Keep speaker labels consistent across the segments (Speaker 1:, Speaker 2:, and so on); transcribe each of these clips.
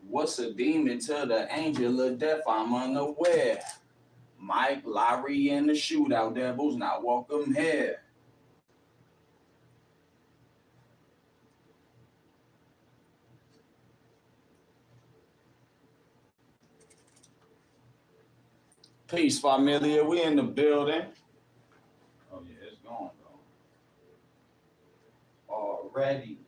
Speaker 1: What's a demon to the angel of death? I'm unaware. Mike, Larry, and the shootout devils not welcome here. Peace, familia. We in the building. Oh yeah, it's gone though. Already.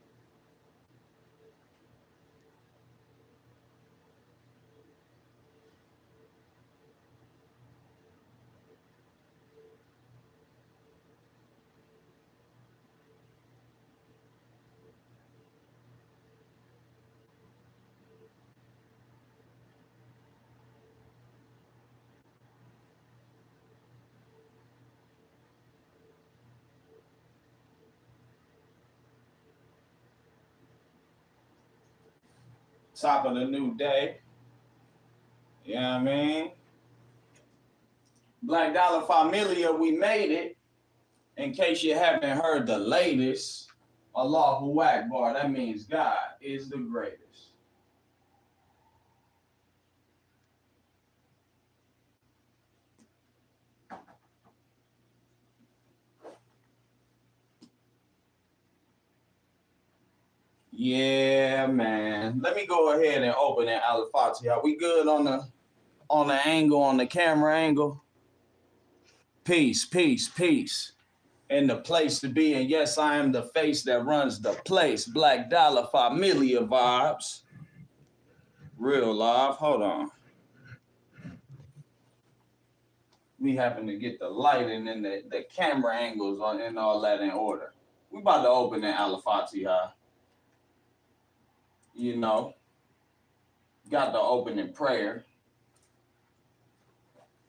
Speaker 1: Top of the new day. You know what I mean? Black Dollar Familia, we made it. In case you haven't heard the latest, Allahu Akbar, that means God is the greatest. Yeah, man. Let me go ahead and open that Al-Fatiha. We good on the angle, on the camera angle? Peace, peace, peace. And the place to be. And yes, I am the face that runs the place. Black Dollar Familia vibes. Real live. Hold on. We happen to get the lighting and the camera angles on and all that in order. We about to open that Al-Fatiha. You know, got the opening prayer.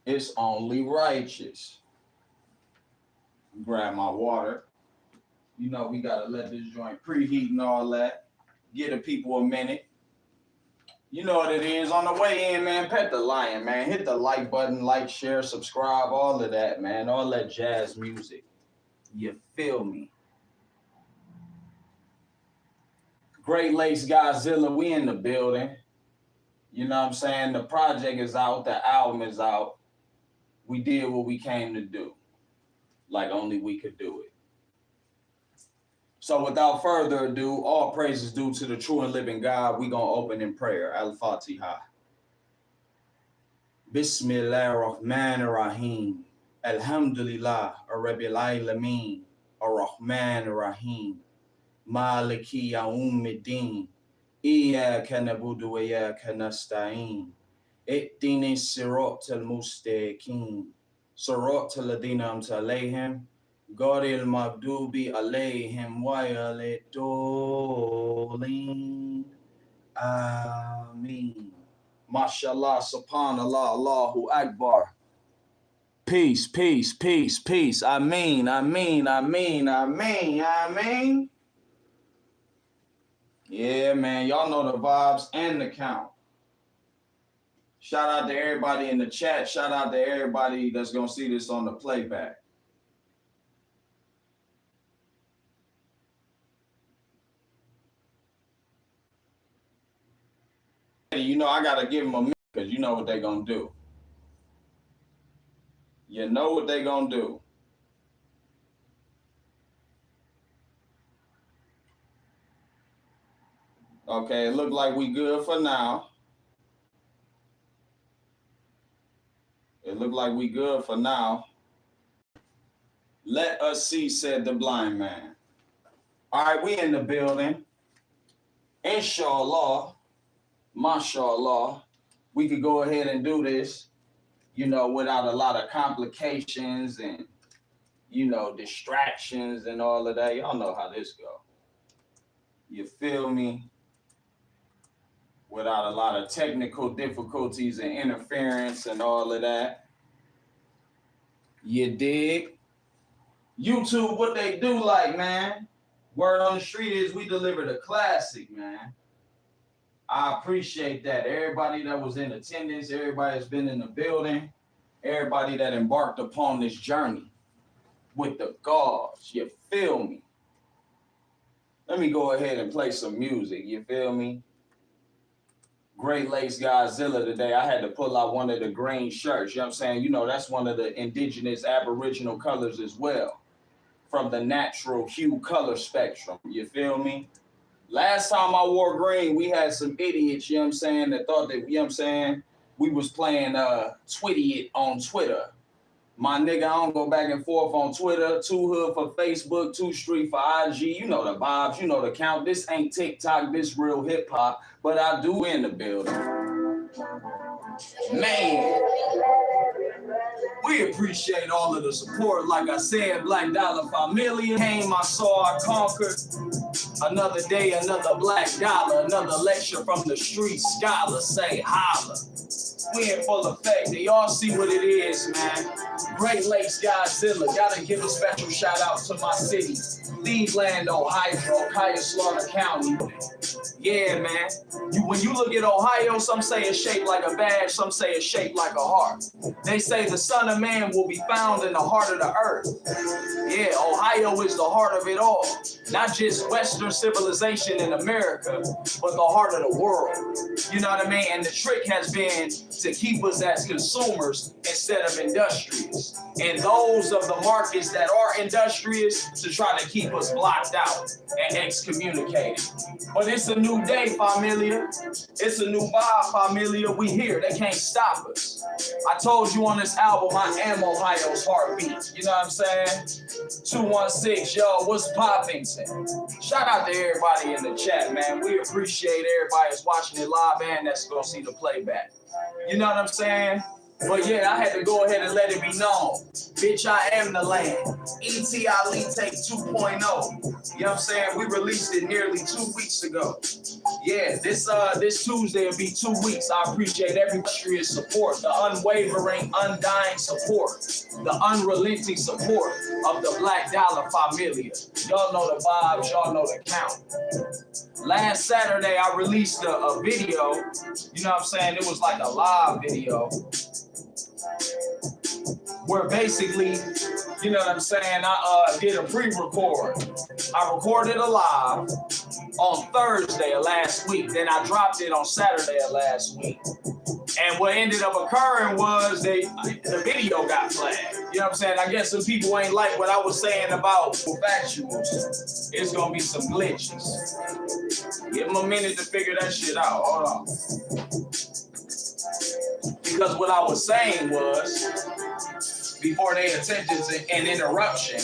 Speaker 1: It's only righteous. Grab my water. You know, we got to let this joint preheat and all that. Give the people a minute. You know what it is. On the way in, man, pet the lion, man. Hit the like button, like, share, subscribe, all of that, man. All that jazz music. You feel me? Great Lakes, GodZilla, we in the building. You know what I'm saying? The project is out. The album is out. We did what we came to do. Like only we could do it. So without further ado, all praises due to the true and living God. We gonna open in prayer. Al-Fatiha. Bismillahirrahmanirrahim. Alhamdulillah. Rabbil Alameen. Ar-Rahmanir-Rahim. Maliki Yawmiddin. Iyyaka na'budu wa iyyaka nasta'in. Ihdini siratal mustaqim. Siratal ladina an'amta alayhim. Ghayril maghdubi alayhim waladdallin. Ameen. Mashallah, subhanallah, Allahu Akbar. Peace, peace, peace, peace. Ameen, ameen, ameen, ameen, ameen. Yeah, man, y'all know the vibes and the count. Shout out to everybody in the chat. Shout out to everybody that's going to see this on the playback. You know, I got to give them a minute because you know what they're going to do. You know what they're going to do. Okay, it look like we good for now. It look like we good for now. Let us see, said the blind man. All right, we in the building. Inshallah, mashallah, we could go ahead and do this, you know, without a lot of complications and, you know, distractions and all of that. Y'all know how this go. You feel me? Without a lot of technical difficulties and interference and all of that. You dig? YouTube, what they do like, man. Word on the street is we delivered a classic, man. I appreciate that. Everybody that was in attendance, everybody that's been in the building, everybody that embarked upon this journey with the gods. You feel me? Let me go ahead and play some music. You feel me? Great Lakes GodZilla today. I had to pull out one of the green shirts. You know what I'm saying? You know, that's one of the indigenous aboriginal colors as well, from the natural hue color spectrum. You feel me? Last time I wore green, we had some idiots, you know what I'm saying, that thought that, you know what I'm saying, we was playing Twitty It on Twitter. My nigga, I don't go back and forth on Twitter. 2 Hood for Facebook, 2 Street for IG. You know the vibes, you know the count. This ain't TikTok, this real hip hop, but I do in the building. Man, we appreciate all of the support. Like I said, Black Dollar Familia came, I saw, I conquered. Another day, another Black Dollar, another lecture from the street scholar. Say holla. We in full effect. Do y'all see what it is, man? Great Lakes GodZilla. Gotta give a special shout out to my city, Cleveland, Ohio, Cuyahoga County. Yeah, man. When you look at Ohio, some say it's shaped like a badge, some say it's shaped like a heart. They say the Son of Man will be found in the heart of the earth. Yeah, Ohio is the heart of it all. Not just Western civilization in America, but the heart of the world. You know what I mean? And the trick has been to keep us as consumers instead of industrious. And those of the markets that are industrious to try to keep us blocked out and excommunicated. But it's a new day, familia. It's a new vibe, familia. We here. They can't stop us. I told you on this album, I am Ohio's heartbeat. You know what I'm saying? 216, yo, what's popping? Shout out to everybody in the chat, man. We appreciate everybody that's watching it live and that's gonna see the playback. You know what I'm saying? But yeah, I had to go ahead and let it be known. Bitch, I am the land. T.AliTape2.0. You know what I'm saying? We released it nearly 2 weeks ago. Yeah, this Tuesday will be 2 weeks. I appreciate everybody's support, the unwavering, undying support, the unrelenting support of the Black Dollar Familia. Y'all know the vibes, y'all know the count. Last Saturday, I released a video. You know what I'm saying? It was like a live video where basically, you know what I'm saying, I did a pre-record. I recorded a live on Thursday of last week. Then I dropped it on Saturday of last week. And what ended up occurring was the video got flagged. You know what I'm saying? I guess some people ain't like what I was saying about factuals. It's gonna be some glitches. Give them a minute to figure that shit out. Hold on. Because what I was saying was, before they attempted an interruption,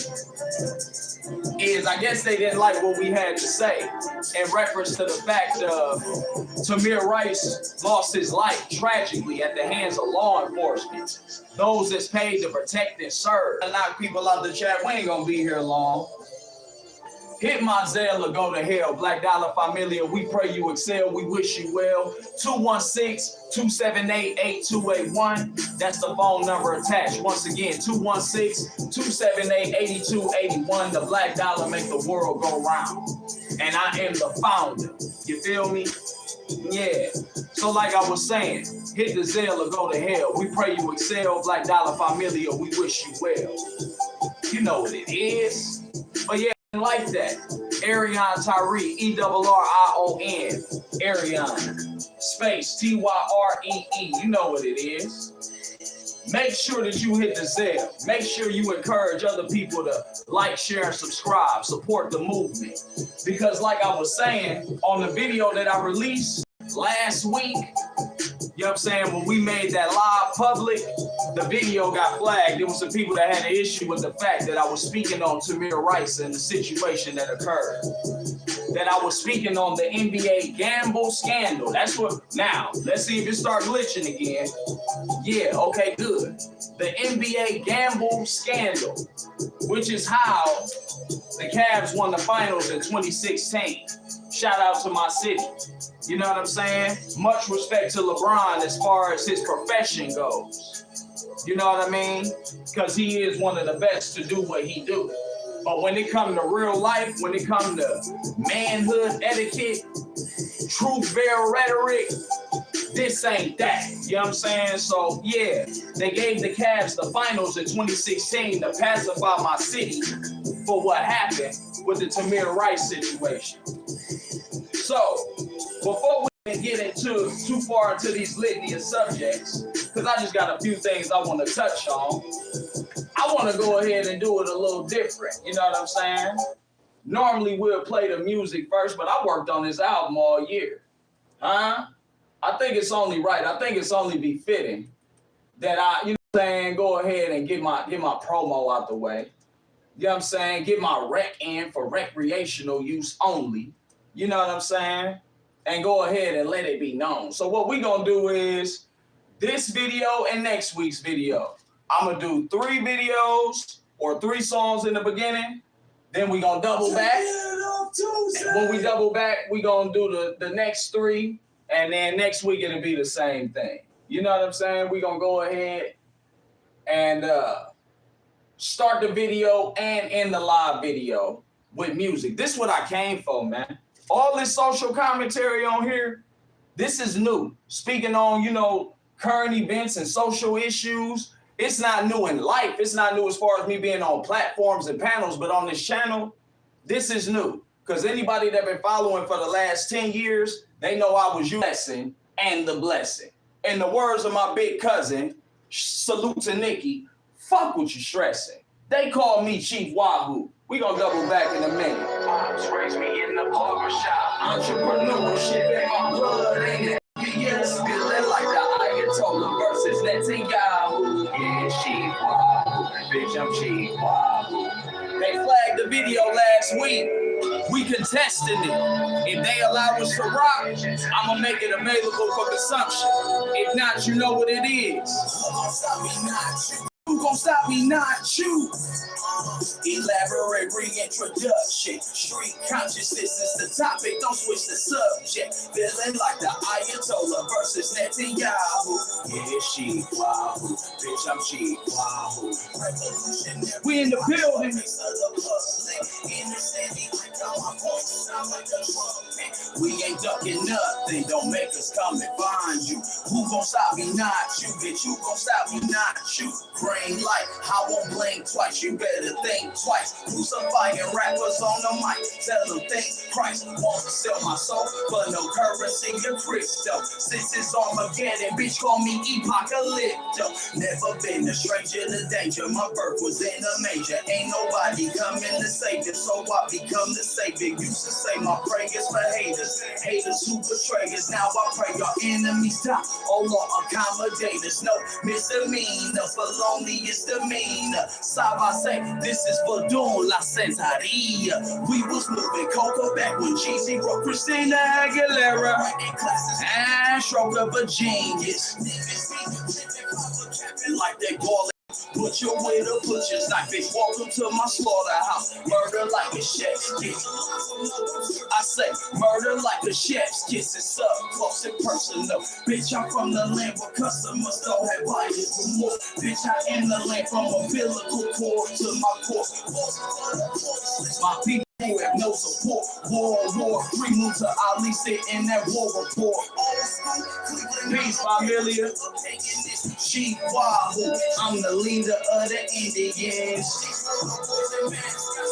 Speaker 1: is I guess they didn't like what we had to say in reference to the fact of Tamir Rice lost his life tragically at the hands of law enforcement. Those that's paid to protect and serve. I knock people out the chat. We ain't gonna be here long. Hit my Zelle or go to hell. Black Dollar Familia, we pray you excel. We wish you well. 216-278-8281. That's the phone number attached. Once again, 216-278-8281. The Black Dollar make the world go round. And I am the founder. You feel me? Yeah. So like I was saying, hit the Zelle or go to hell. We pray you excel. Black Dollar Familia, we wish you well. You know what it is. But yeah. Like that. Errion Tyree, E-double-R-I-O-N. Errion. Space, T-Y-R-E-E. You know what it is. Make sure that you hit the Zelle. Make sure you encourage other people to like, share, and subscribe. Support the movement. Because like I was saying, on the video that I released last week, you know what I'm saying, when we made that live public, the video got flagged. There was some people that had an issue with the fact that I was speaking on Tamir Rice and the situation that occurred. That I was speaking on the NBA gamble scandal. That's what, now, let's see if it starts glitching again. Yeah, okay, good. The NBA gamble scandal, which is how the Cavs won the finals in 2016. Shout out to my city. You know what I'm saying? Much respect to LeBron as far as his profession goes. You know what I mean? Because he is one of the best to do what he do. But when it comes to real life, when it comes to manhood etiquette, truth-bearer rhetoric, this ain't that. You know what I'm saying? So, yeah, they gave the Cavs the finals in 2016 to pacify my city for what happened with the Tamir Rice situation. So, before we get into too far into these litany of subjects, because I just got a few things I want to touch on. I want to go ahead and do it a little different. You know what I'm saying? Normally we'll play the music first, but I worked on this album all year. I think it's only right. I think it's only befitting that I, you know what I'm saying, go ahead and get my promo out the way. You know what I'm saying? Get my rec in for recreational use only. You know what I'm saying? And go ahead and let it be known. So what we gonna do is this video and next week's video. I'm gonna do 3 videos or 3 songs in the beginning. Then we gonna double back. And when we double back, we gonna do the next 3. And then next week it'll be the same thing. You know what I'm saying? We gonna go ahead and start the video and end the live video with music. This is what I came for, man. All this social commentary on here, this is new. Speaking on, you know, current events and social issues. It's not new in life. It's not new as far as me being on platforms and panels, but on this channel, this is new. Because anybody that been following for the last 10 years, they know I was blessing and the blessing. In the words of my big cousin, salute to Nikki, fuck what you stressing. They call me Chief Wahoo. We gonna double back in a minute. Pops raised me in the barbershop. Entrepreneurship in my blood, ain't it? Yes, feeling like the Ayatollah versus Netanyahu. Yeah, Chief Wahoo. Bitch, I'm Chief Wahoo. They flagged the video last week. We contested it. If they allow us to rock, I'm gonna make it available for consumption. If not, you know what it is. Who gon' stop me, not you? Elaborate reintroduction. Street consciousness is the topic, don't switch the subject. Feeling like the Ayatollah versus Netanyahu. Yeah, she Wahoo. Bitch, I'm Chief Wahoo. We in the building. We ain't ducking nothing, don't make us come and find you. Who gon' stop me, not you? Bitch, you gon' stop me, not you. Green light, I won't blink twice, you better think twice. Crucifying rappers on the mic, tell them think Christ won't sell my soul for no currency or crypto. Since it's Armageddon, bitch, call me Apocalypto. Never been a stranger to danger, my birth was in a major. Ain't nobody coming to save you, so I become the savior. Used to say my prayers for haters, haters who betray us. Now I pray your enemies die, all law accommodators. No misdemeanor, for lonely is demeanor. Sabbath say, this is for Dollaar, La Santeria. We was moving coca back when Jeezy wrote Christina Aguilera. And stroke of a genius. Like that ball. Put your with a butcher's knife, bitch. Welcome to my slaughterhouse. Murder like a chef's kiss. I say murder like a chef's kiss. It's up close and personal. Bitch, I'm from the land where customers don't have buyers for more. Bitch, I am the land from umbilical cord to my core. My people who have no support. War, 3 moves to Ali sit in that war report. Peace, familia. Chief Wahoo, I'm the leader of the Indians.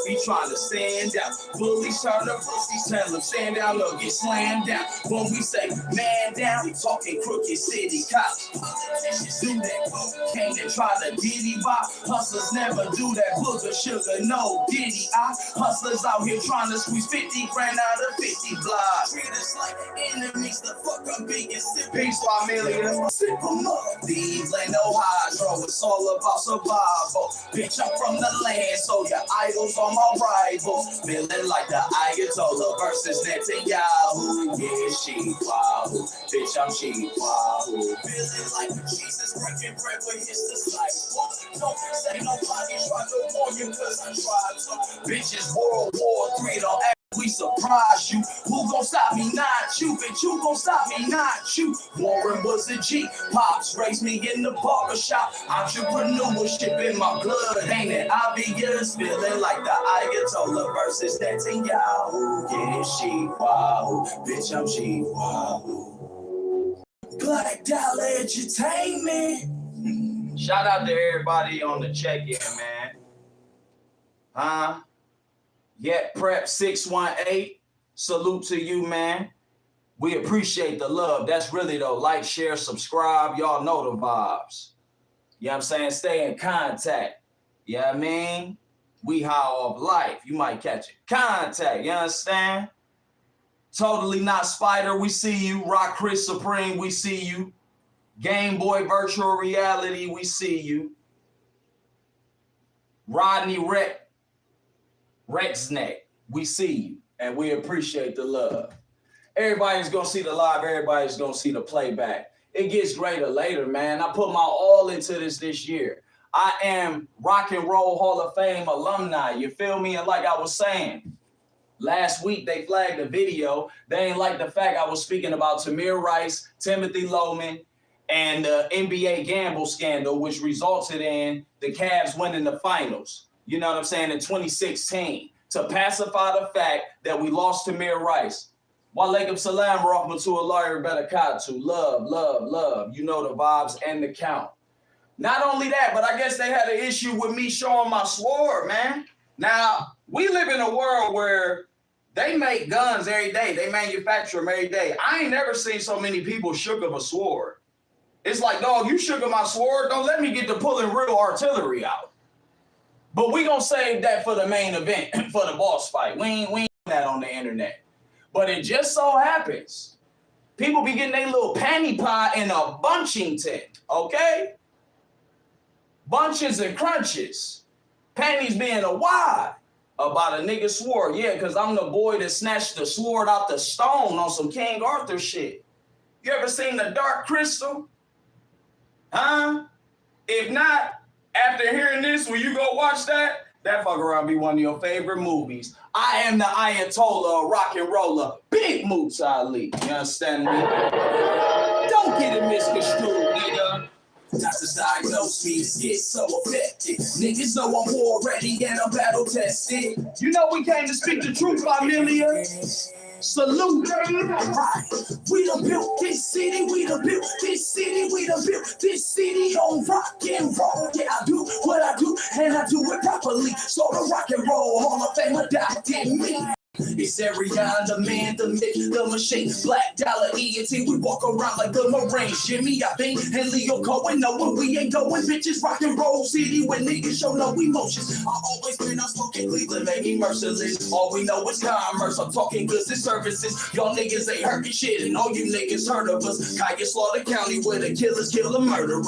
Speaker 1: He trying to stand out. Bullies turn to pussies, tell them stand down or get slammed down. When we say man down, we talking crooked city cops. Politicians do that. Came and try to diddy bop. Hustlers never do that. Booger, sugar, no diddy. Hustlers out here trying to squeeze 50 grand out of 50 blocks. Treat us like enemies, the fuck I'm being sick. Peace, familia. Sip them up. These ain't no hydro, it's all about survival. Bitch, I'm from the land, so your idols are my rivals. Feeling like the Ayatollah versus Netanyahu. Yeah, Chief Wahoo. Bitch, I'm Chief Wahoo. Feeling like Jesus breaking bread with his disciples. Don't say nobody tried to warn you, cause I tried to. Bitches, World War III, don't act. We surprise you. Who gon' stop me? Not you. Bitch, you gon' stop me? Not you. Warren was a G. Pops raised me in the barbershop. Entrepreneurship in my blood. Ain't it obvious? Feeling like the Ayatollah versus Netanyahu. Yeah, Chief Wahoo. Bitch, I'm Chief Wahoo. Black Dollar Entertainment. Shout out to everybody on the check-in, man. Prep 618, salute to you, man. We appreciate the love. That's really though. Like, share, subscribe. Y'all know the vibes. You know what I'm saying? Stay in contact. You know what I mean? We high off life. You might catch it. Contact. You understand? Totally Not Spider, we see you. Rock Chris Supreme, we see you. Game Boy Virtual Reality, we see you. Rodney Rexneck, we see you. And we appreciate the love. Everybody's going to see the live. Everybody's going to see the playback. It gets greater later, man. I put my all into this year. I am Rock and Roll Hall of Fame alumni. You feel me? And like I was saying, last week they flagged a video. They ain't like the fact I was speaking about Tamir Rice, Timothy Loman, and the NBA gamble scandal, which resulted in the Cavs winning the finals. You know what I'm saying? In 2016, to pacify the fact that we lost Tamir Rice. Walaikum salam, rahmatullahi wa barakatuh. Love, love, love. You know the vibes and the count. Not only that, but I guess they had an issue with me showing my sword, man. Now, we live in a world where they make guns every day. They manufacture them every day. I ain't never seen so many people shook of a sword. It's like, dog, you shook of my sword. Don't let me get to pulling real artillery out. But we gonna save that for the main event, for the boss fight. We ain't that on the internet. But it just so happens, people be getting their little panty pie in a Bunchington, okay? Bunches and crunches. Panties being a why about a nigga sword. Yeah, because I'm the boy that snatched the sword out the stone on some King Arthur shit. You ever seen The Dark Crystal? Huh? If not, after hearing this, will you go watch that? That fuck around be one of your favorite movies. I am the Ayatollah, rock and roller, Big Moots Ali. You understand me? Don't get it misconstrued, nigga. Doctors diagnose me, get so affected. Niggas know I'm war ready and I'm battle tested. You know we came to speak the truth, familia. Salute. Right. We done built this city, we done built this city, we done built this city on rock and roll. Yeah, I do what I do, and I do it properly. So the Rock and Roll Hall of Fame adopted me. It's Errion, the man, the myth, the machine, Black Dollar ENT. We walk around like the Marines. Jimmy, I think, and Leo Cohen. No, when we ain't going, bitches, rock and roll city when niggas show no emotions. I always been outspoken, Cleveland made me merciless. All we know is commerce. I'm talking goods and services. Y'all niggas ain't heard me shit, and all you niggas heard of us. Kaya Slaughter County, where the killers kill the murderers.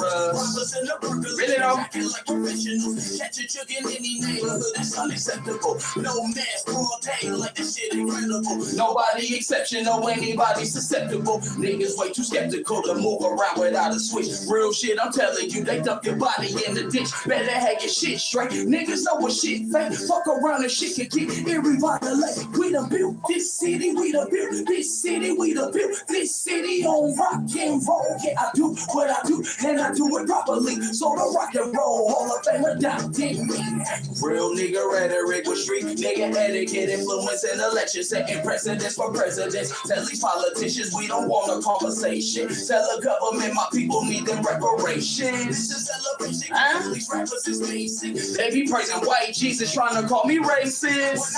Speaker 1: Really though? Like professionals, catch a jug in any neighborhood. That's unacceptable. No mask, broad day, like this shit incredible. Nobody exceptional, anybody susceptible. Niggas way too skeptical to move around without a switch. Real shit, I'm telling you, they dump your body in the ditch. Better have your shit straight. Niggas know what shit fake. Fuck around and shit can get irrevitalized. We done built this city, we done built this city, we done built this city on rock and roll. Yeah, I do what I do, and I do it properly. So the Rock and Roll Hall of Fame adopted me. Real nigga rhetoric with street nigga etiquette, influence and election, setting precedents for presidents. Tell these politicians we don't want a conversation. Tell the government my people need them reparations. This is celebration. These rappers is basic. They be praising white Jesus, trying to call me racist.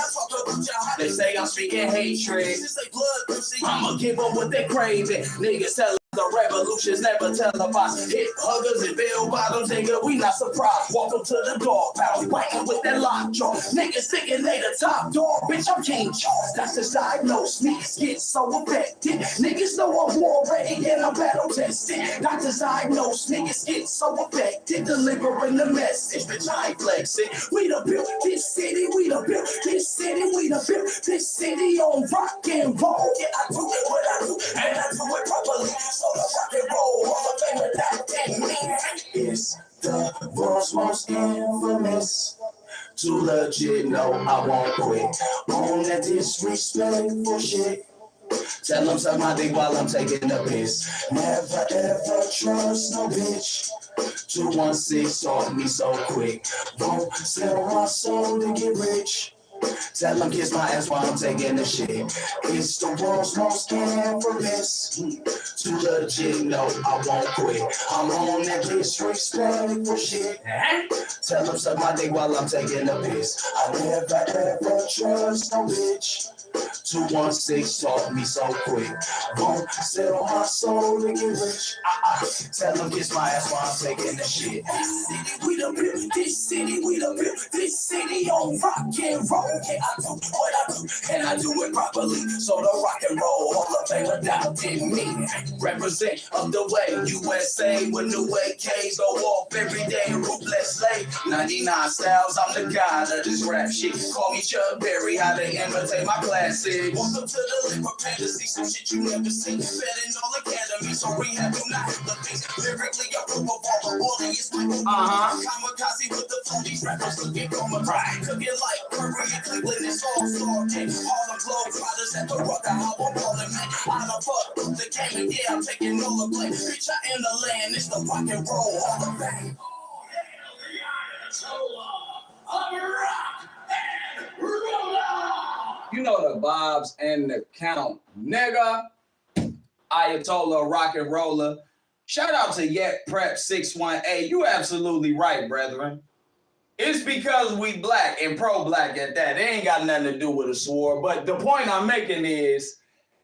Speaker 1: They say I'm speaking hatred. I'ma give them what they craving. Niggas tell the revolution's never televised. Hit huggers and bell bottoms, nigga, we not surprised. Welcome to the dog pound, biting with that lockjaw. Niggas thinking they the top dog, bitch, I'm King Charles. Doctors diagnose me, get so affected. Niggas know I'm war ready and I'm battle tested. Doctors diagnose niggas get so affected. Delivering the message, bitch, I ain't flexing. We done built this city, we done built this city, we done built this city on rock and roll. Yeah, I do what I do, and I do it properly. So the Rock and Roll Hall of Fame adopted me. It's the world's most infamous. Too legit, no, I won't quit. On that disrespectful shit. Tell them suck my dick while I'm taking the piss. Never ever trust no bitch. 216 taught me so quick. Won't sell my soul to get rich. Tell them kiss my ass while I'm taking the shit. It's the world's most infamous. Too legit, no, I won't quit. I'm on that disrespectful shit. Tell them suck my dick while I'm taking the piss. I never ever trust no bitch.
Speaker 2: 216 taught me so quick. Won't sell my soul to get rich. Tell them kiss my ass while I'm taking the shit. This city we the build, this city we the build, this city on rock and roll. Can I do what I do? And I do it properly. So the rock and roll Hall of Fame adopted me. Represent of the way USA with new AKs go off every day. Ruthless slave, 99 styles. I'm the god of this rap shit. Call me Chuck Berry, how they imitate my classics. Welcome to the liquor fantasy, some shit you never seen. Fed in all academy, so rehab do not have the things. Lyrically, I prove of all the audience. Kamikaze with the flow, these rappers looking coma right. Cooking like Curry and Cleveland, it's all star king. All the globe riders at the rock, how I'm calling man. I done fucked up the game, and yeah, I'm taking all the blame. Bitch, I am the land, it's the rock and roll Hall of Fame.
Speaker 1: You know the vibes and the count, nigga. Ayatollah rock and roller. Shout out to Yet Prep 618. You absolutely right, brethren. It's because we black and pro-black at that. It ain't got nothing to do with a sword. But the point I'm making is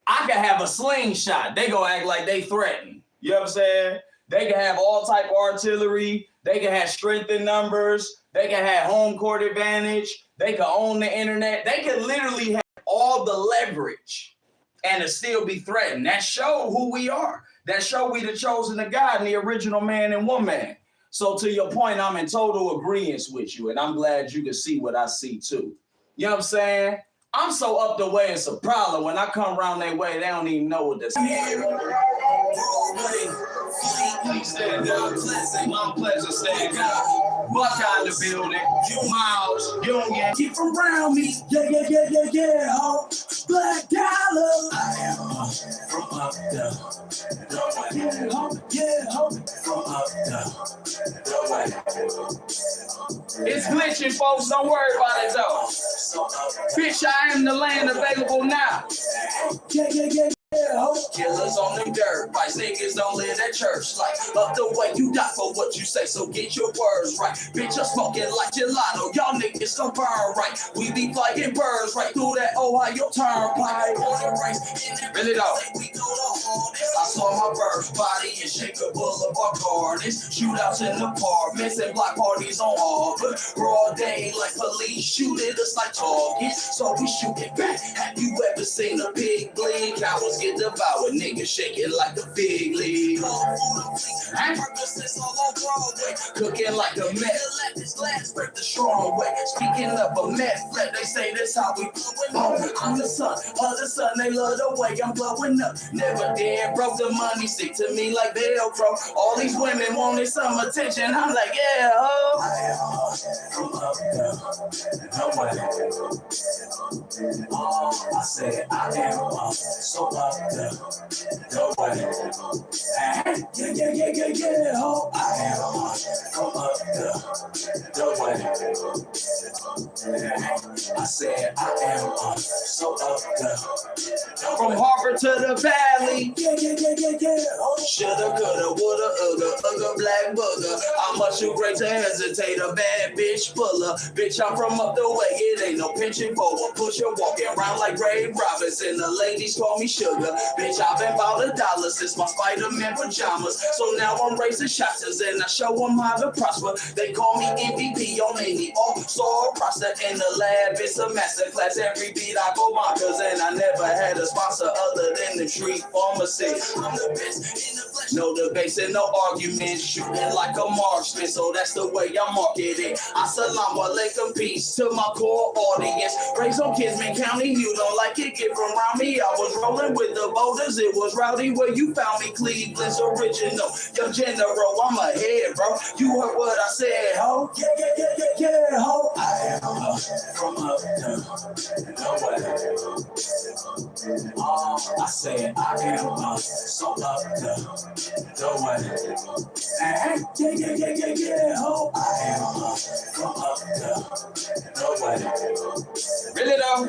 Speaker 1: I can have a slingshot. They gonna act like they threaten. You know what I'm saying? They can have all type of artillery. They can have strength in numbers. They can have home court advantage. They can own the internet. They can literally have all the leverage and it still be threatened. That show who we are. That show we the chosen of God and the original man and woman. So to your point, I'm in total agreement with you, and I'm glad you can see what I see too. You know what I'm saying? I'm so up the way it's a problem. When I come around their way, they don't even know what this is. Please stand up. My pleasure, stand up. Buckeye in the building. Miles, Union.
Speaker 2: Keep around me. Yeah. Ho. Black Dollar. I am from up there. Yeah, ho. From up there.
Speaker 1: It's glitching, folks. Don't worry about it, though. Bitch, I am the land available now.
Speaker 2: Yeah.
Speaker 1: Killers on the dirt, vice niggas don't live at church. Like, up the way you die for what you say, so get your words right. Bitch, I'm smoking like gelato, y'all niggas don't burn right. We be flying birds right through that Ohio turnpike. Really though, I saw my birth body in Shaker Boulevard Gardens. Shootouts in apartments and block parties on Harvard. Broad day like police shoot at us like targets, so we shoot it back. Have you ever seen a pig bleed? Cowards get devoured, niggas shaking like a fig leaf. Cooking like a meth. Break the strong way. Speaking of a meth flat, they say that's how we blowing. I'm the son of the sun. They love the way I'm blowing up. Never dead broke. The money stick to me like Velcro. All these women wanted some attention. I'm like, yeah, ho.
Speaker 2: I am from up there. I said I am so up there. No way. Yeah, ho. I am from up there. No way. I said I am so up there.
Speaker 1: From Harvard to the Valley.
Speaker 2: Yeah.
Speaker 1: Shoulda, coulda, woulda, black booger. How much you great to hesitate? A bad bitch fuller. Bitch, I'm from up the way. It ain't no pinching for a pusher. Walking around like Ray Robinson. The ladies call me sugar. Bitch, I've been about $1 since my Spider-Man pajamas. So now I'm raising shots and I show them how to prosper. They call me MVP on any all-star roster in the lab. It's a masterclass. Every beat I go bonkers, and I never had a sponsor other than the street pharmacy. I'm the best in the flesh. No debates and no arguments. Shooting like a marksman, so that's the way I market it. Assalamu alaikum, peace to my core audience. Raised on Kisman County, you don't like it, get from around me. I was rolling with the boulders, it was rowdy where you found me. Cleveland's original, young general, I'm ahead, bro. You heard what I said, ho?
Speaker 2: Yeah, ho. I am from up there. No way. I said I am so up there. No way. Yeah, ho. I am from up there. No way.
Speaker 1: Really though?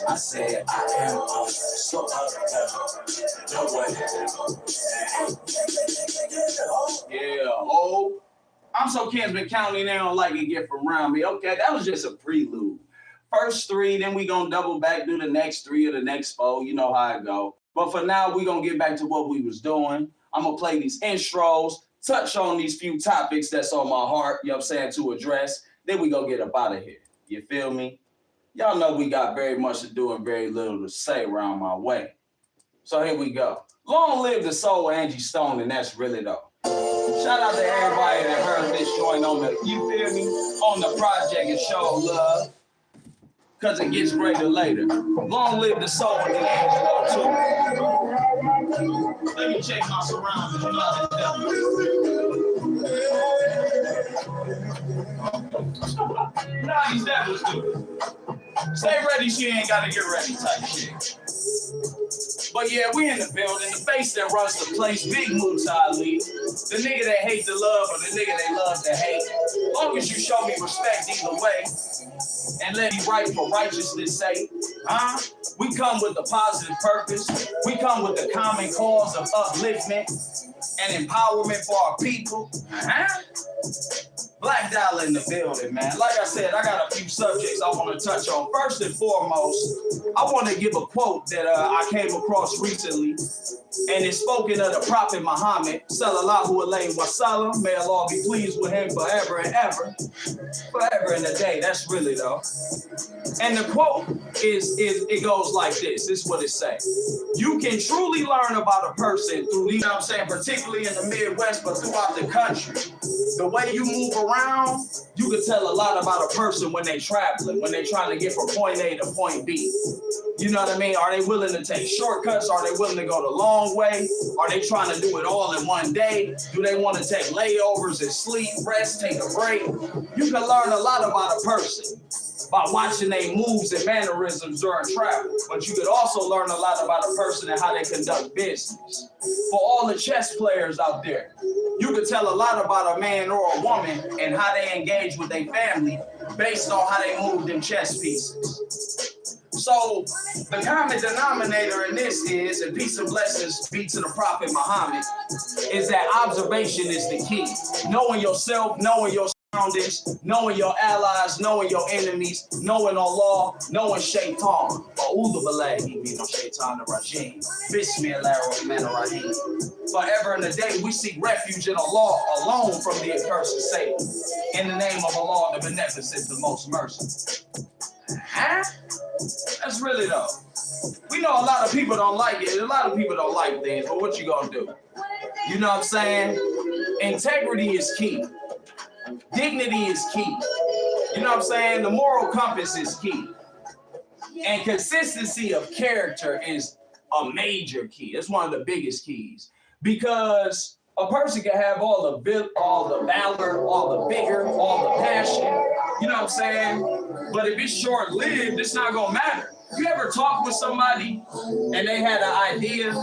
Speaker 2: I said I am so up there. No way.
Speaker 1: Yeah, oh. I'm so Kinsman County, they don't like it get from around me. Okay, that was just a prelude First 3, then we gonna double back, do the next 3 or the next 4. You know how it go. But for now, we gonna get back to what we was doing. I'm gonna play these intros, touch on these few topics that's on my heart, you know what I'm saying, to address. Then we gonna get up out of here. You feel me? Y'all know we got very much to do and very little to say around my way. So here we go. Long live the soul Angie Stone, and that's really though. Shout out to everybody that heard this joint on the, you feel me, on the project and show love. Cause it gets greater later. Long live the soul and the Angelo too. Let me check my surroundings. You know nah, these devils do. Stay ready, she ain't gotta get ready type shit. But yeah, we in the building. The face that runs the place, Big T.AliTape2.0. The nigga that hate the love or the nigga they love to hate. Long as you show me respect either way and let me right for righteousness' sake. We come with a positive purpose. We come with the common cause of upliftment and empowerment for our people. Black Dollar in the building, man. Like I said, I got a few subjects I want to touch on. First and foremost, I want to give a quote that I came across recently, and it's spoken of the Prophet Muhammad, sallallahu alayhi wa sallam. May Allah be pleased with him forever and ever. Forever and a day, that's really though. And the quote it goes like this. This is what it says. You can truly learn about a person through, you know what I'm saying, particularly in the Midwest, but throughout the country. The way you move around, you can tell a lot about a person when they traveling, when they trying to get from point A to point B. You know what I mean? Are they willing to take shortcuts? Are they willing to go the long way? Are they trying to do it all in one day? Do they want to take layovers and sleep, rest, take a break? You can learn a lot about a person by watching their moves and mannerisms during travel. But you could also learn a lot about a person and how they conduct business. For all the chess players out there, you could tell a lot about a man or a woman and how they engage with their family based on how they move them chess pieces. So the common denominator in this is, and peace and blessings be to the Prophet Muhammad, is that observation is the key. Knowing yourself, knowing your surroundings, knowing your allies, knowing your enemies, knowing Allah, knowing Shaitan. A'udhu billahi min shaitanir rajim. Bismillahirrahmanirrahim. Forever and a day, we seek refuge in Allah alone from the accursed Satan. In the name of Allah, the beneficent, the most merciful. That's really though. We know a lot of people don't like it. A lot of people don't like things, but what you gonna do? You know what I'm saying? Integrity is key. Dignity is key. You know what I'm saying? The moral compass is key. And consistency of character is a major key. It's one of the biggest keys. Because a person can have all the valor, all the vigor, all the passion. You know what I'm saying? But if it's short-lived, it's not gonna matter. You ever talk with somebody and they had an idea,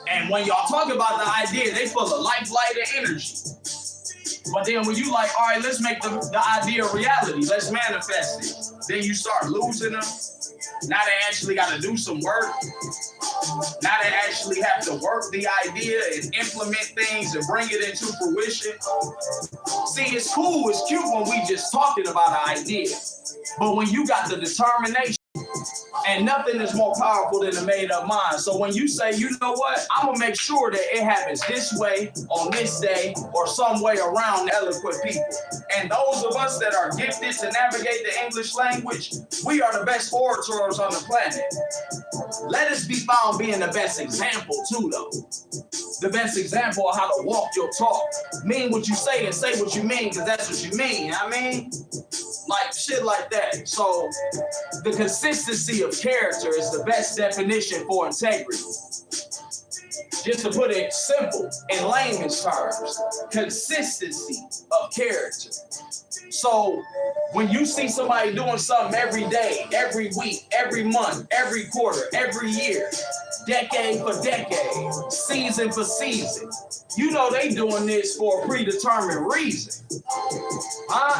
Speaker 1: and when y'all talk about the idea, they full of life, light, and energy. But then when you like, all right, let's make the idea a reality, let's manifest it. Then you start losing them. Now they actually got to do some work. Now they actually have to work the idea and implement things and bring it into fruition. See, it's cool, it's cute when we just talking about an idea. But when you got the determination, and nothing is more powerful than a made-up mind. So when you say, you know what, I'm going to make sure that it happens this way, on this day, or some way around eloquent people. And those of us that are gifted to navigate the English language, we are the best orators on the planet. Let us be found being the best example too, though. The best example of how to walk your talk. Mean what you say and say what you mean, because that's what you mean, you know what I mean? Like shit like that. So the consistency of character is the best definition for integrity. Just to put it simple, in layman's terms, consistency of character. So when you see somebody doing something every day, every week, every month, every quarter, every year, decade for decade, season for season, you know they doing this for a predetermined reason.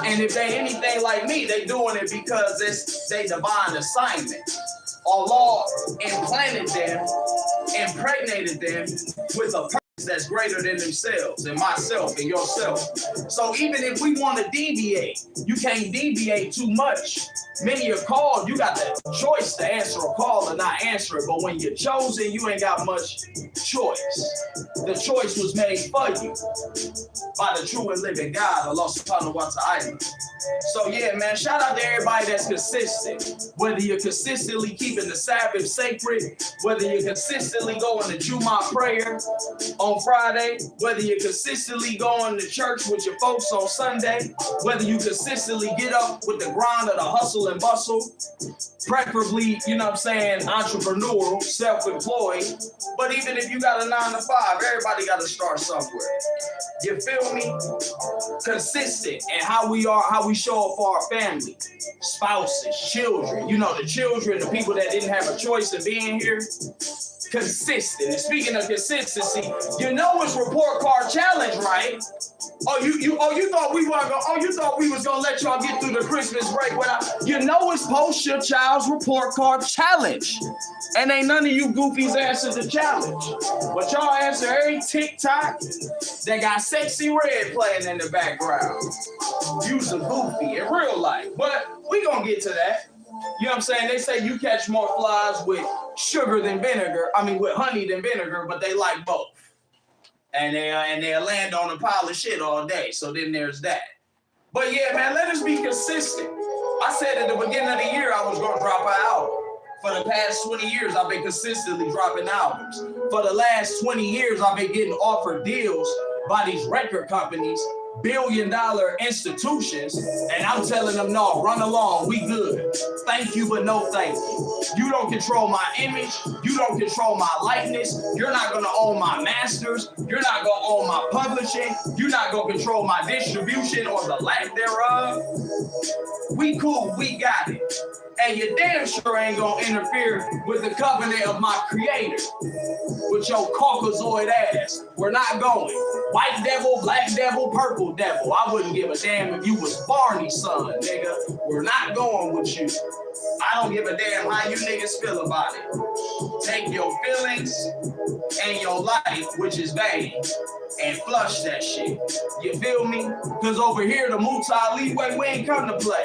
Speaker 1: And if they anything like me, they doing it because it's their divine assignment. Allah implanted them, impregnated them with a purpose that's greater than themselves and myself and yourself. So even if we want to deviate, you can't deviate too much
Speaker 2: Many are called, you got the choice to answer a call or not answer it. But when you're chosen, you ain't got much choice. The choice was made for you by the true and living God, Allah subhanahu wa ta'ala. So yeah, man, shout out to everybody that's consistent. Whether you're consistently keeping the Sabbath sacred, whether you're consistently going to Jummah prayer on Friday, whether you're consistently going to church with your folks on Sunday, whether you consistently get up with the grind of the hustle and bustle, preferably, you know what I'm saying, entrepreneurial, self-employed. But even if you got a 9 to 5, everybody got to start somewhere. You feel me? Consistent in how we are, how we show up for our family, spouses, children. You know, the children, the people that didn't have a choice in being here. Consistent. And speaking of consistency, you know it's report card challenge, right? You thought we was gonna let y'all get through the Christmas break without, you know it's post your child's report card challenge. And ain't none of you goofies answer the challenge. But y'all answer every TikTok that got Sexy Red playing in the background. You's a goofy in real life. But we gonna get to that. You know what I'm saying? They say you catch more flies with sugar than vinegar. I mean, with honey than vinegar, but they like both. And they'll land on a pile of shit all day. So then there's that. But yeah, man, let us be consistent. I said at the beginning of the year I was gonna drop an album. For the past 20 years, I've been consistently dropping albums. For the last 20 years, I've been getting offered deals by these record companies, billion-dollar institutions, and I'm telling them, no, run along, we good. Thank you, but no thank you. You don't control my image. You don't control my likeness. You're not gonna own my masters. You're not gonna own my publishing. You're not gonna control my distribution or the lack thereof. We cool, we got it. And you damn sure ain't gonna interfere with the covenant of my creator. With your Caucasoid ass. We're not going. White devil, black devil, purple devil. I wouldn't give a damn if you was Barney's son, nigga. We're not going with you. I don't give a damn how you niggas feel about it. Take your feelings and your life, which is vain, and flush that shit. You feel me? Because over here, the T.AliTape2.0 way, we ain't come to play.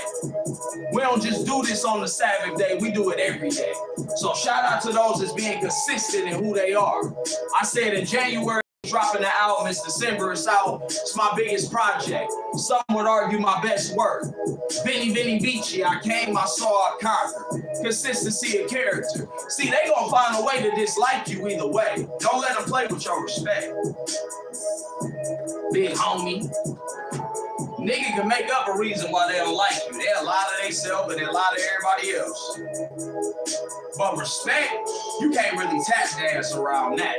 Speaker 2: We don't just do this on the Sabbath day, we do it every day. So shout out to those that's being consistent in who they are. I said in January, dropping the album, it's December, it's out. It's my biggest project. Some would argue my best work. Vinny Vici, I came, I saw, I conquered. Consistency of character. See, they gonna find a way to dislike you either way. Don't let them play with your respect. Big homie. Nigga can make up a reason why they don't like you. They'll lie to themselves and they'll lie to everybody else. But respect, you can't really tap dance around that.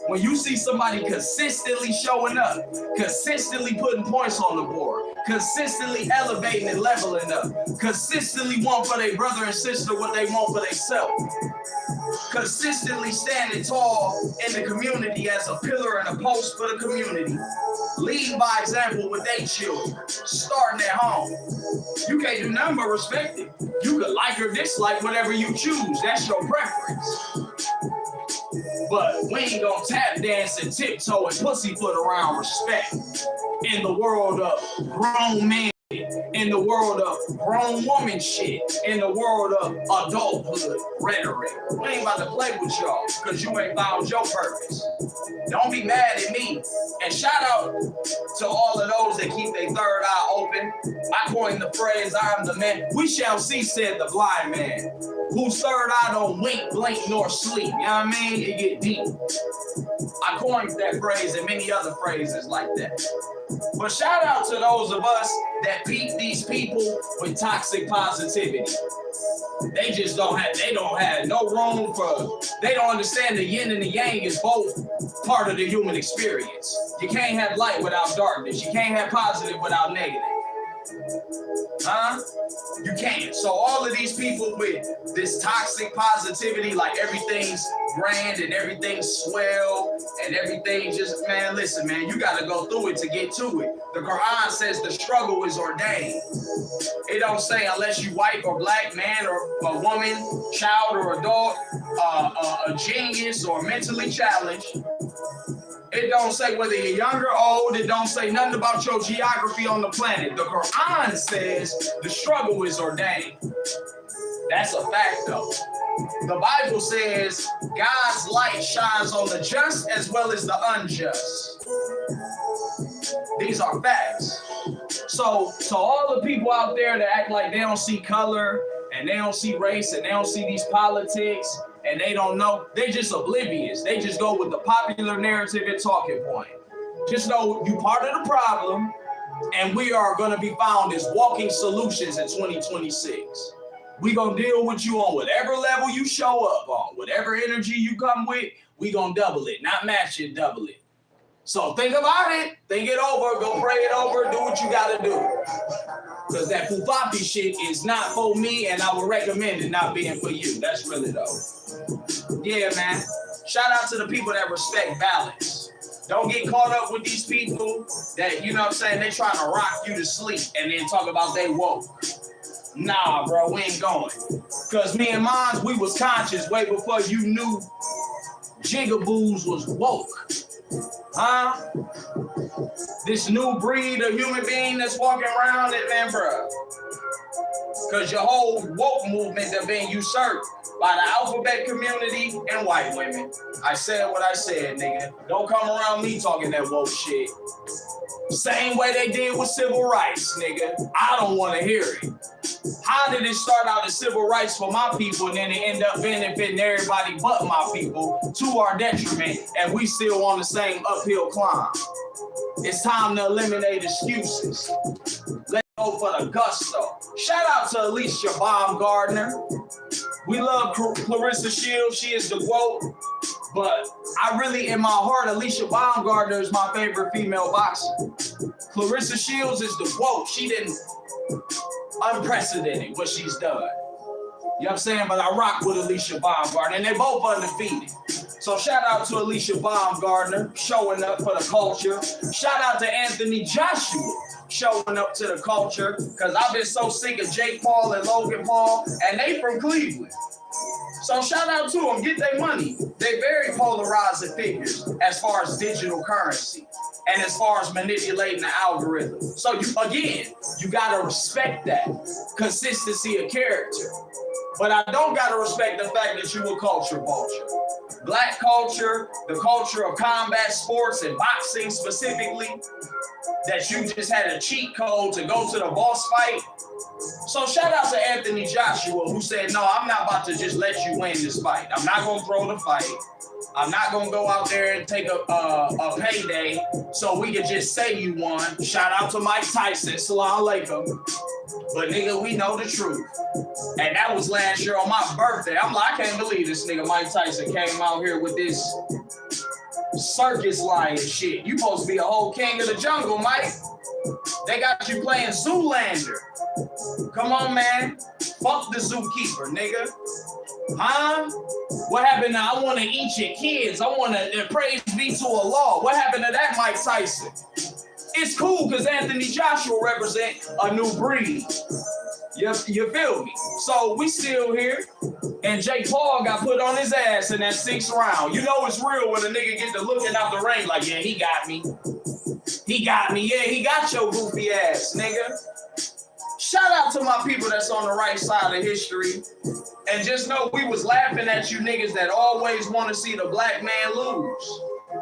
Speaker 2: When you see somebody consistently showing up, consistently putting points on the board, consistently elevating and leveling up, consistently want for their brother and sister what they want for themselves, consistently standing tall in the community as a pillar and a post for the community, leading by example with their children, starting at home. You can't do nothing but respect it. You could like or dislike whatever you choose. That's your preference. But we ain't gonna tap dance and tiptoe and pussyfoot around respect in the world of grown men, in the world of grown woman shit, in the world of adulthood rhetoric. We ain't about to play with y'all because you ain't found your purpose. Don't be mad at me. And shout out to all of those that keep their third eye open. I coined the phrase, I am the man. We shall see, said the blind man, whose third eye don't wink, blink, nor sleep. You know what I mean? It get deep. I coined that phrase and many other phrases like that. But shout out to those of us that peep these people with toxic positivity. They just don't have no room for, they don't understand the yin and the yang is both part of the human experience. You can't have light without darkness. You can't have positive without negative. Huh? You can't. So all of these people with this toxic positivity, like everything's grand and everything's swell and everything just, man, listen, man, you got to go through it to get to it. The Quran says the struggle is ordained. It don't say unless you white or black, man or a woman, child or adult, a genius or mentally challenged.
Speaker 1: It don't say whether you're young or old. It don't say nothing about your geography on the planet. The Quran says the struggle is ordained. That's a fact, though. The Bible says God's light shines on the just as well as the unjust. These are facts. So to all the people out there that act like they don't see color and they don't see race and they don't see these politics and they don't know, they just oblivious. They just go with the popular narrative and talking point. Just know you part of the problem, and we are going to be found as walking solutions in 2026. We going to deal with you on whatever level you show up on. Whatever energy you come with, we going to double it. Not match it, double it. So think about it. Think it over. Go pray it over. Do what you got to do. Because that Fufafi shit is not for me, and I would recommend it not being for you. That's really though. Yeah, man. Shout out to the people that respect balance. Don't get caught up with these people that, you know what I'm saying, they trying to rock you to sleep and then talk about they woke. Nah, bro, we ain't going. Because me and mine, we was conscious way before you knew Jigaboos was woke. Huh? This new breed of human being that's walking around it, man, bro. Because your whole woke movement have been usurped by the alphabet community and white women. I said what I said, nigga. Don't come around me talking that woke shit. Same way they did with civil rights, nigga. I don't want to hear it. How did it start out as civil rights for my people and then it end up benefiting everybody but my people to our detriment, and we still on the same uphill climb? It's time to eliminate excuses. Let's go for the gusto. Shout out to Alicia Baumgardner. We love Clarissa Shields. She is the GOAT. But I really, in my heart, Alicia Baumgardner is my favorite female boxer. Clarissa Shields is the GOAT. She didn't unprecedented what she's done. You know what I'm saying? But I rock with Alicia Baumgardner, and they both undefeated. So shout out to Alicia Baumgardner showing up for the culture. Shout out to Anthony Joshua showing up to the culture, because I've been so sick of Jake Paul and Logan Paul, and they from Cleveland. So shout out to them, get their money. They very polarizing figures as far as digital currency and as far as manipulating the algorithm. So you gotta respect that consistency of character. But I don't gotta respect the fact that you a culture vulture. Black culture, the culture of combat sports and boxing specifically, that you just had a cheat code to go to the boss fight. So shout out to Anthony Joshua, who said, no, I'm not about to just let you win this fight. I'm not going to throw the fight. I'm not going to go out there and take a payday so we can just say you won. Shout out to Mike Tyson, Salam Alaikum. But nigga, we know the truth. And that was last year on my birthday. I'm like, I can't believe this nigga Mike Tyson came out here with this circus lion shit. You supposed to be a whole king of the jungle, Mike. They got you playing Zoolander. Come on, man. Fuck the zookeeper, nigga. Huh? What happened to I want to eat your kids? I want to praise be to Allah. What happened to that, Mike Tyson? It's cool because Anthony Joshua represent a new breed. You feel me? So we still here. And Jake Paul got put on his ass in that 6th round. You know it's real when a nigga get to looking out the ring like, yeah, he got me. He got me. Yeah, he got your goofy ass, nigga. Shout out to my people that's on the right side of history. And just know we was laughing at you niggas that always want to see the black man lose.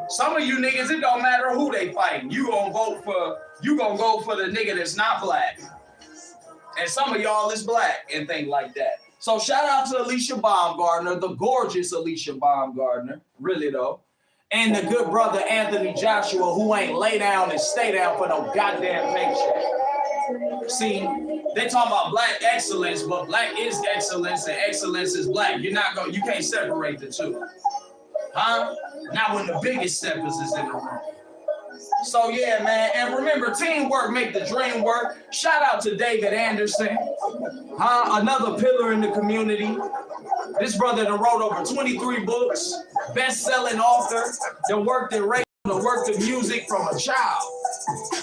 Speaker 1: Some of you niggas, it don't matter who they fighting. You gonna go for the nigga that's not black. And some of y'all is black and things like that. So shout out to Alicia Baumgardner, the gorgeous Alicia Baumgardner, really though. And the good brother Anthony Joshua, who ain't lay down and stay down for no goddamn paycheck. See, they talk about black excellence, but black is excellence and excellence is black. You can't separate the two. Huh? Not when the biggest steppers is in the room. So yeah, man, and remember, teamwork make the dream work. Shout out to David Anderson, another pillar in the community. This brother that wrote over 23 books, best-selling author, that worked in radio to work the music from a child.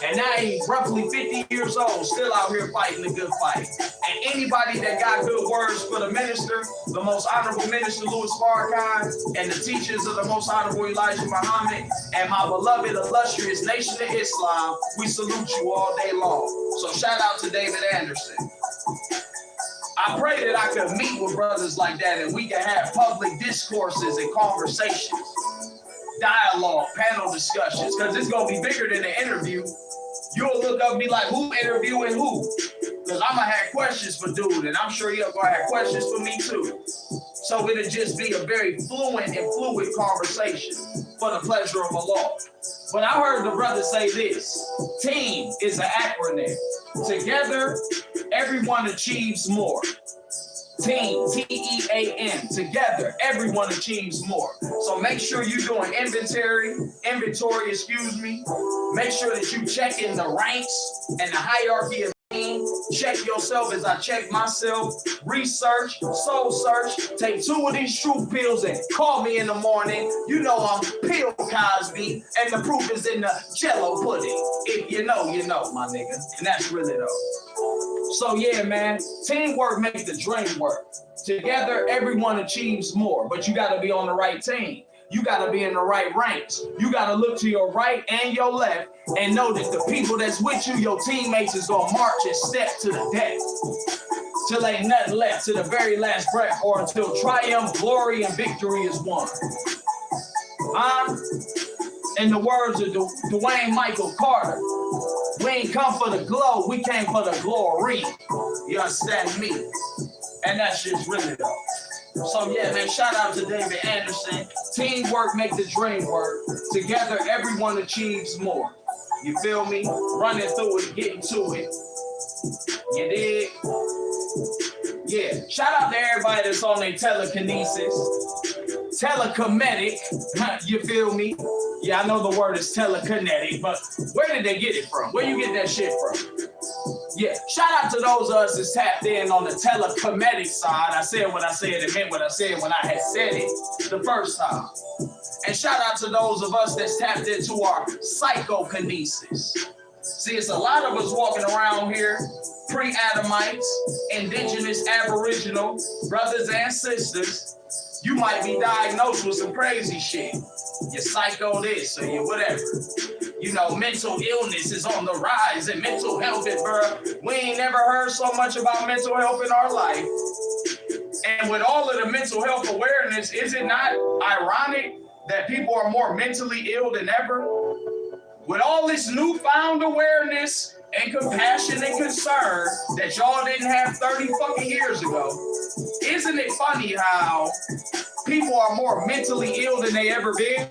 Speaker 1: And now he's roughly 50 years old, still out here fighting the good fight. And anybody that got good words for the minister, the most honorable minister Louis Farrakhan, and the teachers of the most honorable Elijah Muhammad, and my beloved illustrious Nation of Islam, we salute you all day long. So shout out to David Anderson. I pray that I could meet with brothers like that and we can have public discourses and conversations, dialogue, panel discussions, because it's going to be bigger than an interview. You'll look up and be like, who interviewing who? Because I'm going to have questions for dude, and I'm sure you're going to have questions for me too. So it'll just be a very fluent and fluid conversation for the pleasure of Allah. But I heard the brother say this: TEAM is an acronym. Together, everyone achieves more. TEAM, T-E-A-M, together, everyone achieves more. So make sure you're doing inventory, Make sure that you check in the ranks and the hierarchy of TEAM. Check yourself as I check myself. Research, soul search. Take 2 of these truth pills and call me in the morning. You know I'm Pill Cosby, and the proof is in the Jello pudding. If you know, my nigga. And that's really though. So yeah, man, teamwork makes the dream work. Together, everyone achieves more, but you gotta be on the right team. You gotta be in the right ranks. You gotta look to your right and your left and know that the people that's with you, your teammates, is gonna march and step to the death. Till ain't nothing left, to the very last breath, or until triumph, glory, and victory is won. In the words of Dwayne Michael Carter, we ain't come for the glow, we came for the glory. You understand me? And that's just really though. So yeah, man, shout out to David Anderson. Teamwork make the dream work. Together, everyone achieves more. You feel me? Running through it, getting to it. You dig? Yeah. Shout out to everybody that's on their telekinesis. Telekinetic, you feel me? Yeah, I know the word is telekinetic, but where did they get it from? Where you get that shit from? Yeah, shout out to those of us that's tapped in on the telekinetic side. I said what I said and meant what I said when I had said it the first time. And shout out to those of us that's tapped into our psychokinesis. See, it's a lot of us walking around here, pre-Adamites, indigenous, aboriginal, brothers and sisters. You might be diagnosed with some crazy shit. You're psycho this or you whatever. You know, mental illness is on the rise and mental health, bro. We ain't never heard so much about mental health in our life. And with all of the mental health awareness, is it not ironic that people are more mentally ill than ever? With all this newfound awareness and compassion and concern that y'all didn't have 30 fucking years ago, isn't it funny how people are more mentally ill than they ever been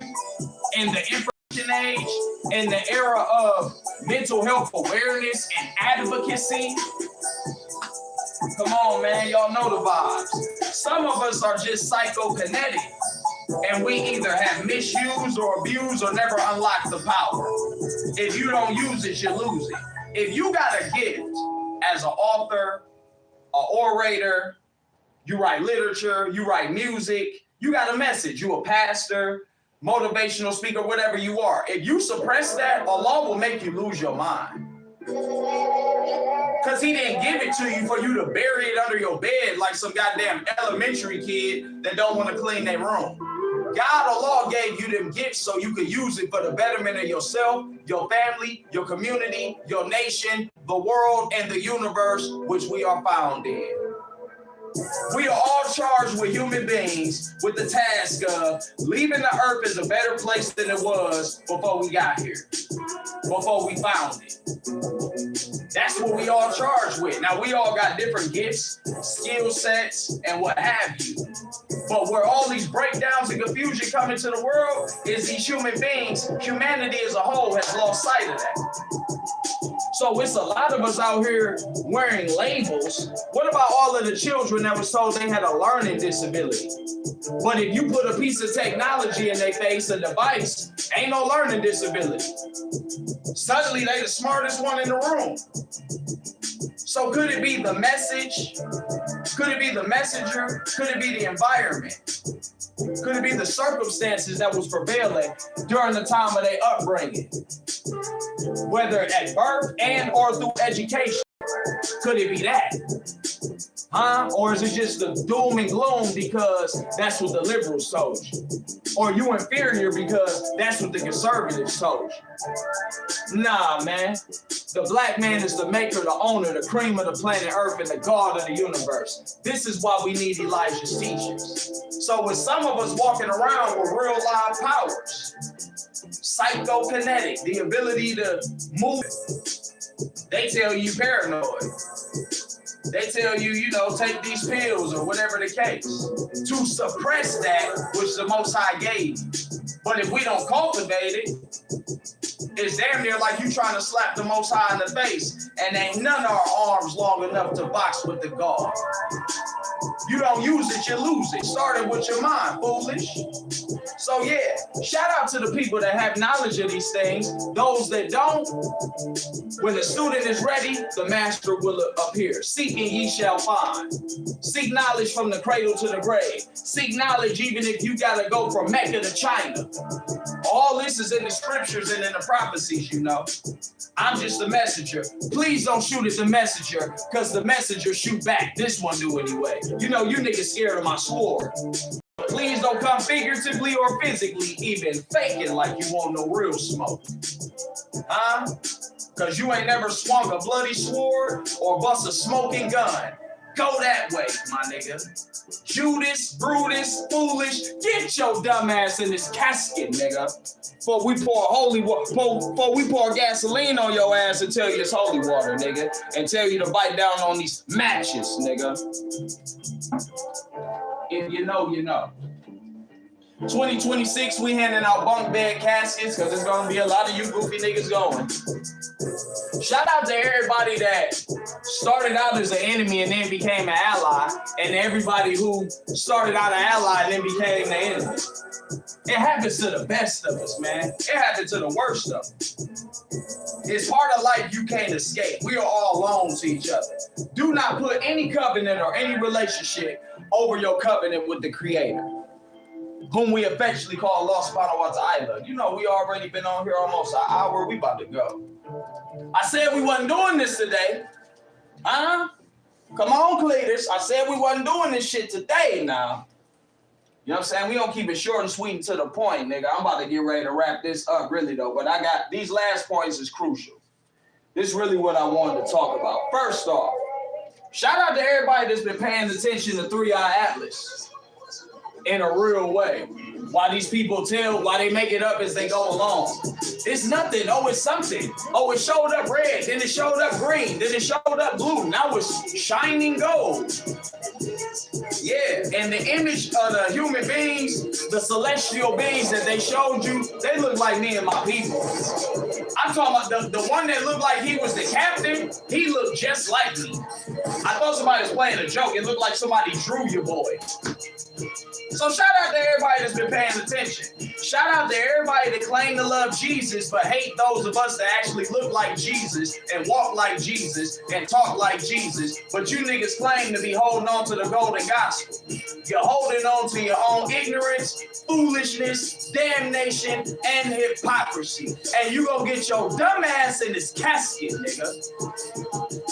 Speaker 1: in the information age, in the era of mental health awareness and advocacy? Come on, man, y'all know the vibes. Some of us are just psychokinetic, and we either have misused or abused or never unlocked the power. If you don't use it, you lose it. If you got a gift as an author, an orator, you write literature, you write music, you got a message, you a pastor, motivational speaker, whatever you are. If you suppress that, Allah will make you lose your mind. Because he didn't give it to you for you to bury it under your bed like some goddamn elementary kid that don't want to clean their room. God, Allah gave you them gifts so you could use it for the betterment of yourself, your family, your community, your nation, the world, and the universe which we are found in. We are all charged with human beings with the task of leaving the earth as a better place than it was before we got here, before we found it. That's what we all charged with. Now, we all got different gifts, skill sets, and what have you. But where all these breakdowns and confusion come into the world is these human beings, humanity as a whole has lost sight of that. So it's a lot of us out here wearing labels. What about all of the children children that was told they had a learning disability. But if you put a piece of technology in their face, a device, ain't no learning disability. Suddenly they the smartest one in the room. So could it be the message? Could it be the messenger? Could it be the environment? Could it be the circumstances that was prevailing during the time of their upbringing? Whether at birth and or through education. Could it be that? Huh? Or is it just the doom and gloom because that's what the liberals told you? Or you inferior because that's what the conservatives told you? Nah, man. The black man is the maker, the owner, the cream of the planet Earth, and the God of the universe. This is why we need Elijah's teachings. So with some of us walking around with real live powers, psychokinetic, the ability to move, they tell you paranoid. They tell you, you know, take these pills or whatever the case to suppress that which the Most High gave you. But if we don't cultivate it, it's damn near like you trying to slap the Most High in the face, and ain't none of our arms long enough to box with the God. You don't use it, you lose it. Starting with your mind, foolish. So yeah, shout out to the people that have knowledge of these things. Those that don't, when the student is ready, the master will appear. Seeking ye shall find. Seek knowledge from the cradle to the grave. Seek knowledge even if you gotta go from Mecca to China. All this is in the scriptures and in the prophecies, you know. I'm just the messenger. Please don't shoot at the messenger, because the messenger shoot back. This one do anyway. You know, you niggas scared of my sword. Please don't come figuratively or physically, even faking like you want no real smoke. Huh? Because you ain't never swung a bloody sword or bust a smoking gun. Go that way, my nigga. Judas, Brutus, foolish, get your dumb ass in this casket, nigga. Before we pour before we pour gasoline on your ass and tell you it's holy water, nigga. And tell you to bite down on these matches, nigga. If you know, you know. 2026, we handing out bunk bed caskets because there's gonna be a lot of you goofy niggas going. Shout out to everybody that started out as an enemy and then became an ally, and everybody who started out an ally and then became the enemy. It happens to the best of us, man. It happens to the worst of us. It's part of life you can't escape. We are all loaned to each other. Do not put any covenant or any relationship over your covenant with the Creator, whom we affectionately call Allah subhanahu wa ta'ala. You know, we already been on here almost an hour. We about to go. I said we wasn't doing this today. Huh? Come on, Cletus. I said we wasn't doing this shit today now. You know what I'm saying? We don't keep it short and sweet and to the point, nigga. I'm about to get ready to wrap this up, really, though. But I got these last points is crucial. This is really what I wanted to talk about. First off, shout out to everybody that's been paying attention to 3-Eye Atlas in a real way. Why these people why they make it up as they go along. It's nothing. Oh, it's something. Oh, it showed up red. Then it showed up green. Then it showed up blue. Now it's shining gold. Yeah, and the image of the human beings, the celestial beings that they showed you, they look like me and my people. I'm talking about the one that looked like he was the captain. He looked just like me. I thought somebody was playing a joke. It looked like somebody drew your boy. So shout out to everybody that's been paying attention. Shout out to everybody that claim to love Jesus but hate those of us that actually look like Jesus and walk like Jesus and talk like Jesus. But you niggas claim to be holding on to the golden gospel. You're holding on to your own ignorance, foolishness, damnation, and hypocrisy. And you gonna get your dumb ass in this casket, nigga.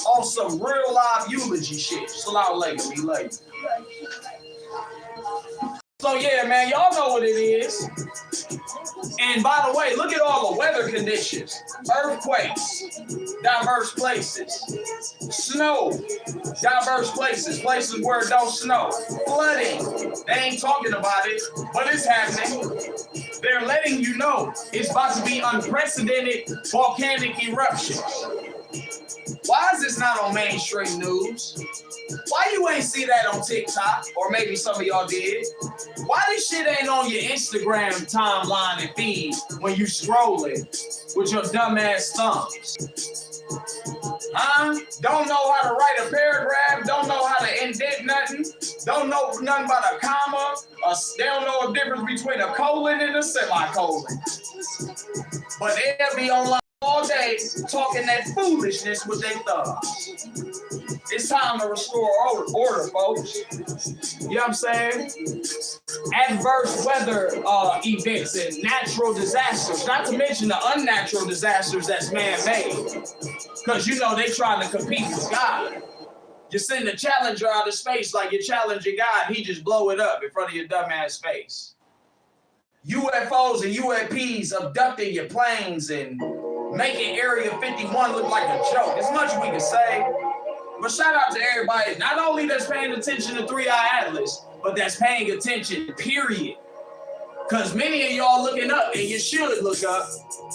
Speaker 1: On some real live eulogy shit. Salam alaikum, we love you. So yeah, man, y'all know what it is. And by the way, look at all the weather conditions. Earthquakes, diverse places. Snow, diverse places. Places where it don't snow. Flooding, they ain't talking about it, but it's happening. They're letting you know it's about to be unprecedented volcanic eruptions. Why is this not on mainstream news? Why you ain't see that on TikTok? Or maybe some of y'all did. Why this shit ain't on your Instagram timeline and feed when you scrolling with your dumb ass thumbs? Huh? Don't know how to write a paragraph, don't know how to indent nothing, don't know nothing about a comma, they don't know the difference between a colon and a semicolon. But they'll be online all day talking that foolishness with their thumbs. It's time to restore order, folks. You know what I'm saying? Adverse weather events and natural disasters, not to mention the unnatural disasters that's man-made. Because, you know, they trying to compete with God. You send a challenger out of space like you're challenging God, he just blow it up in front of your dumbass face. UFOs and UAPs abducting your planes and making Area 51 look like a joke. There's much we can say. But shout out to everybody, not only that's paying attention to 3-Eye Atlas, but that's paying attention, period. Because many of y'all looking up, and you should look up,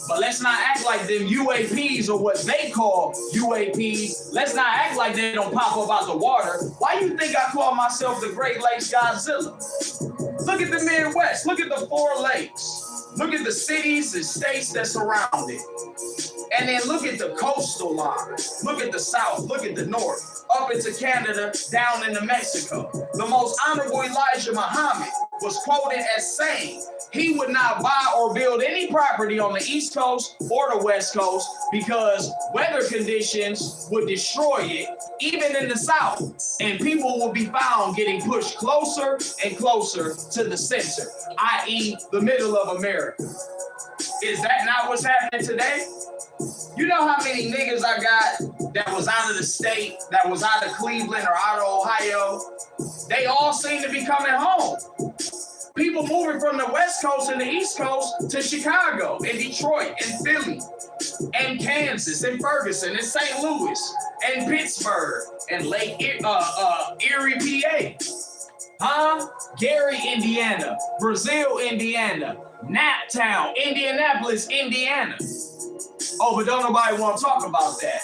Speaker 1: but let's not act like them UAPs or what they call UAPs. Let's not act like they don't pop up out the water. Why you think I call myself the Great Lakes GodZilla? Look at the Midwest. Look at the 4 lakes. Look at the cities and states that surround it. And then look at the coastal line. Look at the south. Look at the north. Up into Canada, down into Mexico. The most honorable Elijah Muhammad was quoted as saying he would not buy or build any property on the East Coast or the West Coast because weather conditions would destroy it, even in the South. And people will be found getting pushed closer and closer to the center, i.e. the middle of America. Is that not what's happening today? You know how many niggas I got that was out of the state, that was out of Cleveland or out of Ohio? They all seem to be coming home. People moving from the West Coast and the East Coast to Chicago and Detroit and Philly and Kansas and Ferguson and St. Louis and Pittsburgh and Lake Erie, PA. Huh? Gary, Indiana. Brazil, Indiana. Naptown, Indianapolis, Indiana. Oh, but don't nobody want to talk about that.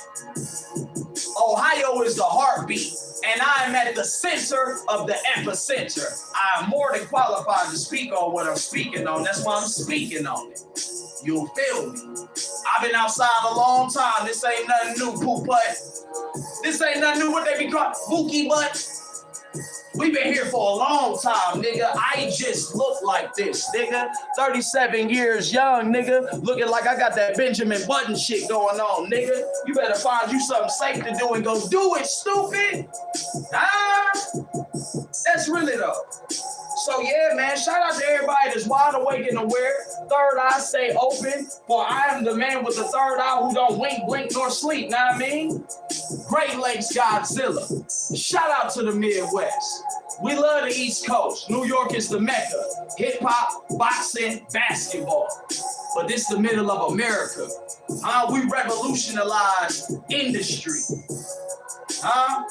Speaker 1: Ohio is the heartbeat, and I'm at the center of the epicenter. I'm more than qualified to speak on what I'm speaking on. That's why I'm speaking on it. You'll feel me. I've been outside a long time. This ain't nothing new, poop butt. This ain't nothing new. What they be called? Bookie butt. We've been here for a long time, nigga. I just look like this, nigga. 37 years young, nigga. Looking like I got that Benjamin Button shit going on, nigga. You better find you something safe to do and go do it, stupid. That's really though. So yeah, man, shout out to everybody that's wide awake and aware. Third eye stay open, for I am the man with the third eye who don't wink, blink, nor sleep, know what I mean? Great Lakes GodZilla. Shout out to the Midwest. We love the East Coast. New York is the Mecca. Hip-hop, boxing, basketball. But this is the middle of America. We revolutionized industry.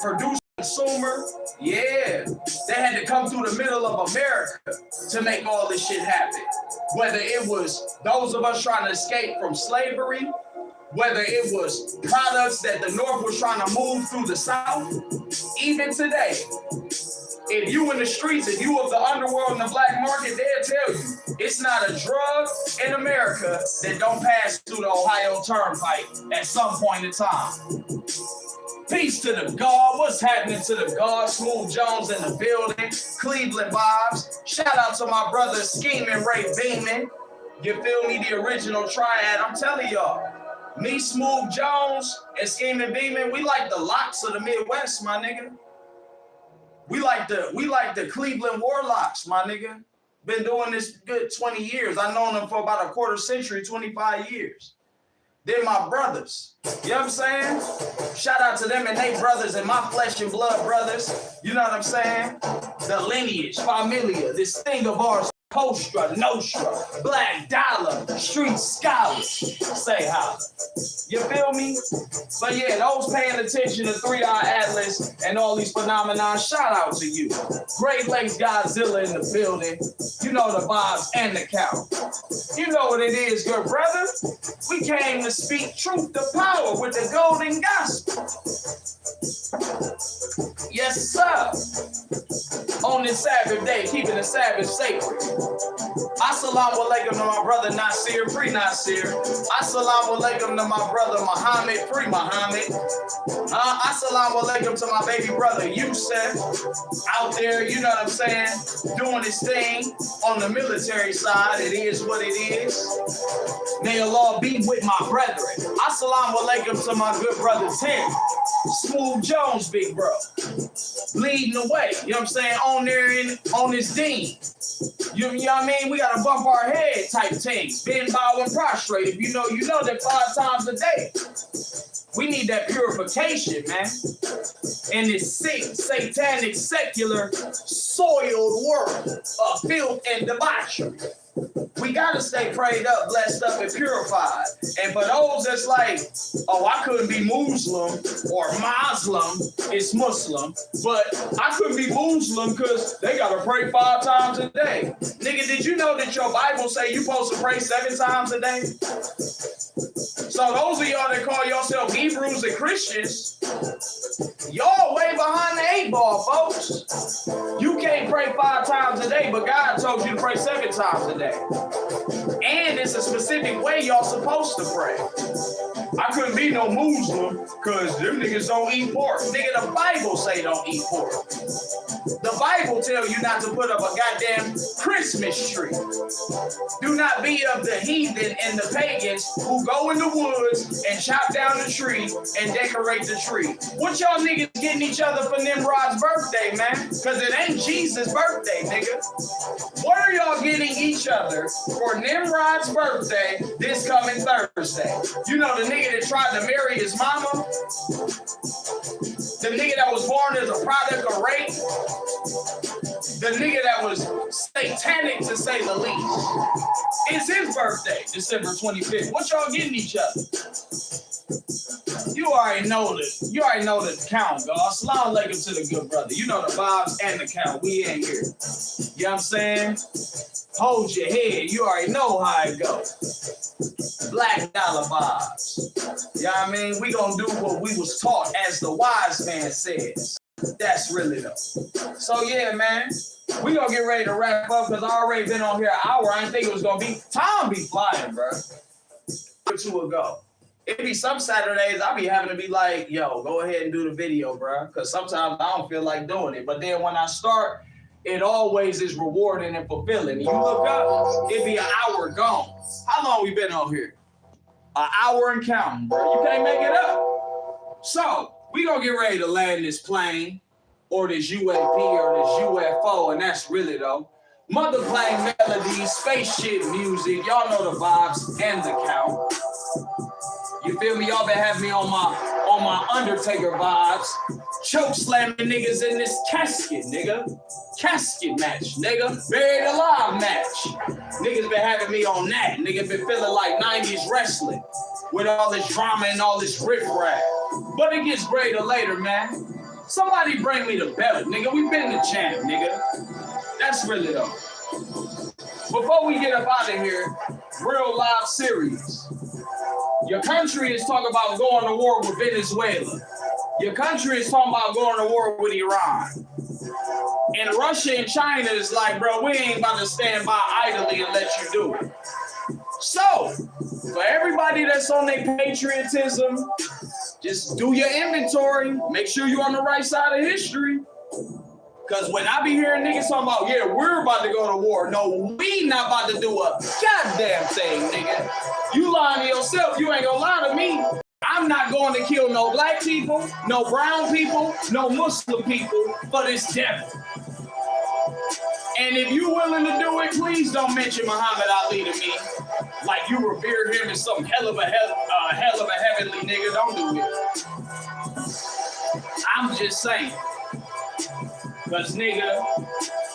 Speaker 1: Producer, consumer, yeah. They had to come through the middle of America to make all this shit happen. Whether it was those of us trying to escape from slavery, whether it was products that the North was trying to move through the South, even today, if you in the streets, if you of the underworld and the black market, they'll tell you it's not a drug in America that don't pass through the Ohio Turnpike at some point in time. Peace to the God. What's happening to the God? Smooth Jones in the building. Cleveland vibes. Shout out to my brother Scheming Ray Beeman. You feel me? The original triad. I'm telling y'all. Me, Smooth Jones, and Scheming Beeman, we like the locks of the Midwest, my nigga. We like the Cleveland Warlocks, my nigga. Been doing this good 20 years. I've known them for about a quarter century, 25 years. They're my brothers. You know what I'm saying? Shout out to them and they brothers and my flesh and blood brothers. You know what I'm saying? The lineage, familia, this thing of ours. Postra, Nostra, Black Dollar, Street Scholars, say how. You feel me? But yeah, those paying attention to 3-Eye Atlas and all these phenomena, shout out to you. Great Lakes GodZilla in the building. You know the vibes and the count. You know what it is, good brother. We came to speak truth to power with the golden gospel. Yes, sir. On this Sabbath day, keeping the Sabbath sacred. Assalamu alaikum to my brother Nasir, free Nasir. Assalamu alaikum to my brother Muhammad, free Muhammad. Assalamu alaikum to my baby brother Yusuf, out there, you know what I'm saying, doing his thing on the military side. It is what it is. May Allah be with my brethren. Assalamu alaikum to my good brother Tim, Smooth Jones, big bro, leading the way, you know what I'm saying, on there on this deen. You know what I mean? We gotta bump our head type thing. Bend, bow, and prostrate. If you know that 5 times a day. We need that purification, man. In this sick, satanic, secular, soiled world of filth and debauchery. We gotta stay prayed up, blessed up, and purified. And for those that's like, oh, I couldn't be Muslim or Muslim, it's Muslim, but I couldn't be Muslim because they gotta pray 5 times a day. Nigga, did you know that your Bible say you're supposed to pray 7 times a day? So those of y'all that call yourself Hebrews and Christians, y'all way behind the 8 ball, folks. You can't pray 5 times a day, but God told you to pray 7 times a day. And it's a specific way y'all supposed to pray. I couldn't be no Muslim because them niggas don't eat pork. Nigga, the Bible say don't eat pork. The Bible tell you not to put up a goddamn Christmas tree. Do not be of the heathen and the pagans who go in the woods and chop down the tree and decorate the tree. What y'all niggas getting each other for Nimrod's birthday, man? Because it ain't Jesus' birthday, nigga. What are y'all getting each other for Nimrod's birthday this coming Thursday? You know the nigga that tried to marry his mama? The nigga that was born as a product of rape? The nigga that was satanic, to say the least. It's his birthday, December 25th. What y'all getting each other? You already know the count, God. Salam alaikum to the good brother. You know the vibes and the count. We in here. You know what I'm saying? Hold your head. You already know how it goes. Black dollar vibes. You know what I mean? We gonna do what we was taught, as the wise man says. That's really though. So yeah, man. We gonna get ready to wrap up because I already been on here an hour. I didn't think it was gonna be. Time be flying, bro. 2 ago. It be some Saturdays I be having to be like, yo, go ahead and do the video, bro. Because sometimes I don't feel like doing it. But then when I start, it always is rewarding and fulfilling. You look up, it be an hour gone. How long we been on here? An hour and counting, bro. You can't make it up. So we gonna get ready to land this plane or this UAP or this UFO, and that's really though. Mother playing melodies, spaceship music. Y'all know the vibes and the count. You feel me? Y'all been having me on my Undertaker vibes. Choke slamming niggas in this casket, nigga. Casket match, nigga. Buried alive match. Niggas been having me on that. Niggas been feeling like 90s wrestling with all this drama and all this riff-raff. But it gets greater later, man. Somebody bring me the belt, nigga. We been the champ, nigga. That's really though. Before we get up out of here, real live series. Your country is talking about going to war with Venezuela. Your country is talking about going to war with Iran. And Russia and China is like, bro, we ain't about to stand by idly and let you do it. So, for everybody that's on their patriotism, just do your inventory. Make sure you're on the right side of history. Because when I be hearing niggas talking about, yeah, we're about to go to war. No, we not about to do a goddamn thing, nigga. You lying to yourself. You ain't gonna lie to me. I'm not going to kill no black people, no brown people, no Muslim people for this devil. And if you willing to do it, please don't mention Muhammad Ali to me. Like you revere him as some hell of a heavenly nigga. Don't do it. I'm just saying. Because, nigga,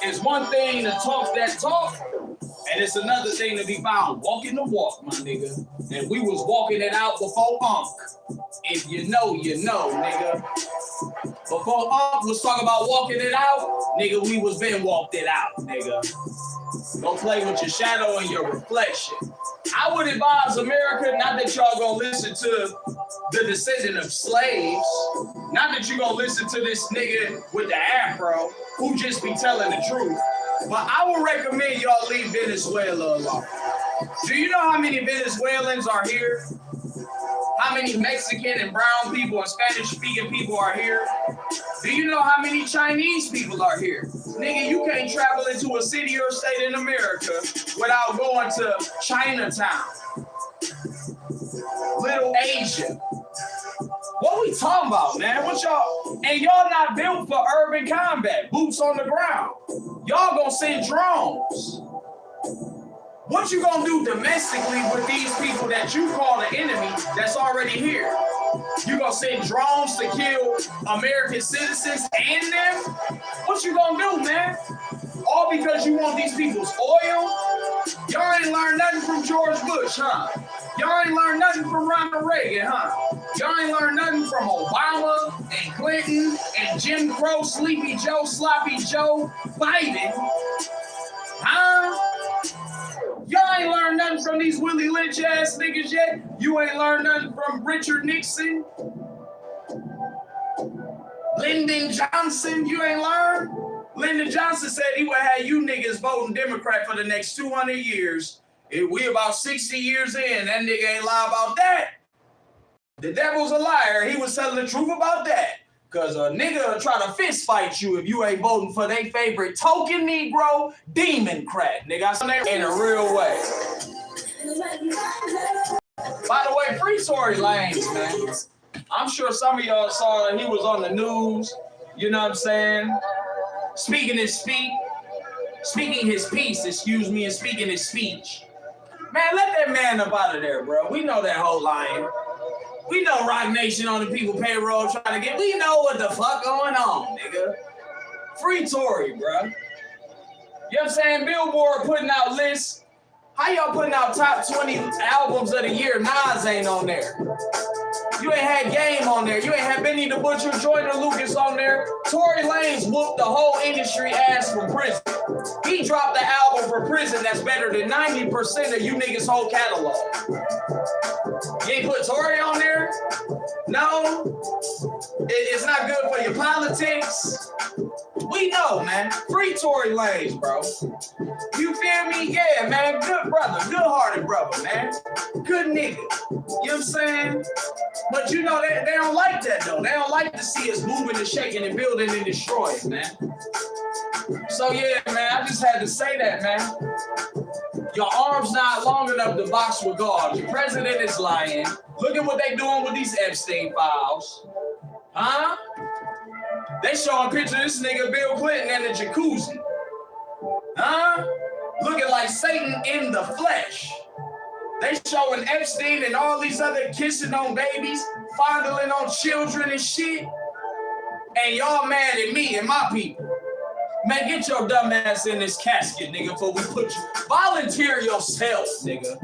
Speaker 1: it's one thing to talk that talk, and it's another thing to be found walking the walk, my nigga. And we was walking it out before Unc. If you know, you know, nigga. Before Unc was talking about walking it out, nigga, we was been walked it out, nigga. Don't play with your shadow and your reflection. I would advise America, not that y'all gonna listen to the descendant of slaves. Not that you're gonna listen to this nigga with the afro who just be telling the truth. But I would recommend y'all leave Venezuela alone. Do you know how many Venezuelans are here? How many Mexican and brown people and Spanish-speaking people are here? Do you know how many Chinese people are here? Nigga, you can't travel into a city or state in America without going to Chinatown. Little Asia. What we talking about, man? What y'all? And y'all not built for urban combat, boots on the ground. Y'all gonna send drones. What you gonna do domestically with these people that you call the enemy that's already here? You gonna send drones to kill American citizens and them? What you gonna do, man? All because you want these people's oil? Y'all ain't learned nothing from George Bush, huh? Y'all ain't learned nothing from Ronald Reagan, huh? Y'all ain't learned nothing from Obama and Clinton and Jim Crow, Sleepy Joe, Sloppy Joe, Biden, huh? Y'all ain't learned nothing from these Willie Lynch ass niggas yet. You ain't learned nothing from Richard Nixon, Lyndon Johnson. You ain't learned. Lyndon Johnson said he would have you niggas voting Democrat for the next 200 years. If we about 60 years in, that nigga ain't lie about that. The devil's a liar. He was telling the truth about that. Cause a nigga will try to fist fight you if you ain't voting for their favorite token Negro Democrat. Nigga, I said that in a real way. By the way, free Tory Lanez, man. I'm sure some of y'all saw he was on the news. You know what I'm saying? Speaking his piece, excuse me, and speaking his speech. Man, let that man up out of there, bro. We know that whole line. We know Rock Nation on the people payroll trying to get. We know what the fuck going on, nigga. Free Tory, bro. You know what I'm saying? Billboard putting out lists. How y'all putting out top 20 albums of the year? Nas ain't on there. You ain't had Game on there. You ain't had Benny the Butcher, Jordan Lucas on there. Tory Lanez whooped the whole industry ass from prison. He dropped the album for prison that's better than 90% of you niggas' whole catalog. You ain't put Tory on there? No? It's not good for your politics? We know, man. Free Tory Lanez, bro. You feel me? Yeah, man. Good brother. Good-hearted brother, man. Good nigga. You know what I'm saying? But you know, they don't like that, though. They don't like to see us moving and shaking and building and destroying, man. So, yeah, man, I just had to say that, man. Your arm's not long enough to box with God. Your president is lying. Look at what they doing with these Epstein files. Huh? They showing pictures of this nigga Bill Clinton in the jacuzzi. Huh? Looking like Satan in the flesh. They showing Epstein and all these other kissing on babies, fondling on children and shit. And y'all mad at me and my people. Man, get your dumb ass in this casket, nigga, before we put you. Volunteer yourself, nigga.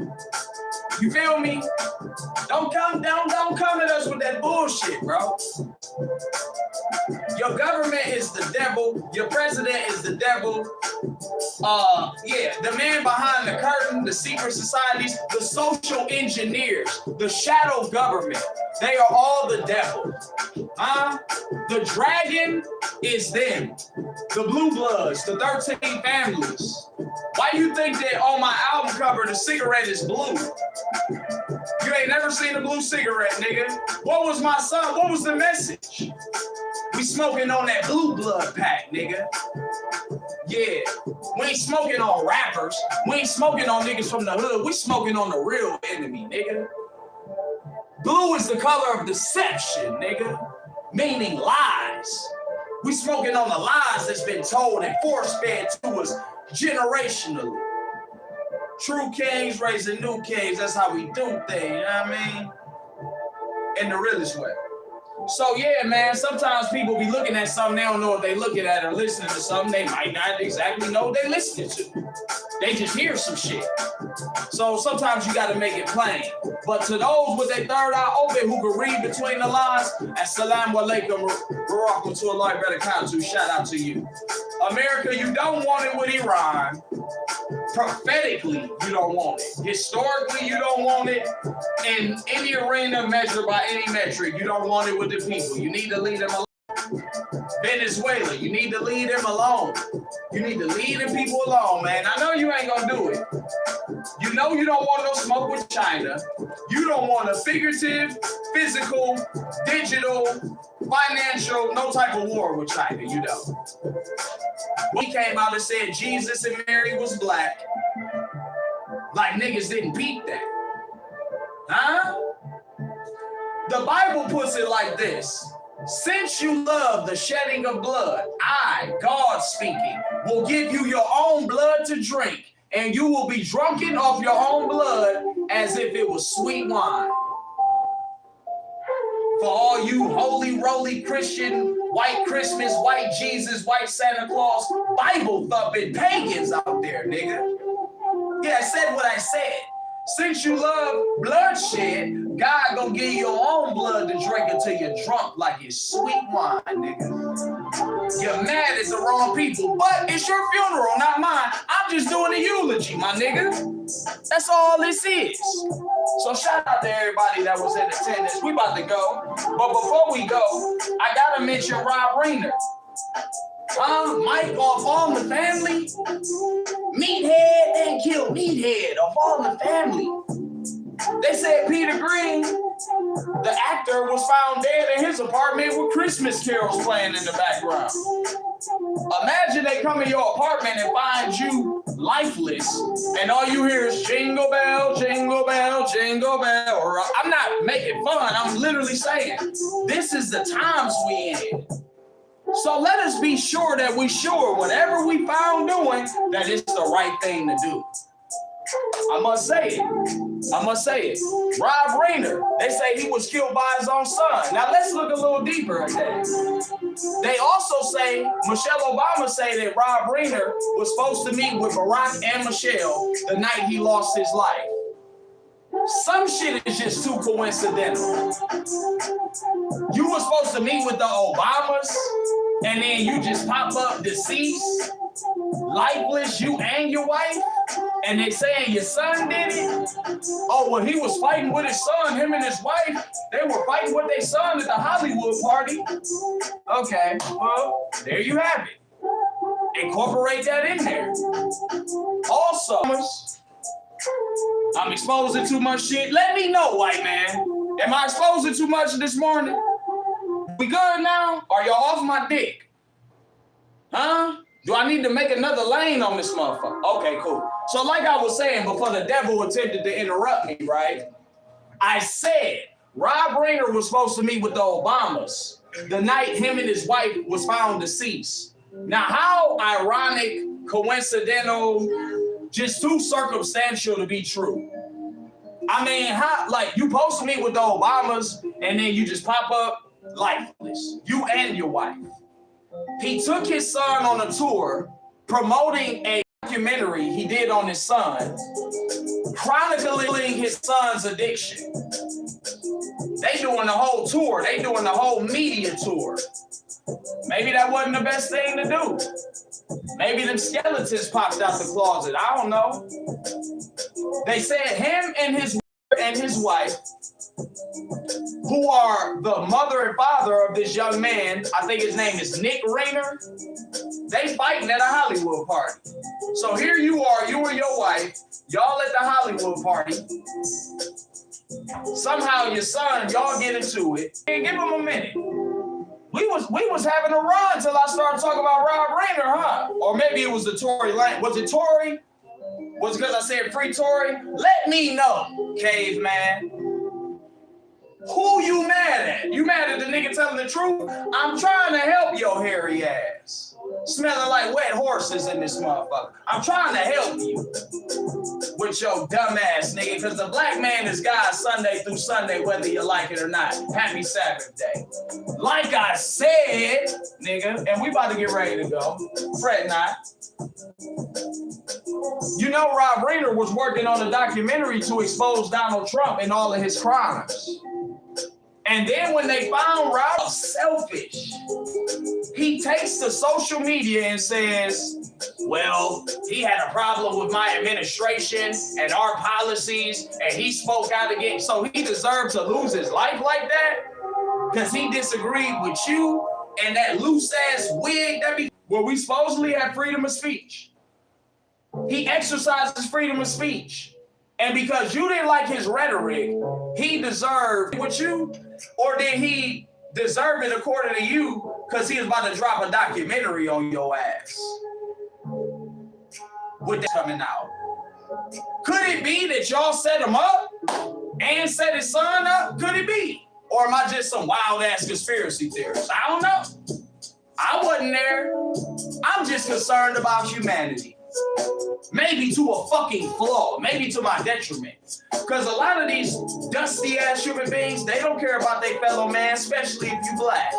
Speaker 1: You feel me? Don't come at us with that bullshit, bro. Your government is the devil. Your president is the devil. Yeah, the man behind the curtain, the secret societies, the social engineers, the shadow government. They are all the devil. Huh? The dragon is them. The blue bloods, the 13 families. Why you think that on my album cover the cigarette is blue? You ain't never seen a blue cigarette, nigga. What was my son? What was the message? We smoking on that blue blood pack, nigga. Yeah. We ain't smoking on rappers. We ain't smoking on niggas from the hood. We smoking on the real enemy, nigga. Blue is the color of deception, nigga. Meaning lies. We smoking on the lies that's been told and force-fed to us generationally. True kings raising new kings. That's how we do things, you know what I mean? In the realest way. So yeah, man, sometimes people be looking at something, they don't know what they looking at, or listening to something they might not exactly know what they listening to. They just hear some shit. So sometimes you gotta make it plain. But to those with their third eye open who can read between the lines, Assalamu alaikum, Barakatuh, shout out to you. America, you don't want it with Iran. Prophetically, you don't want it. Historically, you don't want it. In any arena measured by any metric, you don't want it with the people. You need to leave them alone. Venezuela, you need to leave them alone. You need to leave the people alone, man. I know you ain't gonna do it. You know you don't want no smoke with China. You don't want a figurative, physical, digital, financial, no type of war with China. You don't. He came out and said Jesus and Mary was black. Like niggas didn't peep that. Huh? The Bible puts it like this. Since you love the shedding of blood, I, God speaking, will give you your own blood to drink, and you will be drunken off your own blood as if it was sweet wine. For all you holy roly Christian, white Christmas, white Jesus, white Santa Claus, Bible thumping pagans out there, nigga. Yeah, I said what I said. Since you love bloodshed, God gonna give you your own blood to drink until you're drunk like it's sweet wine, nigga. You're mad at the wrong people, but it's your funeral, not mine. I'm just doing a eulogy, my nigga. That's all this is. So shout out to everybody that was in attendance. We about to go, but before we go, I gotta mention Rob Reiner. Mike off All the Family, Meathead and killed Meathead of All the Family. They said Peter Green, the actor, was found dead in his apartment with Christmas carols playing in the background. Imagine they come in your apartment and find you lifeless, and all you hear is jingle bell, jingle bell, jingle bell. Or I'm not making fun, I'm literally saying, this is the times we in. So let us be sure that we sure whatever we found doing, that it's the right thing to do. I must say it. Rob Reiner, they say he was killed by his own son. Now let's look a little deeper at that. They also say, Michelle Obama say that Rob Reiner was supposed to meet with Barack and Michelle the night he lost his life. Some shit is just too coincidental. You were supposed to meet with the Obamas, and then you just pop up deceased, lifeless, you and your wife, and they saying your son did it? Oh, well, he was fighting with his son, him and his wife. They were fighting with their son at the Hollywood party. Okay, well, there you have it. Incorporate that in there. Also, I'm exposing too much shit. Let me know, white man. Am I exposing too much this morning? We good now? Are y'all off my dick? Huh? Do I need to make another lane on this motherfucker? Okay, cool. So like I was saying before the devil attempted to interrupt me, right? I said Rob Reiner was supposed to meet with the Obamas the night him and his wife was found deceased. Now, how ironic, coincidental, just too circumstantial to be true. I mean, how, like, you supposed to meet with the Obamas and then you just pop up lifeless, you and your wife. He took his son on a tour promoting a documentary he did on his son, chronicling his son's addiction. They doing the whole tour. They doing the whole media tour. Maybe that wasn't the best thing to do. Maybe them skeletons popped out the closet. I don't know. They said him and his wife, who are the mother and father of this young man, I think his name is Nick Reiner, they fighting at a Hollywood party. So here you are, you and your wife, y'all at the Hollywood party. Somehow your son, y'all get into it. And give him a minute. We was having a run till I started talking about Rob Reiner, huh? Or maybe it was the Tory Lane. Was it Tory? Was it because I said free Tory? Let me know, caveman. Who you mad at? You mad at the nigga telling the truth? I'm trying to help your hairy ass. Smelling like wet horses in this motherfucker. I'm trying to help you with your dumb ass nigga, because the black man is God Sunday through Sunday, whether you like it or not. Happy Sabbath day. Like I said, nigga, and we about to get ready to go. Fret not. You know Rob Reiner was working on a documentary to expose Donald Trump and all of his crimes. And then when they found Rob selfish, he takes to social media and says,
Speaker 2: well, he had a problem with my administration and our policies, and he spoke out again. So he deserved to lose his life like that because he disagreed with you and that loose-ass wig that be where we supposedly have freedom of speech. He exercises freedom of speech. And because you didn't like his rhetoric, he deserved with you, or did he deserve it according to you because he was about to drop a documentary on your ass? With that coming out. Could it be that y'all set him up and set his son up? Could it be? Or am I just some wild-ass conspiracy theorist? I don't know. I wasn't there. I'm just concerned about humanity. Maybe to a fucking flaw. Maybe to my detriment. Because a lot of these dusty-ass human beings, they don't care about their fellow man, especially if you black.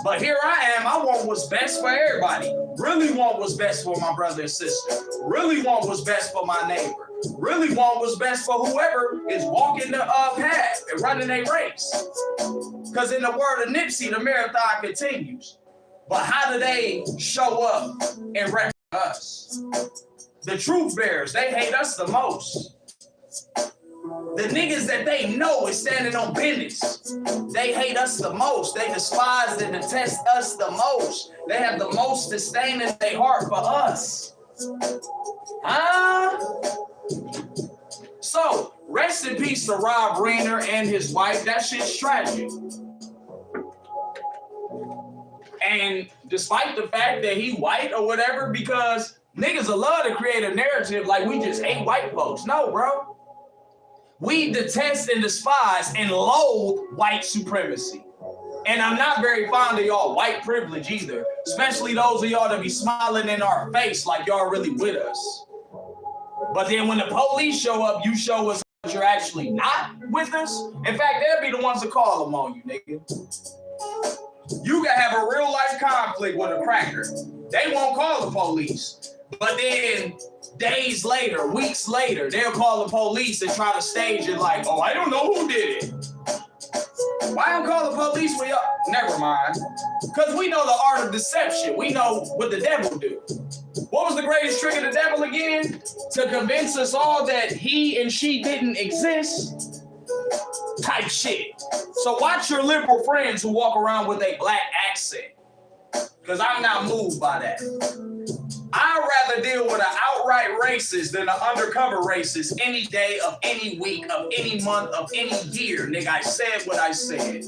Speaker 2: But here I am. I want what's best for everybody. Really want what's best for my brother and sister. Really want what's best for my neighbor. Really want what's best for whoever is walking the path and running a race. Because in the word of Nipsey, the marathon continues. But how do they show up and wreck us? The truth bearers, they hate us the most. The niggas that they know is standing on business. They hate us the most. They despise and detest us the most. They have the most disdain in their heart for us. So, rest in peace to Rob Reiner and his wife. That shit's tragic. And despite the fact that he white or whatever, because niggas will love to create a narrative like we just hate white folks. No, bro. We detest and despise and loathe white supremacy. And I'm not very fond of y'all white privilege either, especially those of y'all that be smiling in our face like y'all really with us. But then when the police show up, you show us that you're actually not with us. In fact, they'll be the ones that call them on you, nigga. You can have a real life conflict with a cracker. They won't call the police. But then days later, weeks later, they'll call the police and try to stage it like, oh, I don't know who did it. Why don't call the police when y'all? Never mind. Because we know the art of deception. We know what the devil do. What was the greatest trick of the devil again? To convince us all that he and she didn't exist. Type shit. So watch your liberal friends who walk around with a black accent. Because I'm not moved by that. I'd rather deal with an outright racist than an undercover racist any day of any week of any month of any year. Nigga, I said what I said.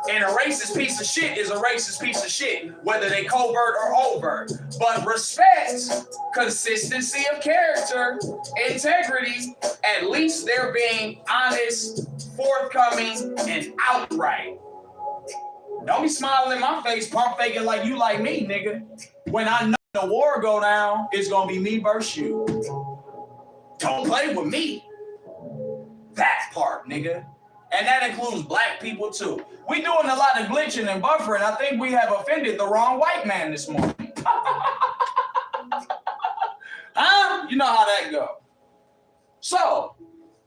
Speaker 2: And a racist piece of shit is a racist piece of shit, whether they covert or overt. But respect, consistency of character, integrity, at least they're being honest, forthcoming, and outright. Don't be smiling in my face, pump faking like you like me, nigga. When I know the war go down, it's gonna be me versus you. Don't play with me. That part, nigga. And that includes black people too. We doing a lot of glitching and buffering. I think we have offended the wrong white man this morning. Huh? You know how that go. So,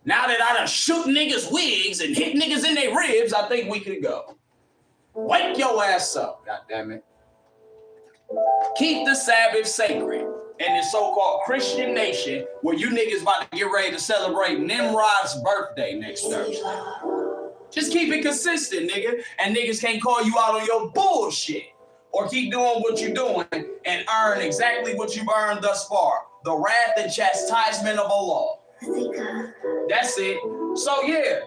Speaker 2: now that I done shoot niggas' wigs and hit niggas in their ribs, I think we can go. Wake your ass up, goddammit. Keep the Sabbath sacred in this so-called Christian nation where you niggas about to get ready to celebrate Nimrod's birthday next Thursday. Just keep it consistent, nigga. And niggas can't call you out on your bullshit. Or keep doing what you're doing and earn exactly what you've earned thus far. The wrath and chastisement of Allah. That's it. So yeah,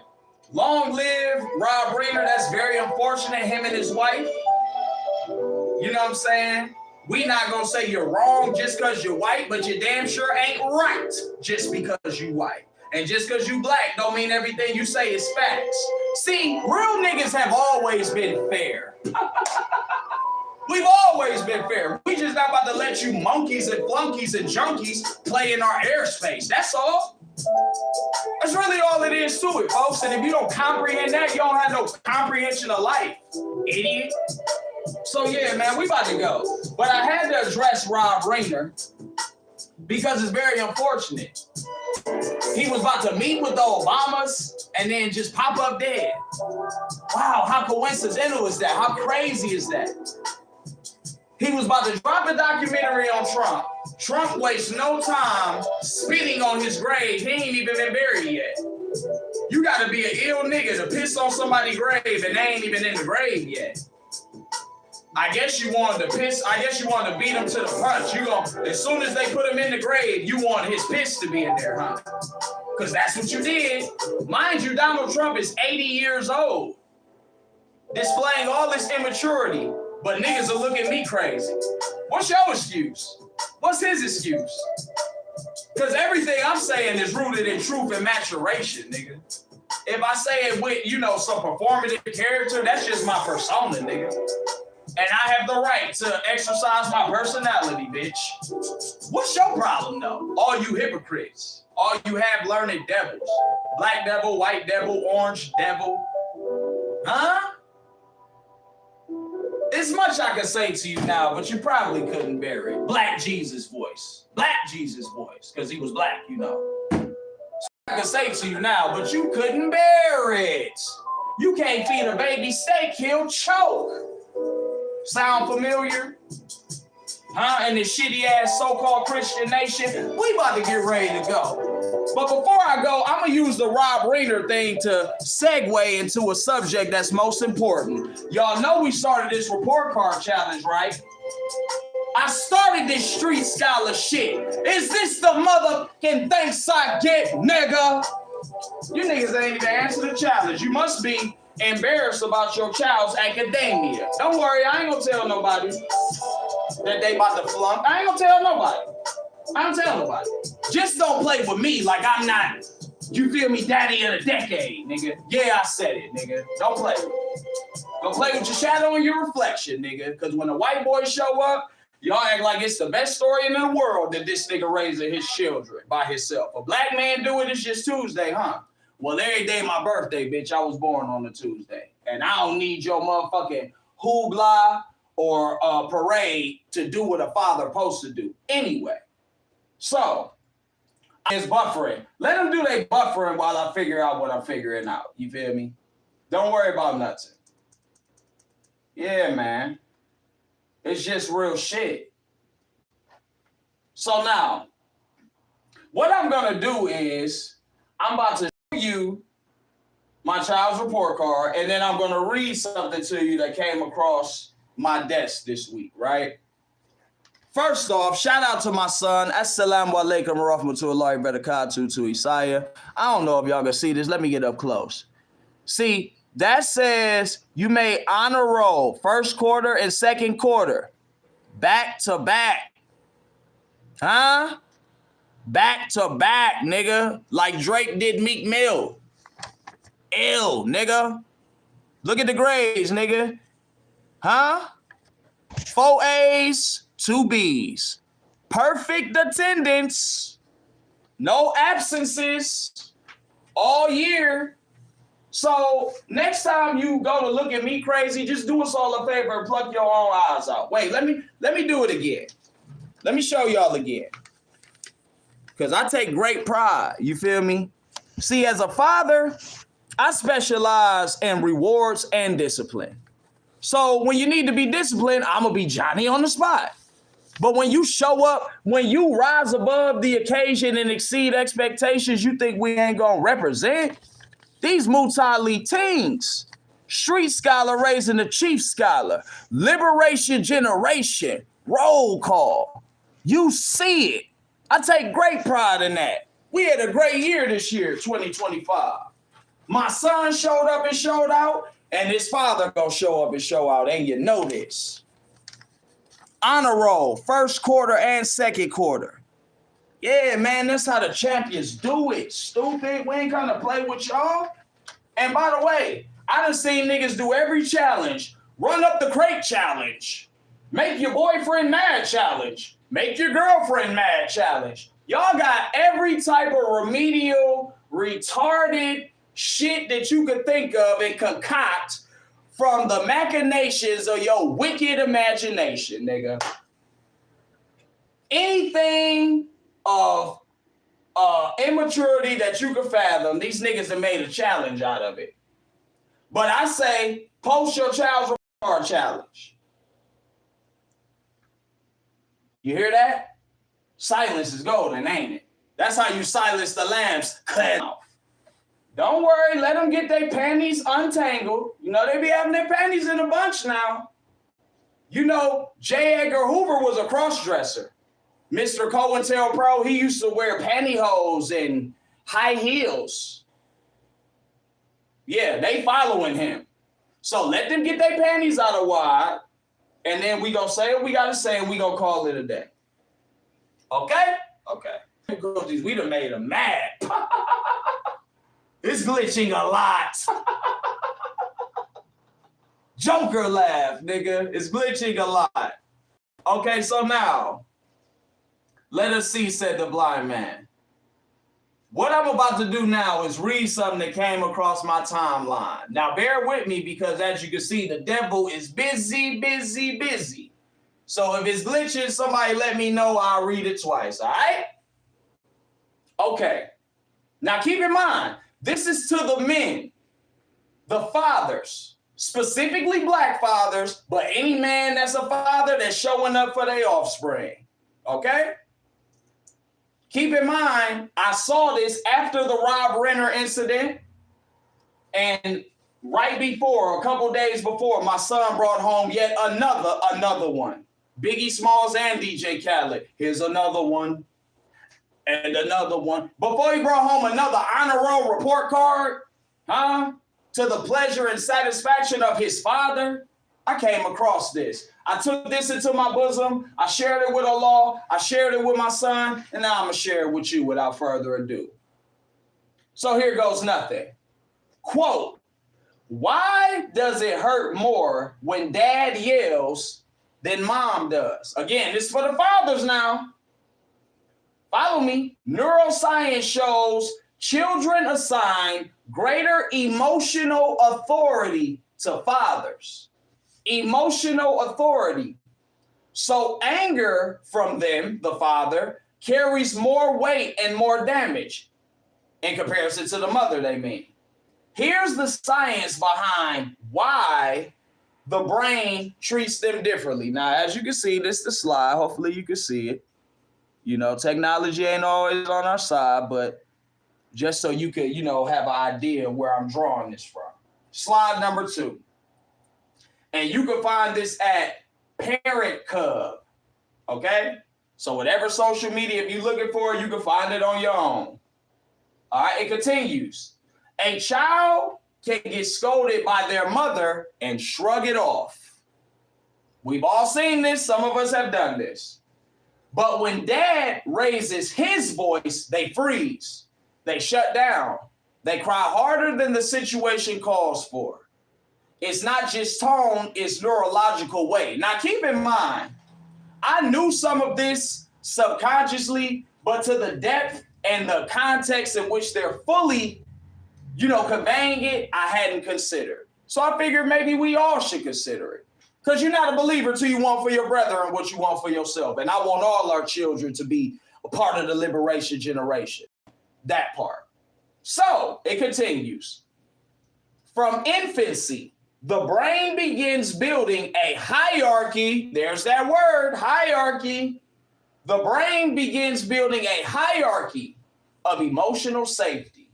Speaker 2: long live Rob Reiner. That's very unfortunate, him and his wife. You know what I'm saying? We not gonna say you're wrong just because you're white, but you damn sure ain't right just because you white. And just because you black don't mean everything you say is facts. See, real niggas have always been fair. We've always been fair. We just not about to let you monkeys and flunkies and junkies play in our airspace. That's all. That's really all it is to it, folks. And if you don't comprehend that, you don't have no comprehension of life, idiot. So yeah, man, we about to go. But I had to address Rob Reiner because it's very unfortunate. He was about to meet with the Obamas and then just pop up dead. Wow, how coincidental is that? How crazy is that?
Speaker 1: He was about to drop a documentary on Trump. Trump wastes no time spitting on his grave. He ain't even been buried yet. You gotta be an ill nigga to piss on somebody's grave and they ain't even in the grave yet. I guess you wanted to piss. I guess you wanted to beat him to the punch. You gonna, as soon as they put him in the grave, you want his piss to be in there, huh? Because that's what you did. Mind you, Donald Trump is 80 years old, displaying all this immaturity, but niggas are looking at me crazy. What's your excuse? What's his excuse? Because everything I'm saying is rooted in truth and maturation, nigga. If I say it with, you know, some performative character, that's just my persona, nigga. And I have the right to exercise my personality, bitch. What's your problem, though? All you hypocrites. All you have learned devils. Black devil, white devil, orange devil. Huh? There's much I can say to you now, but you probably couldn't bear it. Black Jesus voice. Black Jesus voice. Because he was black, you know. I can say to you now, but you couldn't bear it. You can't feed a baby steak, he'll choke. Sound familiar? Huh? In this shitty ass so-called Christian nation, we about to get ready to go. But before I go, I'm gonna use the Rob Reiner thing to segue into a subject that's most important. Y'all know we started this report card challenge, right? I started this street scholar shit. Is this the motherfucking thanks I get, nigga? You niggas ain't even answer the challenge. You must be embarrassed about your child's academia. Don't worry, I ain't gonna tell nobody that they about to flunk. I ain't gonna tell nobody. I don't tell nobody. Just don't play with me like I'm not, you feel me, daddy of the decade, nigga. Yeah, I said it, nigga. Don't play with me. Don't play with your shadow and your reflection, nigga. Because when the white boys show up, y'all act like it's the best story in the world that this nigga raising his children by himself. A black man do it, it's just Tuesday, huh? Well, every day my birthday, bitch. I was born on a Tuesday. And I don't need your motherfucking hoopla or parade to do what a father supposed to do. Anyway, so it's buffering. Let them do their buffering while I figure out what I'm figuring out. You feel me? Don't worry about nothing. Yeah, man. It's just real shit. So now, what I'm going to do is I'm about to show you my child's report card, and then I'm going to read something to you that came across my desk this week, right? First off, shout out to my son. Assalamu alaikum wa rahmatullahi wa barakatuh to Isaiah. I don't know if y'all can see this. Let me get up close. See, that says you made honor roll first quarter and second quarter. Back to back. Huh? Back to back, nigga. Like Drake did Meek Mill. Ill, nigga. Look at the grades, nigga. Huh? 4 A's, 2 B's. Perfect attendance. No absences all year. So next time you go to look at me crazy, just do us all a favor and pluck your own eyes out. Wait, let me do it again. Let me show y'all again. Because I take great pride, you feel me? See, as a father, I specialize in rewards and discipline. So when you need to be disciplined, I'm going to be Johnny on the spot. But when you show up, when you rise above the occasion and exceed expectations, you think we ain't going to represent? These Mutali teens, street scholar raising the chief scholar, liberation generation, roll call. You see it. I take great pride in that. We had a great year this year, 2025. My son showed up and showed out, and his father gonna show up and show out, and you know this. Honor roll, first quarter and second quarter. Yeah, man, that's how the champions do it, stupid. We ain't gonna play with y'all. And by the way, I done seen niggas do every challenge. Run up the crate challenge. Make your boyfriend mad challenge. Make your girlfriend mad challenge. Y'all got every type of remedial, retarded shit that you could think of and concoct from the machinations of your wicked imagination, nigga. Anything of immaturity that you can fathom, these niggas have made a challenge out of it. But I say, post your child's report card challenge. You hear that? Silence is golden, ain't it? That's how you silence the lambs. Don't worry, let them get their panties untangled. You know, they be having their panties in a bunch now. You know, J. Edgar Hoover was a cross-dresser. Mr. COINTELPRO, he used to wear pantyhose and high heels. Yeah, they following him. So let them get their panties out of wide, and then we gonna say what we gotta say, and we gonna call it a day. Okay? Okay. We done made them mad. It's glitching a lot. Joker laugh, nigga. It's glitching a lot. Okay, so now, let us see, said the blind man. What I'm about to do now is read something that came across my timeline. Now, bear with me because, as you can see, the devil is busy, busy, busy. So if it's glitching, somebody let me know. I'll read it twice, all right? Okay. Now, keep in mind, this is to the men, the fathers, specifically black fathers, but any man that's a father that's showing up for their offspring, okay? Keep in mind, I saw this after the Rob Renner incident, and right before, a couple days before, my son brought home yet another one. Biggie Smalls and DJ Khaled. Here's another one. And another one. Before he brought home another honor roll report card, to the pleasure and satisfaction of his father, I came across this. I took this into my bosom. I shared it with Allah. I shared it with my son. And now I'm going to share it with you without further ado. So here goes nothing. Quote, why does it hurt more when dad yells than mom does? Again, this is for the fathers now. Follow me. Neuroscience shows children assign greater emotional authority to fathers. Emotional authority. So anger from them, the father, carries more weight and more damage in comparison to the mother, they mean. Here's the science behind why the brain treats them differently. Now, as you can see, this is the slide. Hopefully you can see it. You know, technology ain't always on our side, but just so you could, have an idea where I'm drawing this from. Slide number 2. And you can find this at Parent Cub, okay? So whatever social media, if you're looking for it, you can find it on your own. All right, it continues. A child can get scolded by their mother and shrug it off. We've all seen this. Some of us have done this. But when dad raises his voice, they freeze. They shut down. They cry harder than the situation calls for. It's not just tone, it's neurological weight. Now, keep in mind, I knew some of this subconsciously, but to the depth and the context in which they're fully, conveying it, I hadn't considered. So I figured maybe we all should consider it. Because you're not a believer till you want for your brother and what you want for yourself. And I want all our children to be a part of the liberation generation. That part. So it continues. From infancy, the brain begins building a hierarchy. There's that word, hierarchy. The brain begins building a hierarchy of emotional safety.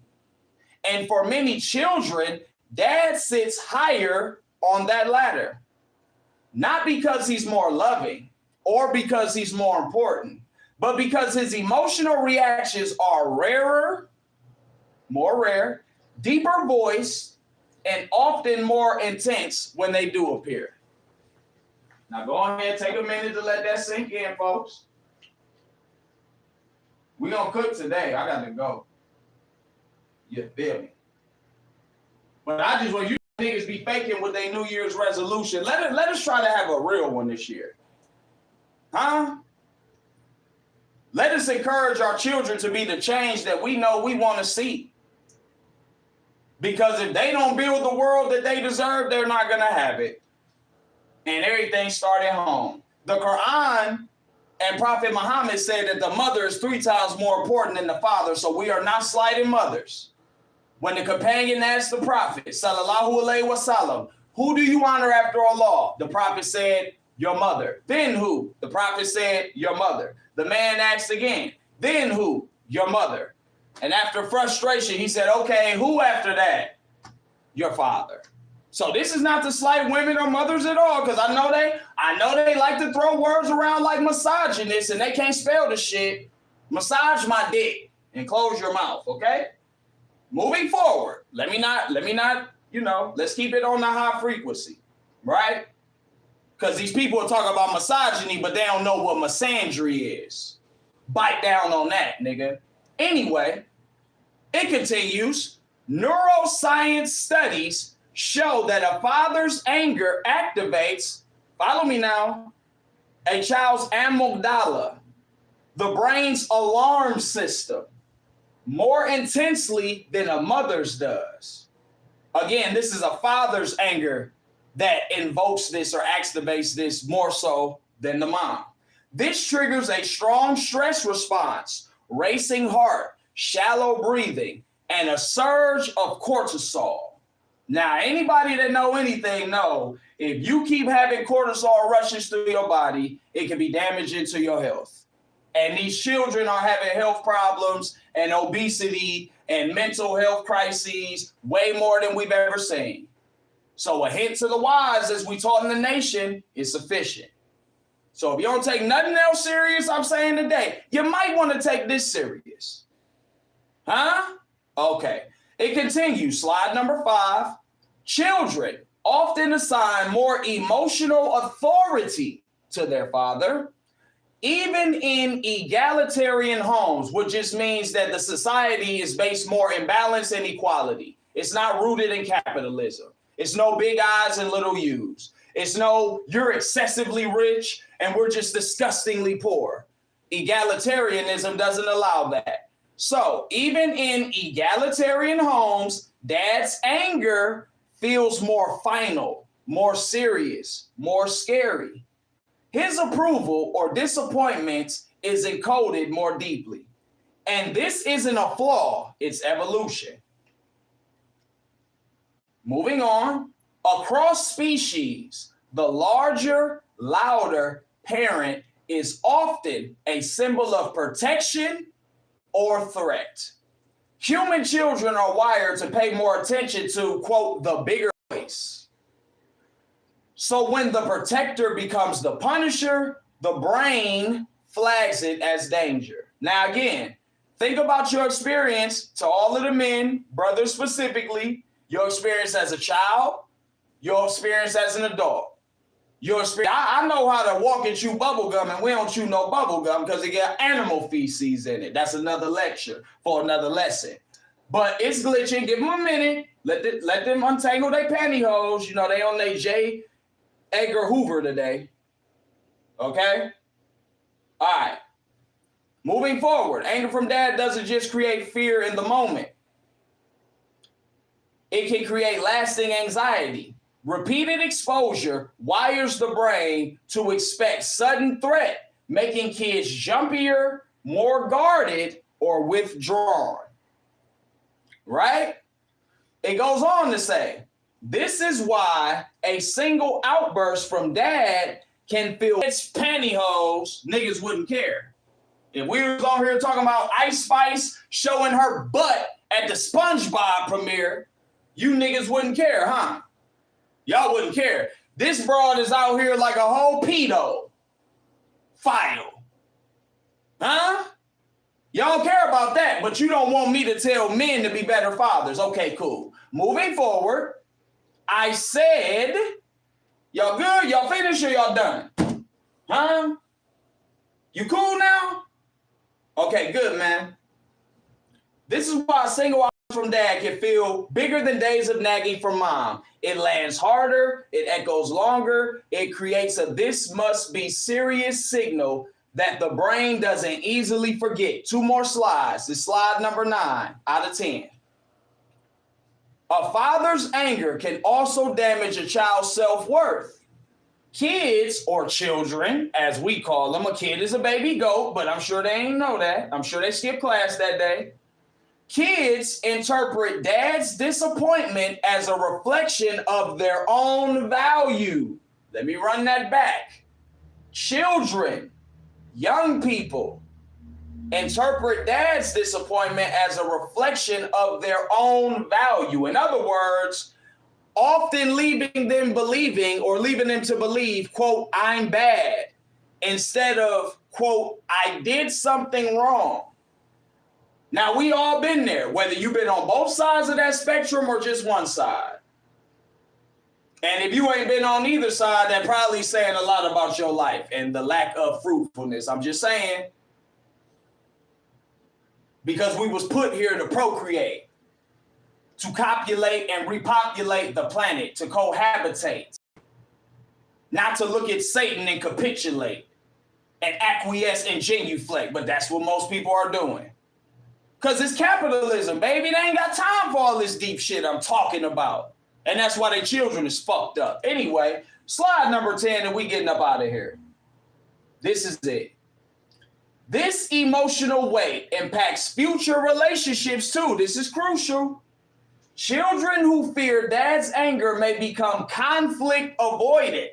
Speaker 1: And for many children, dad sits higher on that ladder. Not because he's more loving or because he's more important, but because his emotional reactions are more rare, deeper voice, and often more intense when they do appear. Now go ahead, take a minute to let that sink in, folks. We're going to cook today. I got to go. You feel me? But I just want you niggas be faking with their New Year's resolution. Let us try to have a real one this year. Huh? Let us encourage our children to be the change that we know we want to see. Because if they don't build the world that they deserve, they're not going to have it. And everything started at home. The Quran and Prophet Muhammad said that the mother is 3 times more important than the father, so we are not slighting mothers. When the companion asked the Prophet, sallallahu alaihi wasallam, who do you honor after Allah? The Prophet said, Your mother. Then who? The prophet said, your mother. The man asked again, then who? Your mother. And after frustration, he said, okay, who after that? Your father. So this is not to slight women or mothers at all, because I know they like to throw words around like misogynist, and they can't spell the shit. Massage my dick and close your mouth, okay? Moving forward, let me not, let's keep it on the high frequency, right? Because these people are talking about misogyny, but they don't know what misandry is. Bite down on that, nigga. Anyway, it continues. Neuroscience studies show that a father's anger activates, follow me now, a child's amygdala, the brain's alarm system, more intensely than a mother's does. Again, this is a father's anger that invokes this or activates this more so than the mom. This triggers a strong stress response, racing heart, shallow breathing, and a surge of cortisol. Now, anybody that know anything know, if you keep having cortisol rushes through your body, it can be damaging to your health. And these children are having health problems and obesity and mental health crises way more than we've ever seen. So a hint to the wise, as we taught in the nation, is sufficient. So if you don't take nothing else serious I'm saying today, you might want to take this serious. Huh? Okay. It continues. Slide number 5. Children often assign more emotional authority to their father, even in egalitarian homes, which just means that the society is based more in balance and equality. It's not rooted in capitalism. It's no big I's and little U's. It's no, you're excessively rich and we're just disgustingly poor. Egalitarianism doesn't allow that. So even in egalitarian homes, dad's anger feels more final, more serious, more scary. His approval or disappointment is encoded more deeply. And this isn't a flaw, it's evolution. Moving on, across species, the larger, louder parent is often a symbol of protection or threat. Human children are wired to pay more attention to, quote, the bigger voice. So when the protector becomes the punisher, the brain flags it as danger. Now again, think about your experience, to all of the men, brothers specifically, your experience as a child, your experience as an adult. Your experience. I know how to walk and chew bubble gum, and we don't chew no bubble gum because it got animal feces in it. That's another lecture for another lesson. But it's glitching. Give them a minute. Let them untangle their pantyhose. You know, they on their J. Edgar Hoover today. Okay? All right. Moving forward, anger from dad doesn't just create fear in the moment. It can create lasting anxiety. Repeated exposure wires the brain to expect sudden threat, making kids jumpier, more guarded, or withdrawn. Right? It goes on to say, this is why a single outburst from dad can fill its pantyhose. Niggas wouldn't care. If we was on here talking about Ice Spice showing her butt at the SpongeBob premiere, you niggas wouldn't care, huh? Y'all wouldn't care. This broad is out here like a whole pedo file. Huh? Y'all care about that, but you don't want me to tell men to be better fathers. Okay, cool. Moving forward, I said, y'all good? Y'all finished or y'all done? Huh? You cool now? Okay, good, man. This is why a single out from dad can feel bigger than days of nagging from mom. It lands harder, it echoes longer, it creates a this must be serious signal that the brain doesn't easily forget. 2 more slides. This is slide number 9 out of 10. A father's anger can also damage a child's self-worth. Kids, or children, as we call them, a kid is a baby goat, but I'm sure they ain't know that. I'm sure they skipped class that day. Kids interpret dad's disappointment as a reflection of their own value. Let me run that back. Children, young people, interpret dad's disappointment as a reflection of their own value. In other words, often leaving them to believe, quote, I'm bad, instead of, quote, I did something wrong. Now, we all been there, whether you've been on both sides of that spectrum or just one side. And if you ain't been on either side, that probably saying a lot about your life and the lack of fruitfulness. I'm just saying, because we was put here to procreate, to copulate and repopulate the planet, to cohabitate, not to look at Satan and capitulate and acquiesce and genuflect. But that's what most people are doing. Because it's capitalism, baby. They ain't got time for all this deep shit I'm talking about. And that's why their children is fucked up. Anyway, slide number 10 and we getting up out of here. This is it. This emotional weight impacts future relationships too. This is crucial. Children who fear dad's anger may become conflict avoidant.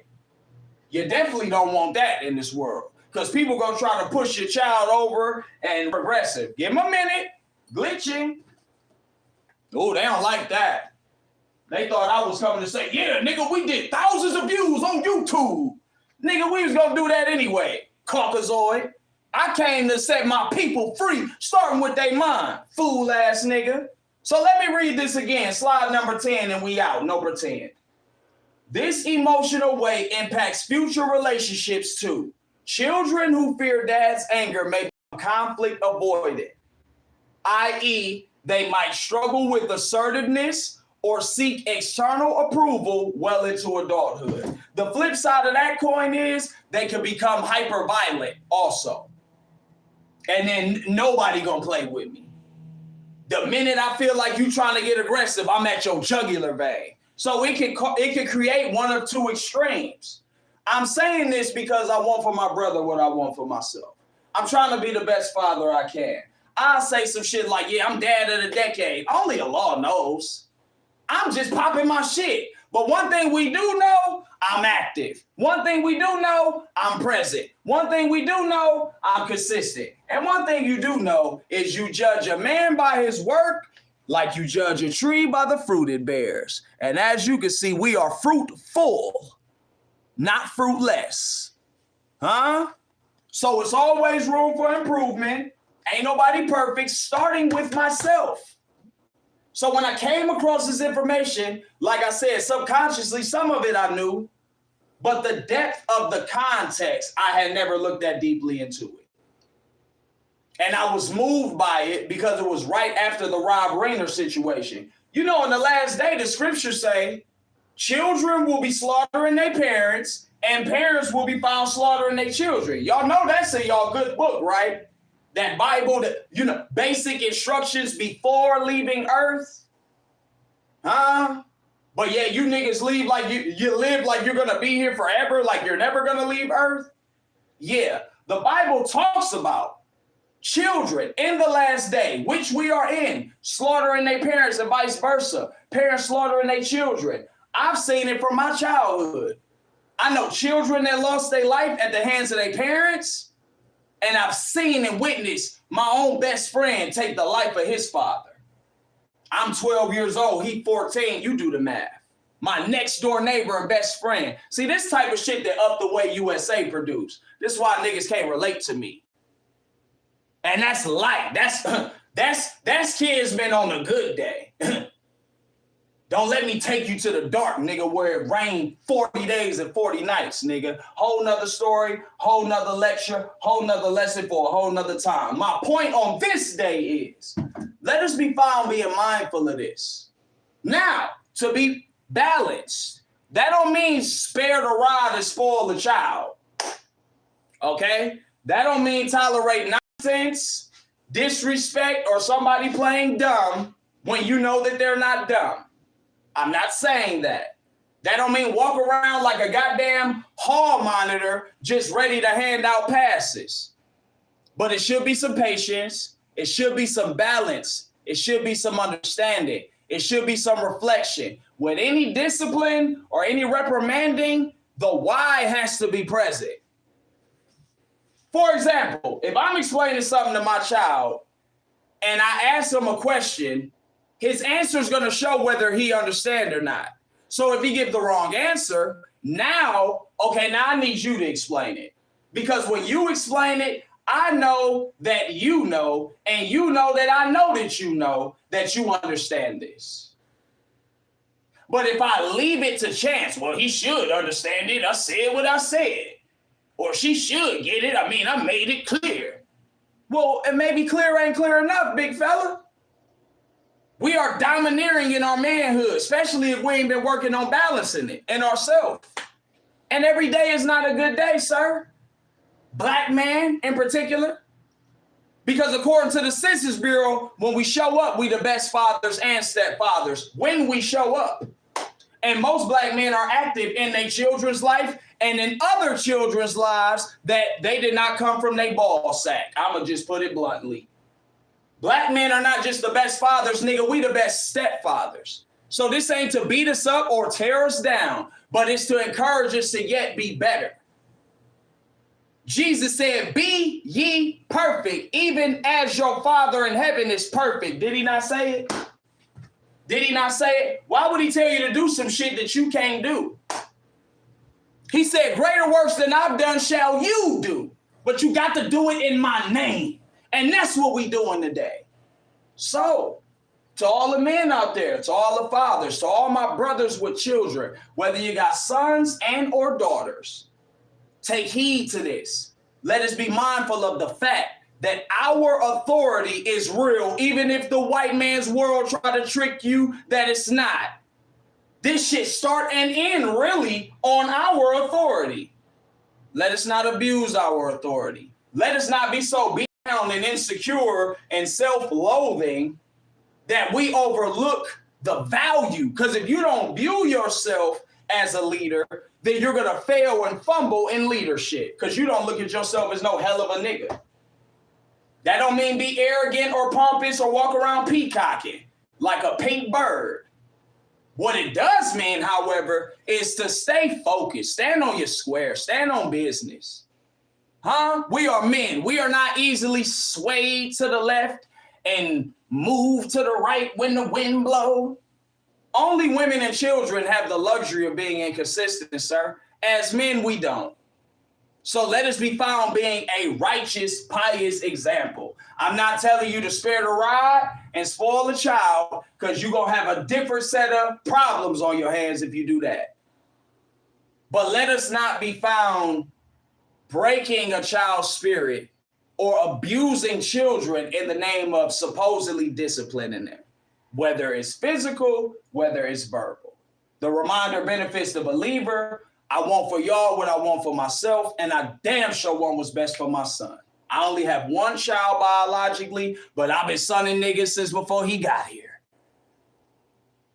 Speaker 1: You definitely don't want that in this world, because people gonna try to push your child over and progressive. Give them a minute. Glitching. Oh, they don't like that. They thought I was coming to say, yeah, nigga, we did thousands of views on YouTube. Nigga, we was gonna do that anyway. Caucasoid. I came to set my people free, starting with their mind. Fool ass nigga. So let me read this again. Slide number 10 and we out. No pretend. This emotional weight impacts future relationships too. Children who fear dad's anger may become conflict avoidant, i.e., they might struggle with assertiveness or seek external approval well into adulthood. The flip side of that coin is they could become hyper-violent also. And then nobody gonna play with me. The minute I feel like you trying to get aggressive, I'm at your jugular vein. So it can create one of two extremes. I'm saying this because I want for my brother what I want for myself. I'm trying to be the best father I can. I say some shit like, yeah, I'm dad of the decade. Only Allah knows. I'm just popping my shit. But one thing we do know, I'm active. One thing we do know, I'm present. One thing we do know, I'm consistent. And one thing you do know is you judge a man by his work like you judge a tree by the fruit it bears. And as you can see, we are fruitful, not fruitless. Huh? So it's always room for improvement. Ain't nobody perfect, starting with myself. So when I came across this information, like I said, subconsciously, some of it I knew, but the depth of the context, I had never looked that deeply into it. And I was moved by it because it was right after the Rob Rayner situation. You know, in the last day, the scriptures say, children will be slaughtering their parents and parents will be found slaughtering their children. Y'all know that's in y'all good book, right? That Bible, that, you know, basic instructions before leaving earth. Huh? But yeah, you niggas leave like you live like you're going to be here forever, like you're never going to leave earth. Yeah, the Bible talks about children in the last day, which we are in, slaughtering their parents and vice versa. Parents slaughtering their children. I've seen it from my childhood. I know children that lost their life at the hands of their parents. And I've seen and witnessed my own best friend take the life of his father. I'm 12 years old. He 14. You do the math. My next door neighbor and best friend. See, this type of shit that Up the Way USA produce. This is why niggas can't relate to me. And that's light. That's kids been on a good day. Don't let me take you to the dark, nigga, where it rained 40 days and 40 nights, nigga. Whole nother story, whole nother lecture, whole nother lesson for a whole nother time. My point on this day is, let us be found being mindful of this. Now, to be balanced, that don't mean spare the rod and spoil the child. Okay? That don't mean tolerate nonsense, disrespect, or somebody playing dumb when you know that they're not dumb. I'm not saying that. That don't mean walk around like a goddamn hall monitor just ready to hand out passes. But it should be some patience. It should be some balance. It should be some understanding. It should be some reflection. With any discipline or any reprimanding, the why has to be present. For example, if I'm explaining something to my child and I ask him a question, his answer is going to show whether he understands or not. So if he gives the wrong answer, now I need you to explain it. Because when you explain it, I know that you know, and you know that I know that you understand this. But if I leave it to chance, well, he should understand it. I said what I said. Or she should get it. I mean, I made it clear. Well, it may be clear ain't clear enough, big fella. We are domineering in our manhood, especially if we ain't been working on balancing it in ourselves. And every day is not a good day, sir. Black man in particular. Because according to the Census Bureau, when we show up, we the best fathers and stepfathers when we show up. And most black men are active in their children's life and in other children's lives that they did not come from their ball sack. I'm going to just put it bluntly. Black men are not just the best fathers, nigga. We the best stepfathers. So this ain't to beat us up or tear us down, but it's to encourage us to yet be better. Jesus said, be ye perfect, even as your Father in heaven is perfect. Did he not say it? Did he not say it? Why would he tell you to do some shit that you can't do? He said, greater works than I've done shall you do, but you got to do it in my name. And that's what we doing today. So, to all the men out there, to all the fathers, to all my brothers with children, whether you got sons and or daughters, take heed to this. Let us be mindful of the fact that our authority is real, even if the white man's world try to trick you that it's not. This shit start and end really on our authority. Let us not abuse our authority. Let us not be so beat down and insecure and self-loathing that we overlook the value. Because if you don't view yourself as a leader, then you're going to fail and fumble in leadership because you don't look at yourself as no hell of a nigga. That don't mean be arrogant or pompous or walk around peacocking like a pink bird. What it does mean, however, is to stay focused, stand on your square, stand on business. We are men. We are not easily swayed to the left and moved to the right when the wind blows. Only women and children have the luxury of being inconsistent, sir. As men, we don't. So let us be found being a righteous, pious example. I'm not telling you to spare the rod and spoil a child because you're going to have a different set of problems on your hands if you do that. But let us not be found breaking a child's spirit or abusing children in the name of supposedly disciplining them, whether it's physical, whether it's verbal. The reminder benefits the believer. I want for y'all what I want for myself, and I damn sure want what's best for my son. I only have one child biologically, but I've been sonning niggas since before he got here.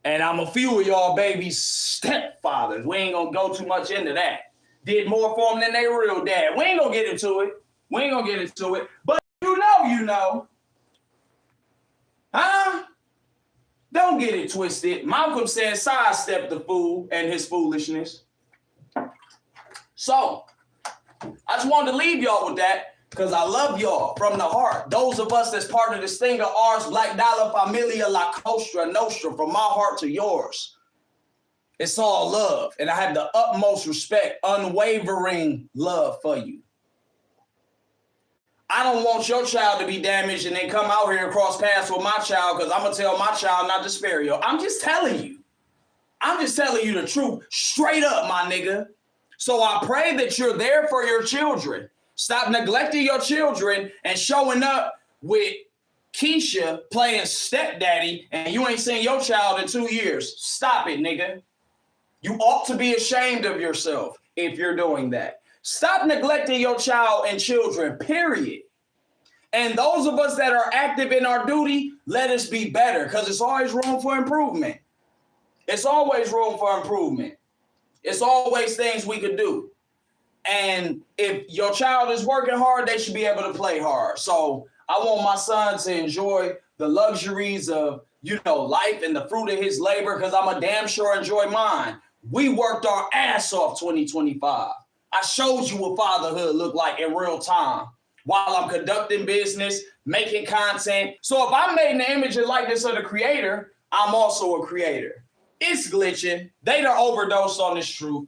Speaker 1: And I'm a few of y'all babies stepfathers. We ain't gonna go too much into that. Did more for them than they real dad. We ain't gonna get into it. But you know. Don't get it twisted. Malcolm said sidestep the fool and his foolishness. So, I just wanted to leave y'all with that because I love y'all from the heart. Those of us that's part of this thing of ours, Black Dollar Familia, La Costa Nostra, from my heart to yours. It's all love, and I have the utmost respect, unwavering love for you. I don't want your child to be damaged and then come out here and cross paths with my child because I'm going to tell my child not to spare you. I'm just telling you the truth straight up, my nigga. So I pray that you're there for your children. Stop neglecting your children and showing up with Keisha playing stepdaddy and you ain't seen your child in 2 years. Stop it, nigga. You ought to be ashamed of yourself if you're doing that. Stop neglecting your child and children, period. And those of us that are active in our duty, let us be better because it's always room for improvement. It's always room for improvement. It's always things we could do. And if your child is working hard, they should be able to play hard. So I want my son to enjoy the luxuries of, life and the fruit of his labor because I'm a damn sure enjoy mine. We worked our ass off 2025. I showed you what fatherhood looked like in real time while I'm conducting business, making content. So if I'm made in the image and likeness of the creator, I'm also a creator. It's glitching. They done overdosed on this truth.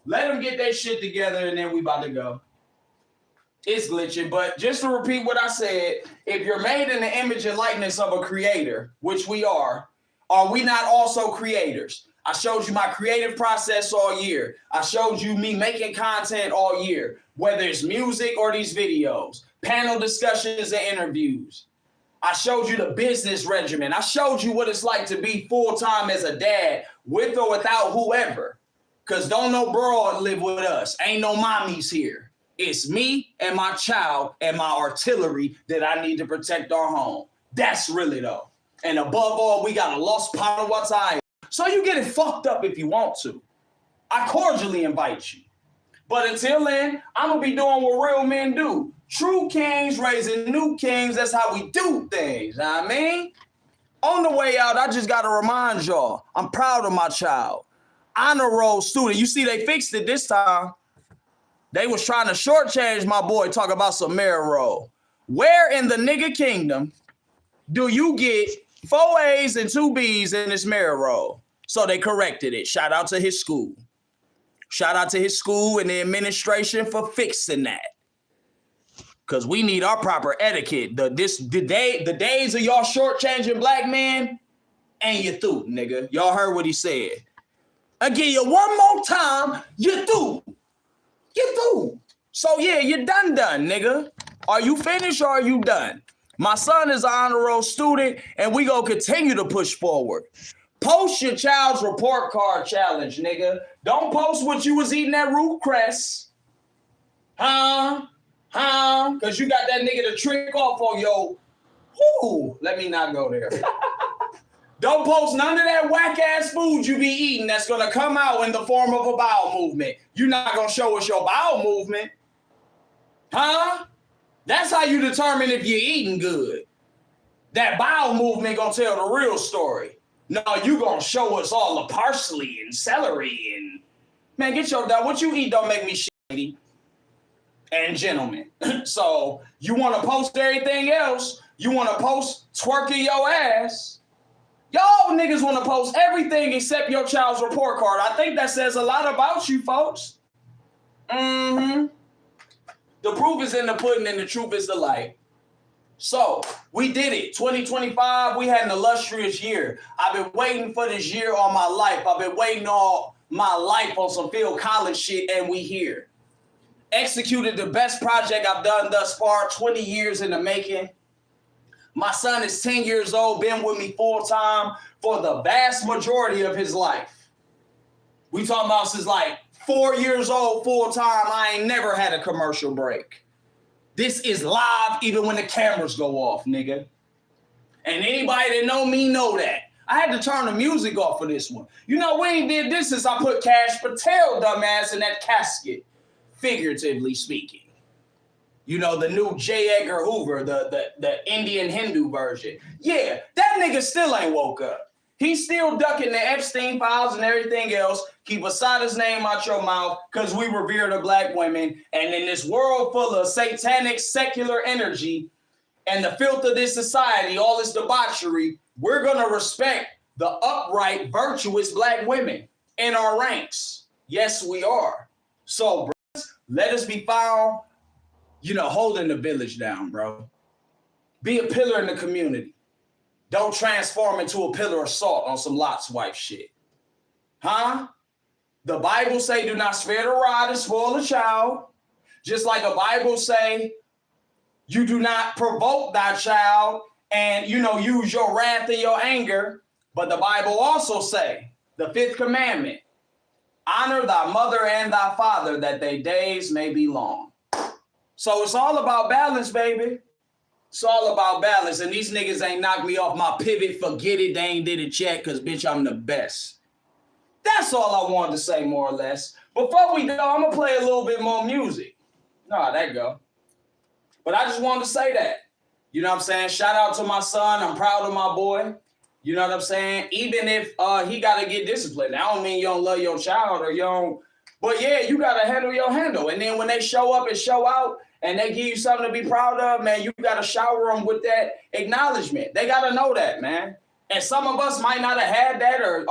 Speaker 1: Let them get their shit together and then we about to go. It's glitching, but just to repeat what I said, if you're made in the image and likeness of a creator, which we are we not also creators? I showed you my creative process all year. I showed you me making content all year, whether it's music or these videos, panel discussions and interviews. I showed you the business regimen. I showed you what it's like to be full-time as a dad with or without whoever. Because don't no broad live with us. Ain't no mommies here. It's me and my child and my artillery that I need to protect our home. That's really though. And above all, we got a lost part of what's I. So you get it fucked up if you want to. I cordially invite you. But until then, I'm going to be doing what real men do. True kings raising new kings. That's how we do things. You know what I mean? On the way out, I just got to remind y'all, I'm proud of my child. Honor roll student. You see, they fixed it this time. They was trying to shortchange my boy, talk about some merit roll. Where in the nigga kingdom do you get 4 A's and 2 B's in this merit roll? So they corrected it. Shout out to his school. Shout out to his school and the administration for fixing that. Because we need our proper etiquette. The days of y'all shortchanging black men, and you through, nigga. Y'all heard what he said. I give you one more time, you through. You through. So yeah, you done, nigga. Are you finished or are you done? My son is an honor roll student, and we gonna continue to push forward. Post your child's report card challenge, nigga. Don't post what you was eating at Ruth Crest. Because you got that nigga to trick off on your, let me not go there. Don't post none of that whack-ass food you be eating that's going to come out in the form of a bowel movement. You're not going to show us your bowel movement. That's how you determine if you're eating good. That bowel movement going to tell the real story. No, you going to show us all the parsley and celery and... Man, get your... What you eat don't make me shitty. And gentlemen. So, you want to post everything else. You want to post twerking your ass. Y'all niggas want to post everything except your child's report card. I think that says a lot about you, folks. The proof is in the pudding and the truth is the light. So, we did it. 2025, we had an illustrious year. I've been waiting for this year all my life. I've been waiting all my life on some field college shit, and we here. Executed the best project I've done thus far, 20 years in the making. My son is 10 years old, been with me full time for the vast majority of his life. We talking about since like 4 years old, full time. I ain't never had a commercial break. This is live even when the cameras go off, nigga. And anybody that know me know that. I had to turn the music off for this one. You know, we ain't did this since I put Cash Patel, dumbass, in that casket, figuratively speaking. You know, the new J. Edgar Hoover, the Indian Hindu version. Yeah, that nigga still ain't woke up. He's still ducking the Epstein files and everything else. Keep Asada's name out your mouth because we revere the black women. And in this world full of satanic secular energy and the filth of this society, all this debauchery, we're going to respect the upright, virtuous black women in our ranks. Yes, we are. So, brothers, let us be found, you know, holding the village down, bro. Be a pillar in the community. Don't transform into a pillar of salt on some Lot's wife shit. The Bible say do not spare the rod and spoil the child. Just like the Bible say you do not provoke thy child and, you know, use your wrath and your anger. But the Bible also say, the 5th commandment, honor thy mother and thy father that their days may be long. So it's all about balance, baby. It's all about balance. And these niggas ain't knocked me off my pivot. Forget it. They ain't did it yet because, bitch, I'm the best. That's all I wanted to say, more or less. Before we go, I'm going to play a little bit more music. No, there you go. But I just wanted to say that. You know what I'm saying? Shout out to my son. I'm proud of my boy. You know what I'm saying? Even if he got to get disciplined. I don't mean you don't love your child or you don't But yeah, you gotta handle your handle. And then when they show up and show out and they give you something to be proud of, man, you gotta shower them with that acknowledgement. They gotta know that, man. And some of us might not have had that or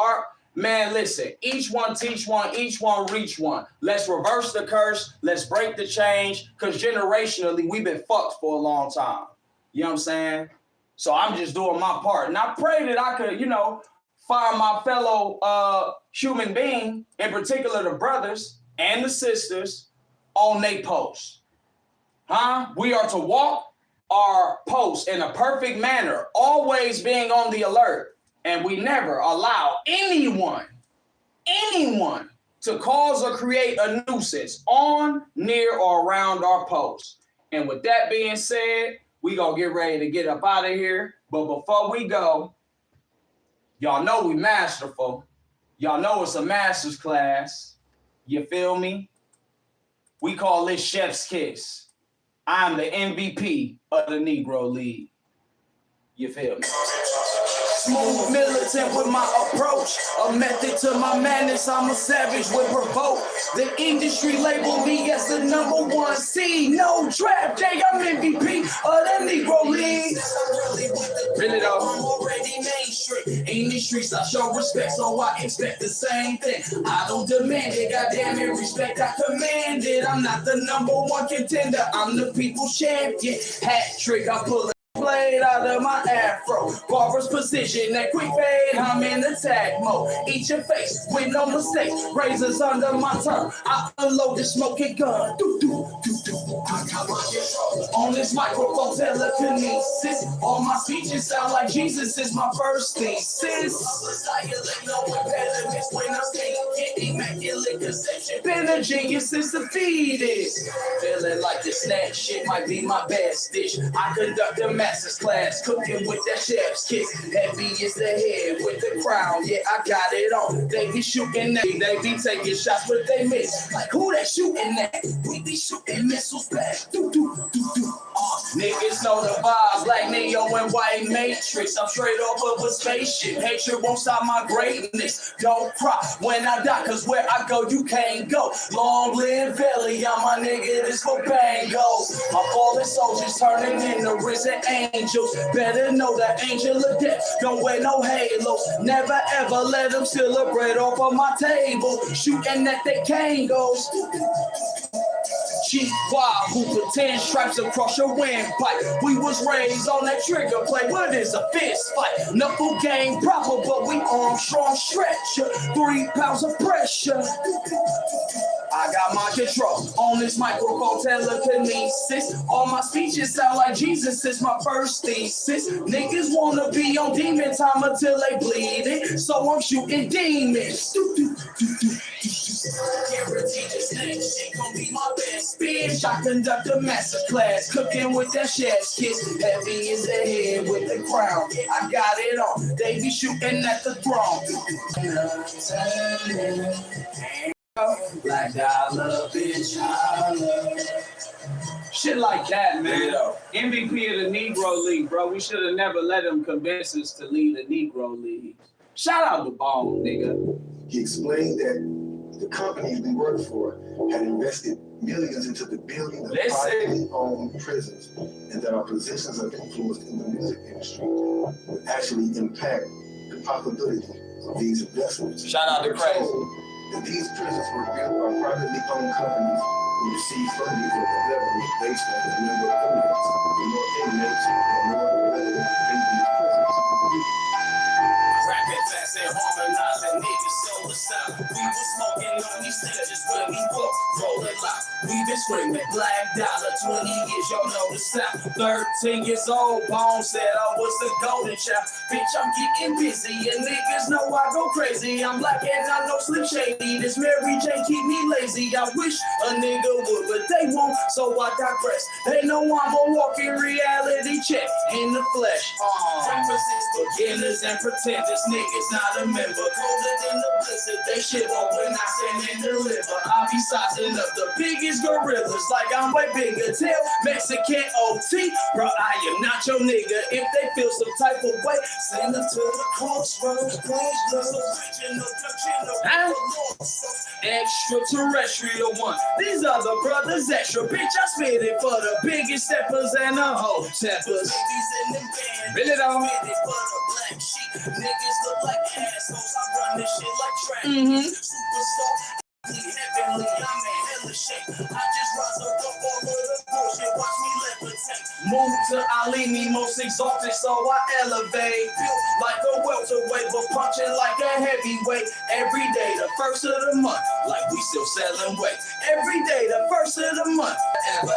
Speaker 1: man, listen, each one teach one, each one reach one. Let's reverse the curse. Let's break the change. Because generationally, we've been fucked for a long time. You know what I'm saying? So I'm just doing my part. And I pray that I could, find my fellow human being, in particular the brothers and the sisters, on their posts. We are to walk our posts in a perfect manner, always being on the alert. And we never allow anyone to cause or create a nuisance on, near, or around our posts. And with that being said, we gonna get ready to get up out of here. But before we go, y'all know we masterful. Y'all know it's a master's class. You feel me? We call this Chef's Kiss. I'm the MVP of the Negro League. You feel me? Smooth militant with my approach, a method to my madness. I'm a savage with provoke. The industry labeled me as the #1 seed. No draft day, I'm MVP of the Negro League. Really though? I'm already mainstream. In the streets, I show respect, so I expect the same thing. I don't demand it, goddamn it, respect I command it. I'm not the #1 contender, I'm the people's champion. Hat trick, I pull it. Blade out of my afro, barber's position, that quick fade, I'm in attack mode. Eat your face with no mistakes, razors under my tongue. I unload the smoking gun. Do, do, do, do. I got my control. On this microphone, telekinesis. All my speeches sound like Jesus is my first thesis. No impediments when I'm thinking immaculate conception. Been a genius since the fetus. Feeling like this snack shit might be my best dish. I conduct a master's class, cooking with that chef's kiss. Heavy is the head with the crown, yeah, I got it on. They be shooting that, they be taking shots, but they miss. Like who that shooting that? We be shooting missiles back. Do, do, do, do. Niggas know the vibes like Neo and White Matrix. I'm straight off of a spaceship. Hatred won't stop my greatness. Don't cry when I die, cause where I go, you can't go. Long live Philly, I'm my nigga, this for Bango. My fallen soldiers turning into risen angels. Better know the angel of death don't wear no halos. Never ever let them steal a bread off of my table. Shooting at the Kangos. Chief Wild who put 10 stripes across your windpipe. We was raised on that trigger play. What is a fist fight? Knuckle game proper, but we Armstrong stretcher. 3 pounds of pressure. I got my control on this microphone, telekinesis. All my speeches sound like Jesus is my first thesis. Niggas wanna be on demon time until they bleed it, so I'm shooting demons. Guarantee this next shit gon' be my best bitch. I conduct a master class, cooking with that chef's kiss. Heavy is the head with the crown. I got it on. They be shooting at the throne. Black dollar, bitch, holla. Shit like that, man. MVP of the Negro League, bro. We should have never let him convince us to lead the Negro League. Shout out to Bone, nigga.
Speaker 3: He explained that the companies we worked for had invested millions into the building of privately owned prisons, and that our positions of influence in the music industry would actually impact the profitability of these investments.
Speaker 1: Shout out to Crazy.
Speaker 3: That these prisons were built by privately owned companies who received funding from the government based on the number of inmates. The more inmates, the more revenue in these prisons.
Speaker 2: Rapping fast and harmonizing, niggas sold us out. We was smoking on these stages when we broke, rolling loud. We been screaming Black Dollar, 20 years, y'all know the sound. 13 years old, Bone said I was the golden child. Bitch, I'm getting busy and niggas know I go crazy. I'm black and I know Slim Shady. This Mary J keep me lazy. I wish a nigga would, but they won't, so I digress. They know I'm a walking reality check in the flesh. Rappers is beginners and pretenders. Niggas not a member, colder than the blizzard. They shiver when I send and deliver. I be sizing up the biggest gorillas like I'm way bigger. Tell Mexican OT, bro, I am not your nigga. If they feel some type of way, send them to the crossroads. extraterrestrial one. These other brothers extra, bitch, I spit it for the biggest steppers and the whole steppers. Really though? Niggas look like assholes, I run this shit like track. Superstar, heavenly, I'm in hella shape. I just rise up all of the bullshit, watch me levitate. Move to Ali, me most exalted, so I elevate. Built like a welterweight, but punching like a heavyweight. Every day, the first of the month, like we still selling weight. Every day, the first of the month, ever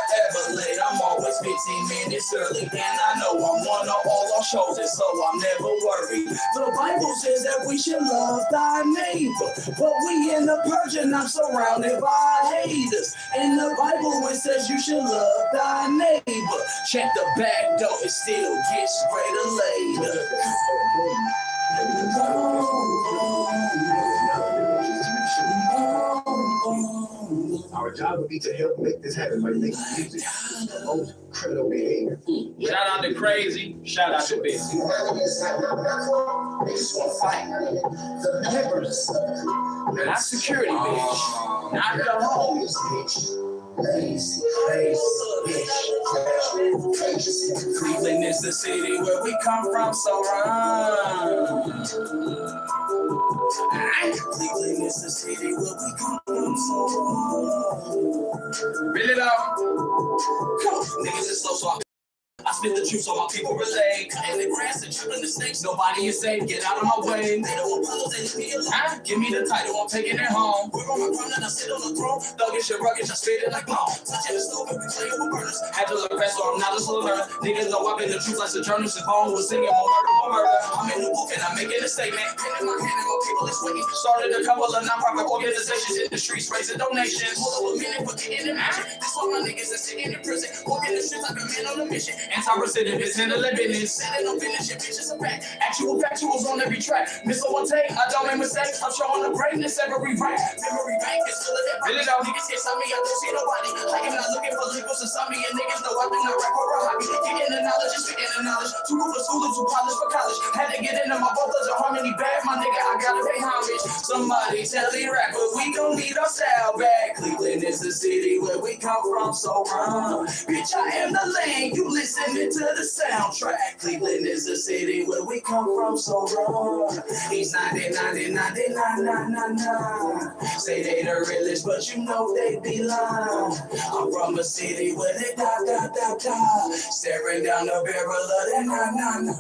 Speaker 2: late. I'm always 15 minutes early, and I know I'm one of all our chosen, so I'm never worried. The Bible says that we should love thy neighbor, but we in the purge and I'm surrounded by haters. In the Bible it says you should love thy neighbor. Check the back door, it still gets greater later.
Speaker 3: Our job would be to help make this happen by making music promote criminal behavior.
Speaker 2: Shout out to Crazy, shout out to Busy.
Speaker 3: They just want to fight. The peppers.
Speaker 2: Not security, bitch. Not the homies, bitch. Cleveland is the city where we come from, so run. Cleveland is the city where we come from, so run. Really though? Come on, niggas is slow, so I spit the truth so my people relate. Cutting the grass and tripping the snakes. Nobody is safe, get out of my way. They don't want puzzles, they leave me alone. Give me the title, I'm taking it home. We're on my crown and I sit on the throne. Thuggish and rugged, I spit it like bomb. Touching the stove and we play with burners. Had to look fast, so I'm not a slow learner. Niggas know I've been the truth like the journalist and phone was singing more murder. I'm in the booth and I'm making a statement. Pen in my hand and my people is waiting. Started a couple of non-profit organizations in the streets, raising donations. Pull up a minute for getting in action. This one my niggas are sitting in prison. Walking the streets like a man on a mission. Anti-recidivists in the business. Setting up business, your bitches are back. Actual factuals on every track. Miss one take, I don't make mistakes. I'm showing the greatness every rap. Memory bank is full of that. Really though, niggas can't stop me, I don't see nobody. I am not looking for legals to stop me, and niggas know I do not rap for a hobby. Getting the knowledge and spitting the knowledge. Too cool for school and too polished for college. Had to get into my vocals of harmony bad, my nigga, I gotta pay homage. Somebody tell the rapper we gon' need our style back. Cleveland is the city where we come from, so run. Bitch, I am the land, you listening to the soundtrack. Cleveland is the city where we come from, so run. He's 99. Say they the realest, but you know they be lying. I'm from a city where they die. Staring down the barrel of that 9.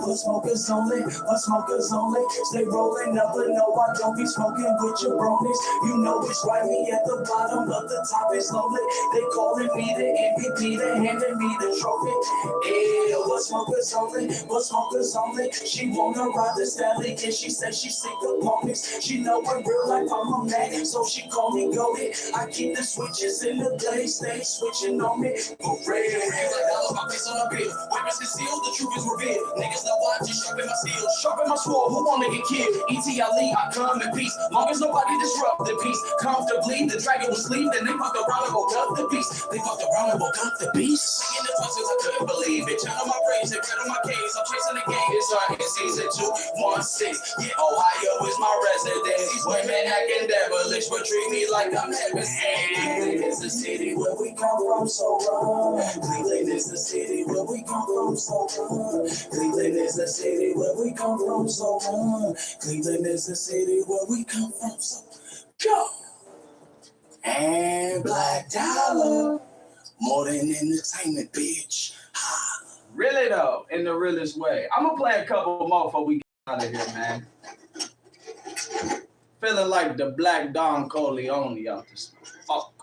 Speaker 2: What smokers only, stay rolling up, but no, I don't be smoking with your bronies. You know it's right, me at the bottom, but the top is lonely. They calling me the MVP, they handing me the trophy. Yeah, what smokers only, she wanna ride the Sally, and she said she sick of ponies. She know in real life I'm a man, so she call me goated. I keep the switches in the place, stay switching on me. For real, like dollars, my face on a bill. Weapons concealed, the truth is revealed. Niggas know I just sharpen my steel, sharpen my sword. Who wanna get killed? E.T.AliTape2.0, I come in peace. Long as nobody disrupt the peace. Comfortably, the dragon was sleep, then they fucked around and woke up the beast. In the process, I couldn't believe it. Channel my rage, they cut on my case. I'm chasing the game. It's starting season 216. Yeah, Ohio is my residence. These women acting devilish, but treat me like I'm heaven. Cleveland is the city where we come from, so run. Cleveland is the city where we come from, so run. Cleveland is the city where we come from, so run. Cleveland is the city where we come from, so go. And Black Dollar, more than entertainment, bitch. Really though, in the realest way. I'm gonna play a couple more before we get out of here, man. Feeling like the Black Don Corleone out this fuck.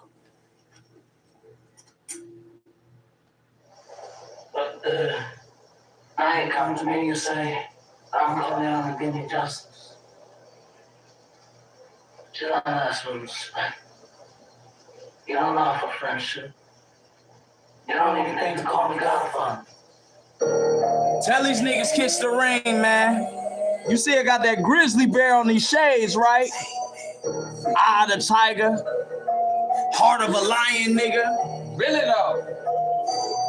Speaker 4: But I ain't come to me and say, I'm coming down and give me justice. You don't ask for respect. You don't offer friendship. You don't even think to call me Godfather.
Speaker 2: Tell these niggas kiss the ring, man. You see I got that grizzly bear on these shades, right? Eye of the tiger. Heart of a lion, nigga. Really though.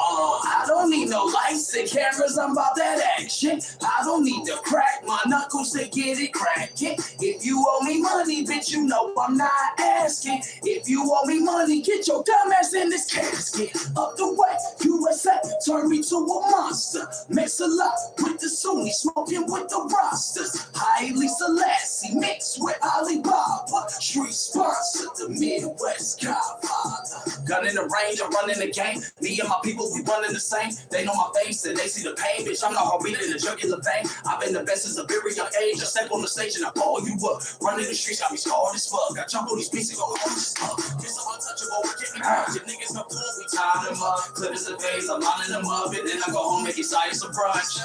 Speaker 2: I don't need no lights and cameras, I'm about that action. I don't need to crack my knuckles to get it cracking. If you owe me money, bitch, bitch, you know I'm not asking. If you owe me money, get your dumb ass in this casket. Up the way, USA, turn me to a monster. Mix a lot with the Sunni, smoking with the rosters. Haile Selassie, mixed with Alibaba. Street sponsor, the Midwest Godfather. Gun in the range, I'm running the game. Me and my people, we running the same. They know my face and they see the pain. Bitch, I'm not heartbeat in the jugular vein. I've been the best since a very young age. I step on the stage and I ball you up. Running the streets got me scarred as fuck. I jump on these beats and go hard as fuck. Get so untouchable, we're getting cards. Your niggas no good, we tie them up. Clip is the face, I'm lining them up. And then I go home, make science a brunch.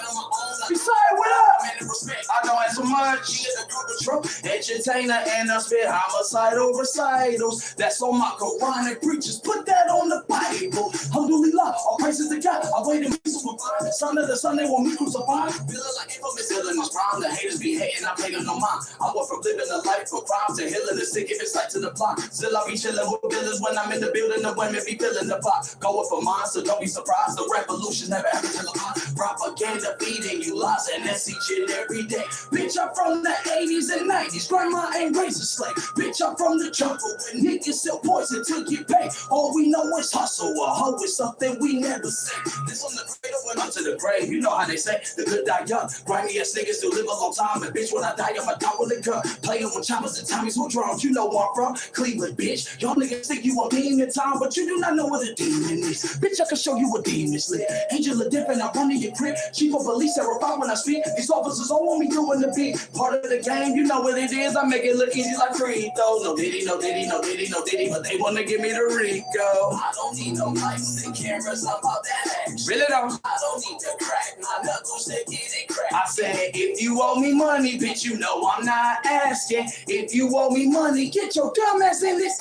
Speaker 2: Beside, what up? Man, respect, I don't have so much. She is a group of trouble. Entertainer and I spit homicidal recitals. That's on my Quranic preachers. Put that on the Bible. Alhamdulillah, all praises to God. I waited Jesus will find. Son of the Son, they want me crucified. Feeling like infamous, feeling this prime. The haters be hating, I pay them no mind. I went from living a life for crimes to healing the sick if it's like to the block. Still I be chilling with villains when I'm in the building. The women be feeling the pop. Going for mine, so don't be surprised. The revolution never happened till I'm propaganda feeding you lies, and that's each and every day. Bitch, I'm from the 80s and 90s. Grandma ain't raised a slave. Bitch, I'm from the jungle where niggas sell poison to get paid. All we know is hustle. A hoe is something we never say. This on the cradle went up to the grave. You know how they say the good die young. Grimy ass niggas still live a long time. And bitch, when I die, I'ma die with a gun. Playing with choppers and Tommies with drums. You know where I'm from. Cleveland, bitch. Y'all niggas think you a demon time, but you do not know what a demon is. Bitch, I can show you what demons live. Angel of death and I run to your crib. Chief of police terrified when I speak. These officers all want me doing the beat. Part of the game, you know what it is. I make it look easy like free throws. No diddy, no diddy, no diddy, no diddy, but they wanna give me the Rico. I don't need no lights and cameras, I'm about that action. Really don't. I don't need to crack my knuckles to get it cracked. I said, if you owe me money, bitch, you know I'm not asking. If you owe me money, get your dumb ass in this.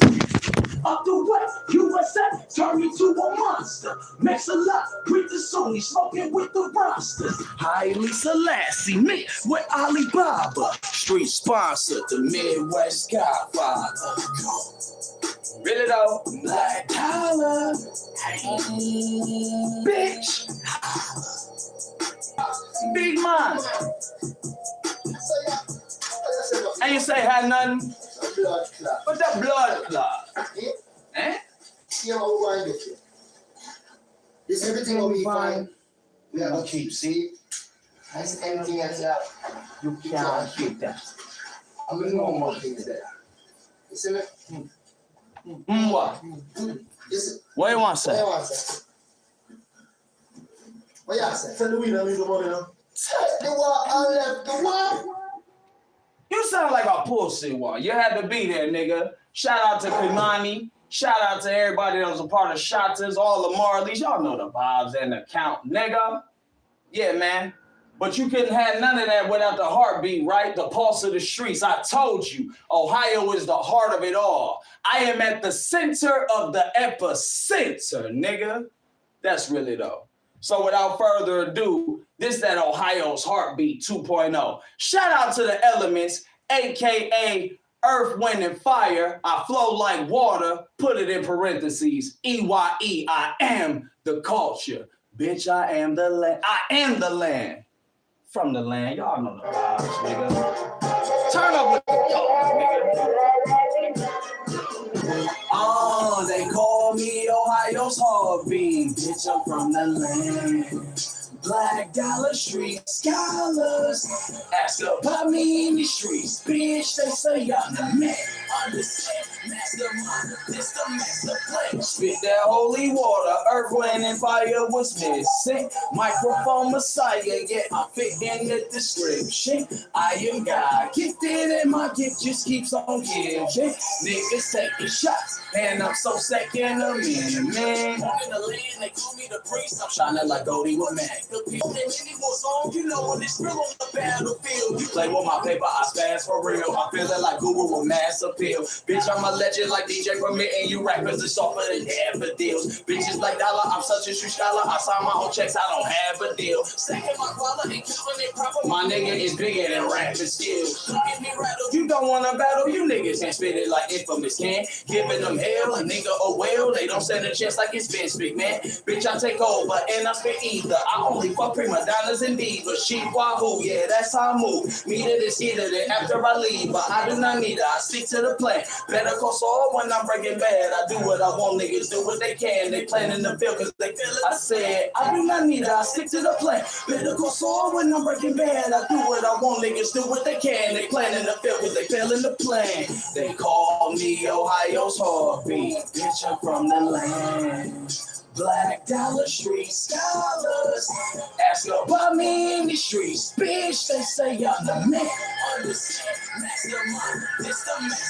Speaker 2: Up the way, USA, turn me to a monster. Mix a lot with the Sunni, smoking with the rosters. Haile Selassie, mixed with Alibaba. Street sponsor, the Midwest Godfather. Really though? Black collar, bitch. Big man. And you say had nothing? But that blood clot. Eh?
Speaker 3: See how we're going to get you. This everything will be fine. We are not cheap, see? That's anything else that
Speaker 1: You can't keep that.
Speaker 3: I'm going to know more things there. You see me?
Speaker 1: What? What you want to say?
Speaker 3: What you want to say? What you want to say? Tell the winner we the money now. The war, I left the war.
Speaker 1: You sound like a pussy one. You had to be there, nigga. Shout out to Kanani. Shout out to everybody that was a part of Shotters, all the Marleys. Y'all know the vibes and the count, nigga. Yeah, man. But you couldn't have none of that without the heartbeat, right? The pulse of the streets. I told you, Ohio is the heart of it all. I am at the center of the epicenter, nigga. That's really though. So without further ado, this that Ohio's Heartbeat 2.0. Shout out to the elements, AKA Earth, Wind, and Fire. I flow like water, put it in parentheses. EYE, I am the culture. Bitch, I am the land. I am the land. From the land, y'all know the vibes, nigga. Turn up with the talk, nigga. Oh, they call me Ohio's Heartbeat. Bitch, I'm from the land. Black dollar street scholars ask about me in the streets. Bitch, they say I'm the man. Understand, mastermind, this the master plan. Spit that holy water, earth, wind, and fire was missing. Microphone messiah, yeah, I fit in the description. I am God, gifted, and my gift just keeps on giving. Niggas taking shots, and I'm so second of me, man. In the land, they call me the priest. I'm shining like Goldie with Mac. You know when it's real on the battlefield. You play with my paper, I spaz for real. I'm feeling like Google with mass appeal. Bitch, I'm a legend like DJ Premier, and you rappers are softer than half the deals. Bitches like Dollaar, I'm such a true scholar. I sign my own checks, I don't have a deal. Stacking my quality and killing it proper. My nigga is bigger than rapping skills. Don't get me rattled, you
Speaker 2: don't wanna battle, you niggas can't spit it like Infamous can. Giving them hell, a nigga, oh well, they don't stand a chance like it's Vince McMahon. Bitch, I take over and I spit either. I only fuck prima donnas and divas. She wahoo, yeah, that's how I move. Meet it is either then after I leave, but I do not need it. I stick to the plan. Better call Saul when I'm breaking bad. I do what I want, niggas do what they can. They plan in the field cause they feel it. I said, I do not need it. I stick to the plan. Better call Saul when I'm breaking bad. I do what I want, niggas do what they can. They plan in the field cause they feel in the plan. They call me Ohio's heartbeat. Bitch, I'm from the land. Black Dollar Street scholars ask about me in the streets. Bitch, they say I'm the man.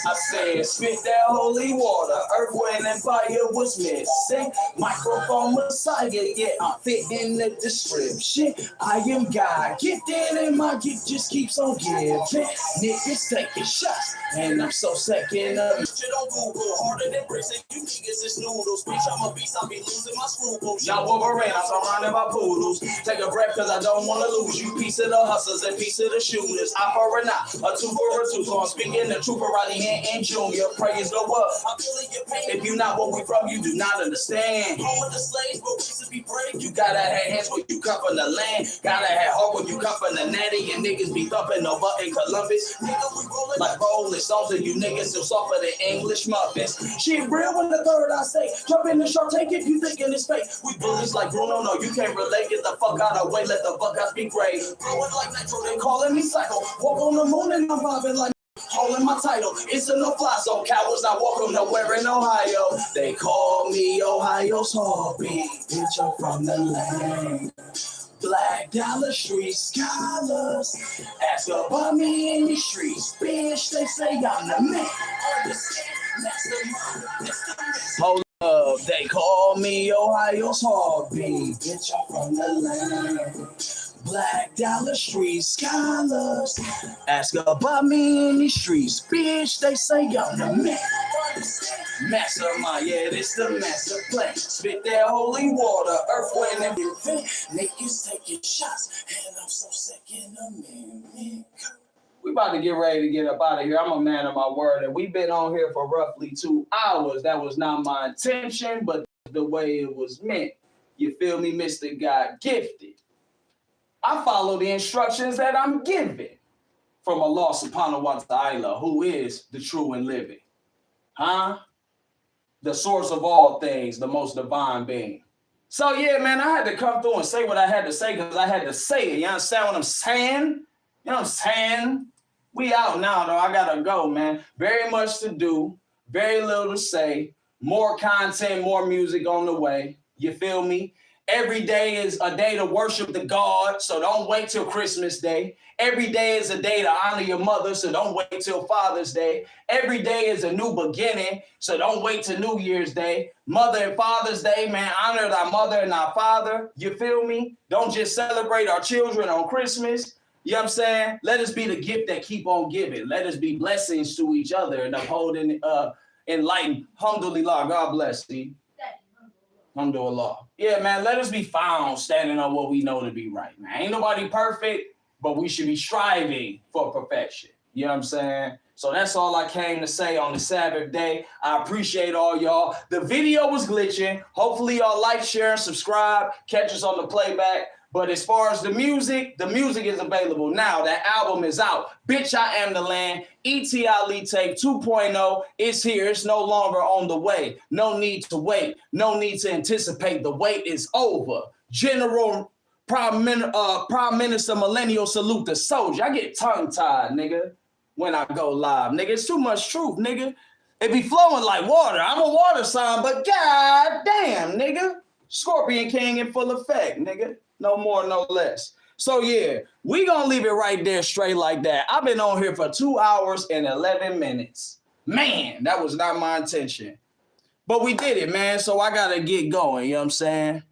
Speaker 2: I said, spit that holy water. Earth, wind, and fire was missing. Microphone Messiah, yeah, I'm fitting the description. I am God, gifted, and my gift just keeps on giving. Niggas taking shots, and I'm so second up. Shit on Google, harder than bricks, and you niggas is noodles. Bitch, I'm a beast, I be losing my scruples. Y'all Wolverine, I'm surrounded by poodles. Take a breath, cause I don't wanna lose you. Piece of the hustlers and piece of the shooters. I for a not, a two for a two. So I'm speaking the truth for Riley and Junior. Prayers go up. I'm feeling your pain. If you not what we from, you do not understand. Home of the slaves, but we used to be brave. You gotta have hands when you come from the land. Gotta have heart when you come from the natty. And niggas be thumping over in Columbus. Nigga, we rolling like rolling stones, and you niggas still softer than English muffins. She real when the third I say. Jump in the shark tank if you thinking it's fake. We bullies like Bruno, no, you can't relate. Get the fuck out of the way, let the fuck out be great. Growing like Nitro, they calling me psycho. Walk on the moon and I'm vibing like holding my title. It's a no-fly zone. Cowards not welcome nowhere in Ohio. They call me Ohio's heartbeat. Bitch, I'm from the land. Black Dollar Street scholars ask about me in the streets. Bitch, they say I'm the man. Hold up, they call me Ohio's heartbeat. Bitch, I'm from the land. Black Dollar Street scholars ask about me in the streets. Bitch, they say I'm the man. Mastermind, yeah, this the master plan. Spit that holy water, earth, wind, and event. Niggas taking shots, and I'm so sick in the man. We about to get ready to get up out of here. I'm a man of my word, and we've been on here for roughly 2 hours. That was not my intention, but the way it was meant. You feel me, Mr. God Gifted? I follow the instructions that I'm given from Allah subhanahu wa ta'ala, who is the true and living. Huh? The source of all things, the most divine being. So yeah, man, I had to come through and say what I had to say because I had to say it. You understand what I'm saying? You know what I'm saying? We out now, though. I gotta go, man. Very much to do, very little to say. More content, more music on the way. You feel me? Every day is a day to worship the God, so don't wait till Christmas Day. Every day is a day to honor your mother, so don't wait till Father's Day. Every day is a new beginning, so don't wait till New Year's Day. Mother and Father's Day, man, honor thy mother and thy father. You feel me? Don't just celebrate our children on Christmas. You know what I'm saying? Let us be the gift that keep on giving. Let us be blessings to each other and upholding, enlighten. Alhamdulillah, God bless thee. Alhamdulillah. Yeah, man, let us be found standing on what we know to be right, man. Ain't nobody perfect, but we should be striving for perfection. You know what I'm saying? So that's all I came to say on the Sabbath day. I appreciate all y'all. The video was glitching. Hopefully y'all like, share, and subscribe. Catch us on the playback. But as far as the music is available now. That album is out. Bitch, I Am the Land. T.AliTape2.0 is here. It's no longer on the way. No need to wait. No need to anticipate. The wait is over. General Prime Minister Millennial salute the soldier. I get tongue-tied, nigga, when I go live. Nigga, it's too much truth, nigga. It be flowing like water. I'm a water sign, but god damn, nigga. Scorpion King in full effect, nigga. No more, no less. So yeah, we gonna leave it right there straight like that. I've been on here for 2 hours and 11 minutes. Man, that was not my intention. But we did it, man. So I gotta get going, you know what I'm saying?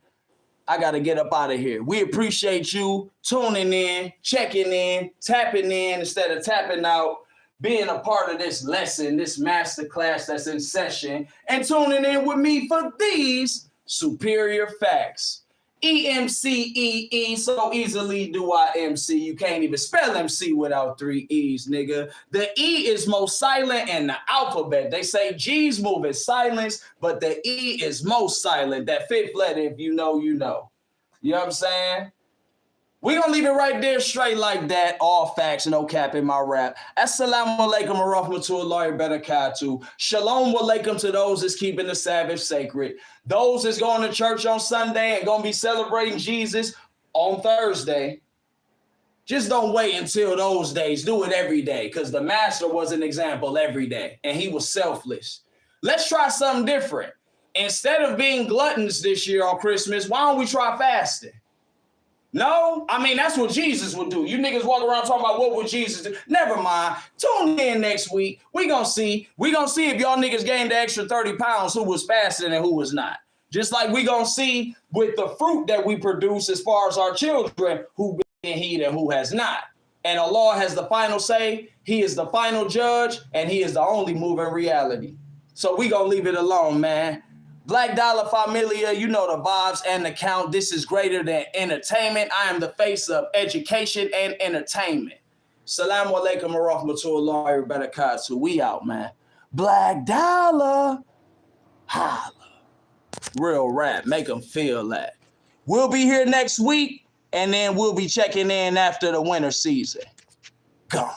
Speaker 2: I gotta get up out of here. We appreciate you tuning in, checking in, tapping in instead of tapping out, being a part of this lesson, this masterclass that's in session, and tuning in with me for these superior facts.
Speaker 1: EMCEE, so easily do I MC. You can't even spell MC without 3 E's, nigga. The E is most silent in the alphabet. They say G's move in silence, but the E is most silent. That 5th letter, if you know, you know. You know what I'm saying? We gonna leave it right there straight like that. All facts, no cap in my rap. Assalamu alaikum wa rahmatullahi wa barakatuh. Shalom alaikum to those that's keeping the Sabbath sacred. Those that's going to church on Sunday and gonna be celebrating Jesus on Thursday. Just don't wait until those days. Do it every day, because the master was an example every day, and he was selfless. Let's try something different. Instead of being gluttons this year on Christmas, why don't we try fasting? No, I mean, that's what Jesus would do. You niggas walk around talking about what would Jesus do. Never mind. Tune in next week. We gonna see if y'all niggas gained the extra 30 pounds, who was fasting and who was not. Just like we gonna see with the fruit that we produce as far as our children, who been heed and who has not. And Allah has the final say. He is the final judge, and he is the only moving reality. So we gonna leave it alone, man. Black Dollar Familia, you know the vibes and the count. This is greater than entertainment. I am the face of education and entertainment. Salamu alaikum wa rahmatullahi wa barakatuh. We out, man. Black Dollar. Holla. Real rap. Make them feel that. We'll be here next week, and then we'll be checking in after the winter season. Gone.